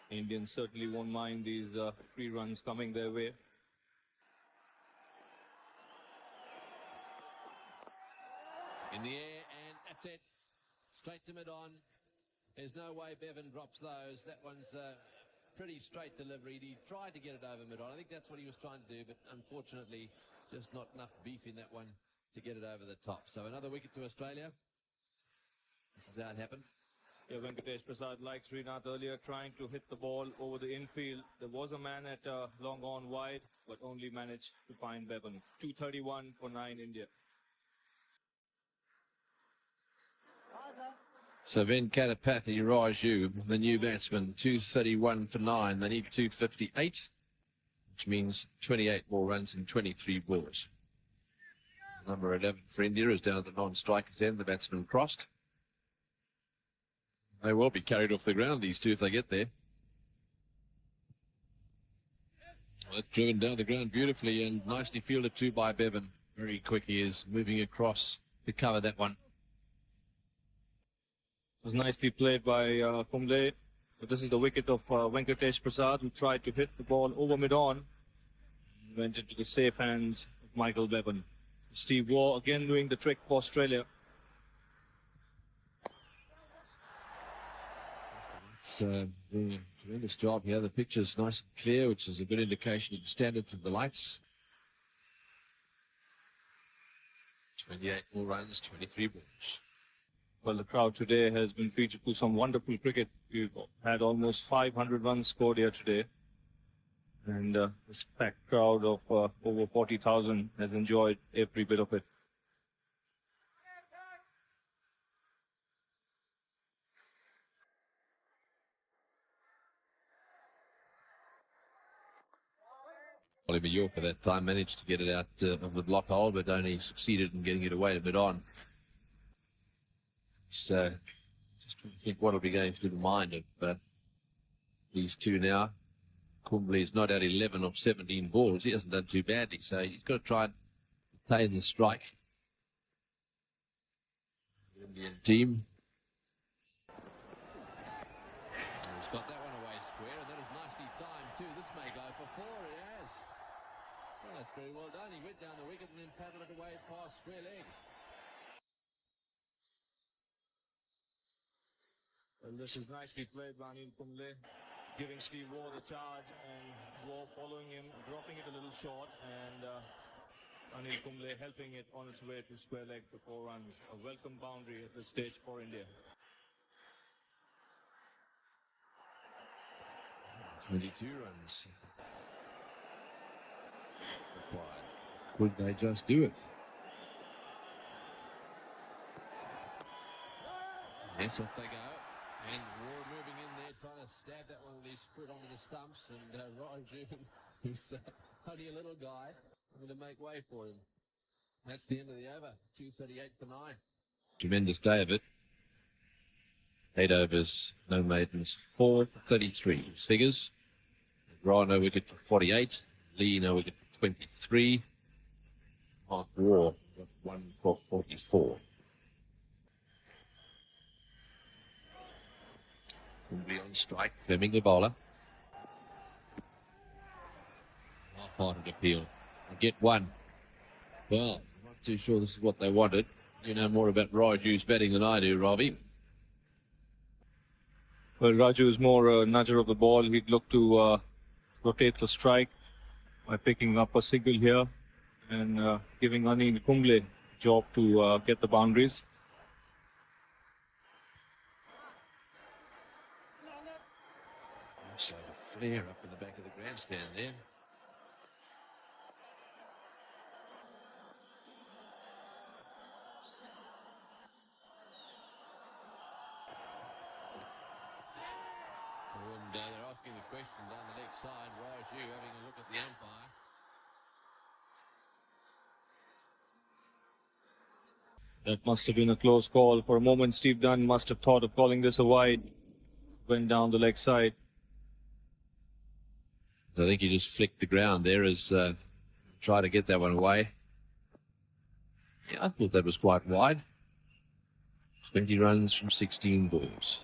Indians certainly won't mind these 3 runs coming their way. In the air, and that's it. Straight to mid-on. There's no way Bevan drops those. That one's pretty straight delivery. He tried to get it over mid-on. I think that's what he was trying to do, but unfortunately, just not enough beef in that one to get it over the top. So another wicket to Australia. This is how it happened. Yeah, Venkatesh Prasad, like Srinath earlier, trying to hit the ball over the infield. There was a man at long on wide, but only managed to find Bevan. 231 for 9 India. So Venkatapathy Raju, the new batsman, 231 for 9. They need 258, which means 28 more runs in 23 balls. Number 11 for India is down at the non-strikers end. The batsman crossed. They will be carried off the ground, these two, if they get there. Well, that's driven down the ground beautifully and nicely fielded too by Bevan. Very quick he is, moving across to cover that one. It was nicely played by Kumble. But this is the wicket of Venkatesh Prasad, who tried to hit the ball over mid-on. Went into the safe hands of Michael Bevan. Steve Waugh again doing the trick for Australia. It's a tremendous job here. The picture's nice and clear, which is a good indication of the standards of the lights. 28 more runs, 23 balls. Well, the crowd today has been treated to some wonderful cricket. We've had almost 500 runs scored here today. And this packed crowd of over 40,000 has enjoyed every bit of it. Oliver York at that time managed to get it out of the block hole, but only succeeded in getting it away to mid-on. So, just trying to think what will be going through the mind of these two now. Kumble is not at 11 of 17 balls. He hasn't done too badly, so he's got to try and attain the strike. The Indian team. He's got that one away square, and that is nicely timed too. This may go for 4. It has. Well, that's very well done. He went down the wicket and then paddled it away past square leg. Well, this is nicely played by Anil Kumble, giving Steve Waugh the charge, and Waugh following him, dropping it a little short, and Anil Kumble helping it on its way to square leg for 4 runs. A welcome boundary at this stage for India. 22 runs required. Could they just do it? Yes, off they go. And Waugh moving in there, trying to stab that one with his foot onto the stumps. And Raju, who's only a little guy, going to make way for him. That's the end of the over. 238 for 9. Tremendous day of it. 8 overs, no maidens. 4 for 33. His figures. Raw no wicket for 48. Lee no wicket for 23. Mark Waugh got 1 for 44. Kumble on strike, Fleming the bowler. Half-hearted appeal. They get 1. Well, I'm not too sure this is what they wanted. You know more about Raju's batting than I do, Robbie. Well, Raju is more a nudger of the ball. He'd look to rotate the strike by picking up a single here and giving Anil Kumble job to get the boundaries. Also a flare up in the back of the grandstand there. And they're asking the question down the leg side. Raju having a look at the umpire. That must have been a close call. For a moment, Steve Dunn must have thought of calling this a wide. Went down the leg side. I think he just flicked the ground there as try to get that one away. Yeah, I thought that was quite wide. 20 runs from 16 balls.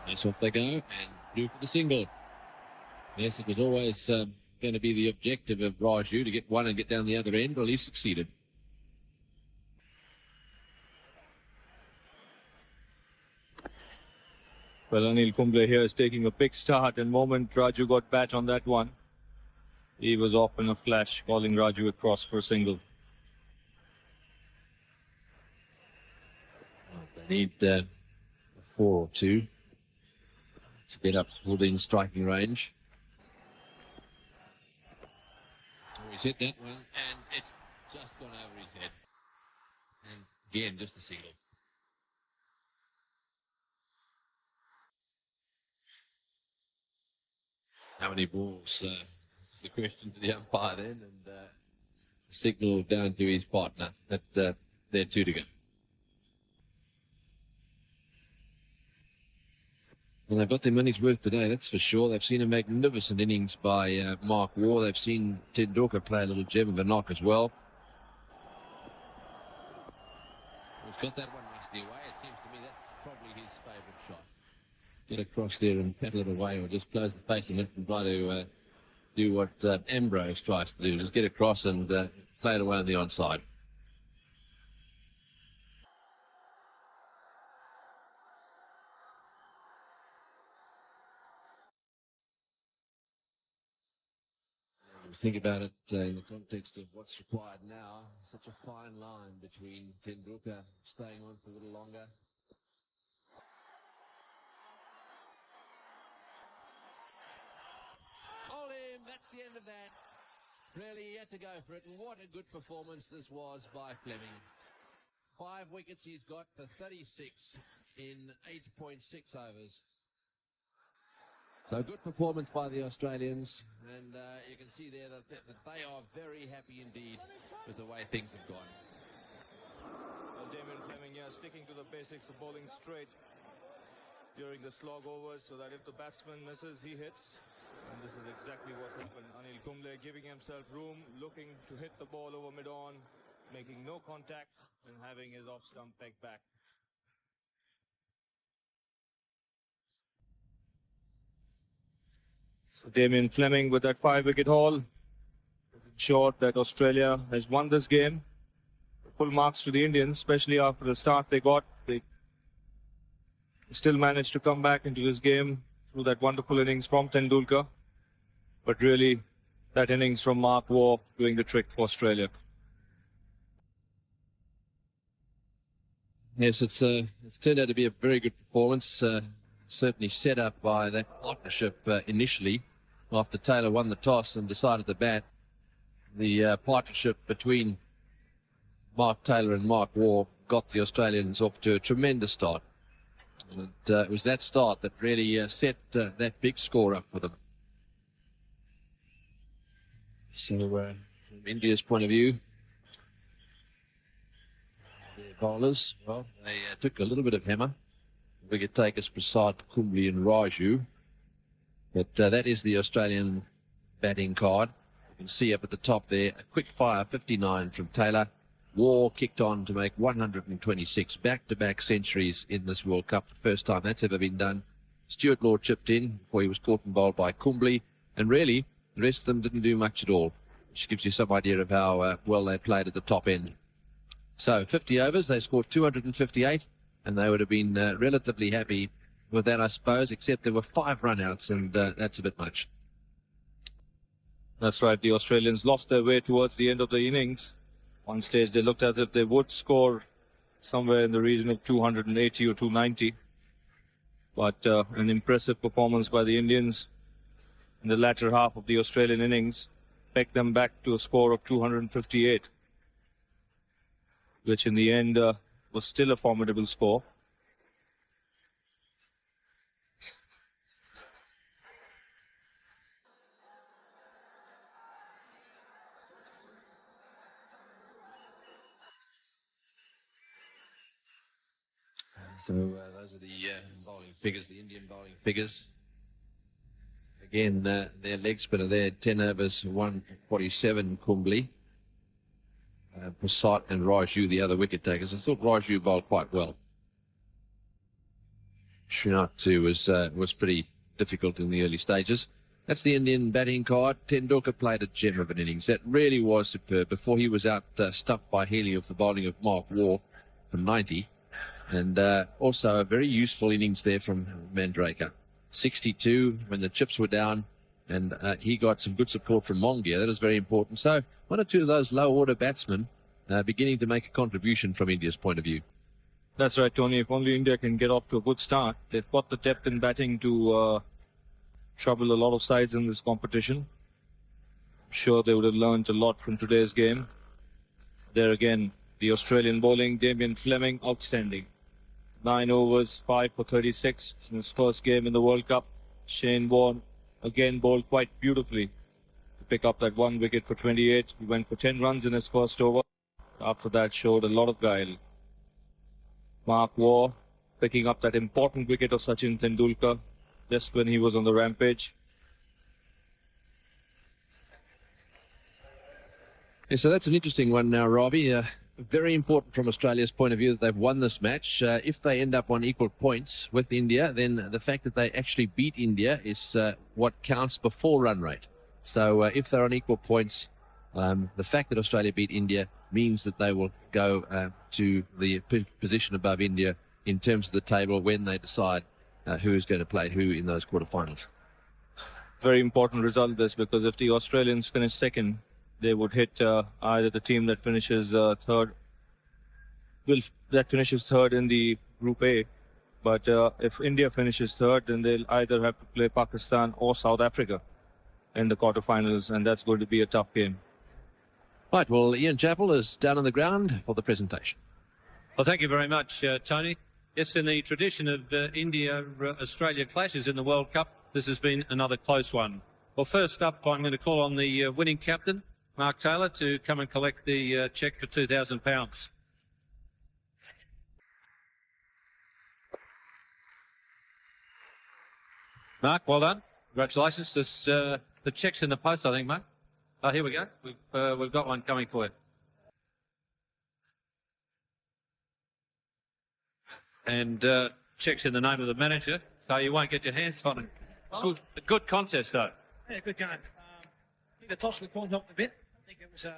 Nice off they go and through for the single. Yes, it was always going to be the objective of Raju to get one and get down the other end. Well, he succeeded. Well, Anil Kumble here is taking a big start, and the moment Raju got bat on that one, he was off in a flash, calling Raju across for a single. They need a 4 or 2 to get up within striking range. Oh, he's hit that one, and it's just gone over his head. And again, just a single. How many balls is the question to the umpire then, and signal down to his partner that they're 2 to go. Well, they've got their money's worth today, that's for sure. They've seen a magnificent innings by Mark Waugh. They've seen Tendulkar play a little gem of a knock as well. He's got that one nicely away. It seems to me that's probably his favourite shot. Get across there and paddle it away, or just close the face on it and try to do what Ambrose tries to do, just get across and play it away on the onside. Think about it in the context of what's required now. Such a fine line between Tendulkar staying on for a little longer. Hold him, that's the end of that. Really, he had to go for it, and what a good performance this was by Fleming. 5 wickets he's got for 36 in 8.6 overs. So good performance by the Australians, and you can see there that they are very happy indeed with the way things have gone. Well, Damien Fleming, yeah, sticking to the basics of bowling straight during the slog overs, so that if the batsman misses, he hits. And this is exactly what's happened. Anil Kumble giving himself room, looking to hit the ball over mid-on, making no contact, and having his off-stump peg back. So Damien Fleming with that 5-wicket haul ensured that Australia has won this game. Full marks to the Indians, especially after the start they got. They still managed to come back into this game through that wonderful innings from Tendulkar. But really, that innings from Mark Waugh doing the trick for Australia. Yes, it's turned out to be a very good performance. Certainly set up by that partnership initially. After Taylor won the toss and decided to bat, the partnership between Mark Taylor and Mark Waugh got the Australians off to a tremendous start. And it was that start that really set that big score up for them. So from India's point of view, their bowlers, well, they took a little bit of hammer. Wicket takers Prasad, Kumble and Raju. But that is the Australian batting card. You can see up at the top there, a quick fire 59 from Taylor. Waugh kicked on to make 126 back-to-back centuries in this World Cup. The first time that's ever been done. Stuart Law chipped in before he was caught and bowled by Kumble, and really the rest of them didn't do much at all, which gives you some idea of how well they played at the top end. So 50 overs, they scored 258, and they would have been relatively happy with that, I suppose, except there were 5 run-outs, and that's a bit much. That's right. The Australians lost their way towards the end of the innings. One stage they looked as if they would score somewhere in the region of 280 or 290. But an impressive performance by the Indians in the latter half of the Australian innings pegged them back to a score of 258, which in the end was still a formidable score. So those are the bowling figures, the Indian bowling figures. Again, their leg spinner there, 10 overs, 147, Kumble. Prasad and Raju, the other wicket takers. I thought Raju bowled quite well. Srinath too was pretty difficult in the early stages. That's the Indian batting card. Tendulkar played a gem of an innings. That really was superb. Before he was out stuffed by Healy of the bowling of Mark Waugh for 90. And also a very useful innings there from Mandraker. 62 when the chips were down, and he got some good support from Mongia. That is very important. So one or two of those low-order batsmen beginning to make a contribution from India's point of view. That's right, Tony. If only India can get off to a good start. They've got the depth in batting to trouble a lot of sides in this competition. I'm sure they would have learned a lot from today's game. There again, the Australian bowling, Damien Fleming, outstanding. 9 overs, 5 for 36 in his first game in the World Cup. Shane Warne again bowled quite beautifully to pick up that 1 wicket for 28. He went for 10 runs in his first over. After that, showed a lot of guile. Mark Waugh picking up that important wicket of Sachin Tendulkar just when he was on the rampage. Yeah, so that's an interesting one now, Robbie. Very important from Australia's point of view that they've won this match. If they end up on equal points with India, then the fact that they actually beat India is what counts before run rate. So if they're on equal points, the fact that Australia beat India means that they will go to the position above India in terms of the table when they decide who is going to play who in those quarterfinals. Very important result this, because if the Australians finish second, they would hit either the team that finishes third in the Group A. But if India finishes third, then they'll either have to play Pakistan or South Africa in the quarterfinals, and that's going to be a tough game. Right, well, Ian Chappell is down on the ground for the presentation. Well, thank you very much, Tony. Yes, in the tradition of India-Australia clashes in the World Cup, this has been another close one. Well, first up, I'm going to call on the winning captain, Mark Taylor, to come and collect the cheque for £2,000. Mark, well done. Congratulations. This, the cheque's in the post, I think, mate. Oh, here we go. We've got one coming for you. And cheque's in the name of the manager, so you won't get your hands on it. A good contest, though. Yeah, good game. I think the toss with Corn helped a bit. I think it was a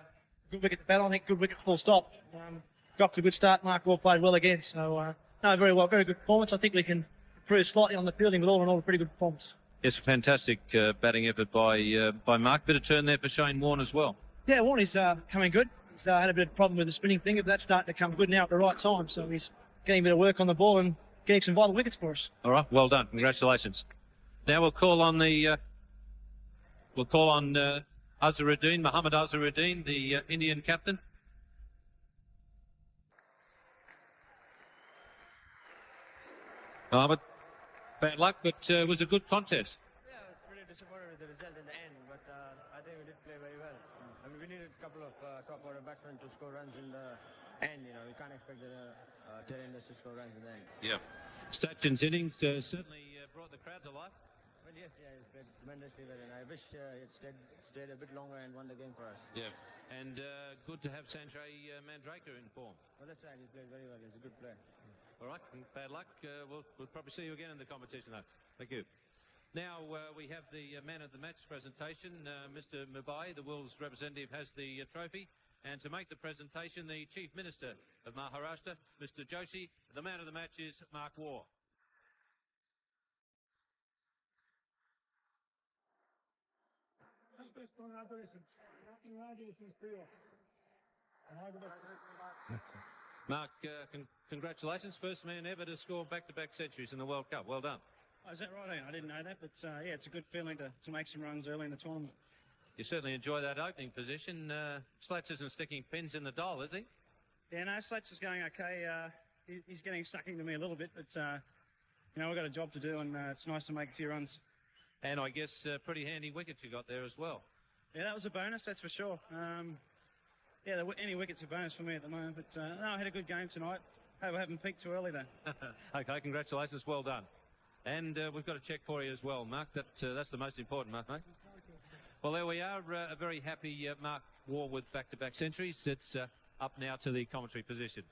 good wicket to bat on. I think good wicket full stop. Got to a good start. Mark Waugh played well again. So, no, very well. Very good performance. I think we can improve slightly on the fielding, but all in all, a pretty good performance. Yes, a fantastic batting effort by Mark. Bit of turn there for Shane Warne as well. Yeah, Warne is coming good. He's had a bit of problem with the spinning thing, but that's starting to come good now at the right time. So he's getting a bit of work on the ball and getting some vital wickets for us. All right, well done. Congratulations. Now we'll call on Azharuddin, Mohammad Azharuddin, the Indian captain. Mohammad, bad luck, but it was a good contest. Yeah, I was pretty disappointed with the result in the end, but I think we did play very well. I mean, we needed a couple of top order batsmen to score runs in the end. You know, we can't expect the tail enders to score runs in the end. Yeah. Sachin's innings certainly brought the crowd to life. Well, yes, yeah, he played tremendously well, and I wish it stayed a bit longer and won the game for us. Yeah. And good to have Sanjay Mandraker in form. Well, that's right. He played very well. He's a good player. All right, and bad luck. We'll probably see you again in the competition, though. Thank you. Now we have the man of the match presentation. Mr. Mubai, the Wolves representative, has the trophy. And to make the presentation, the Chief Minister of Maharashtra, Mr. Joshi. The man of the match is Mark Waugh. Mark, congratulations. First man ever to score back-to-back centuries in the World Cup. Well done. Oh, is that right, Ian? I didn't know that, but yeah, it's a good feeling to make some runs early in the tournament. You certainly enjoy that opening position. Slats isn't sticking pins in the dial, is he? Yeah, no, Slats is going okay. He's getting stuck into me a little bit, but you know, we've got a job to do, and it's nice to make a few runs. And I guess pretty handy wickets you got there as well. Yeah, that was a bonus, that's for sure. Yeah, any wicket's a bonus for me at the moment, but no, I had a good game tonight. Hope I haven't peaked too early, though. Okay, congratulations, well done. And we've got a check for you as well, Mark. That's the most important, Mark, mate. Well, there we are. A very happy Mark Waugh with back-to-back centuries. It's up now to the commentary position.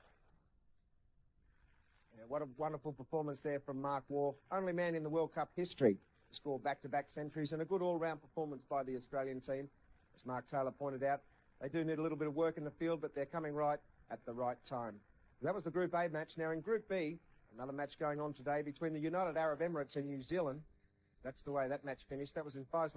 Yeah, what a wonderful performance there from Mark Waugh. Only man in the World Cup history to score back-to-back centuries, and a good all-round performance by the Australian team. As Mark Taylor pointed out, they do need a little bit of work in the field, but they're coming right at the right time. That was the Group A match. Now in Group B, another match going on today between the United Arab Emirates and New Zealand. That's the way that match finished. That was in Faisal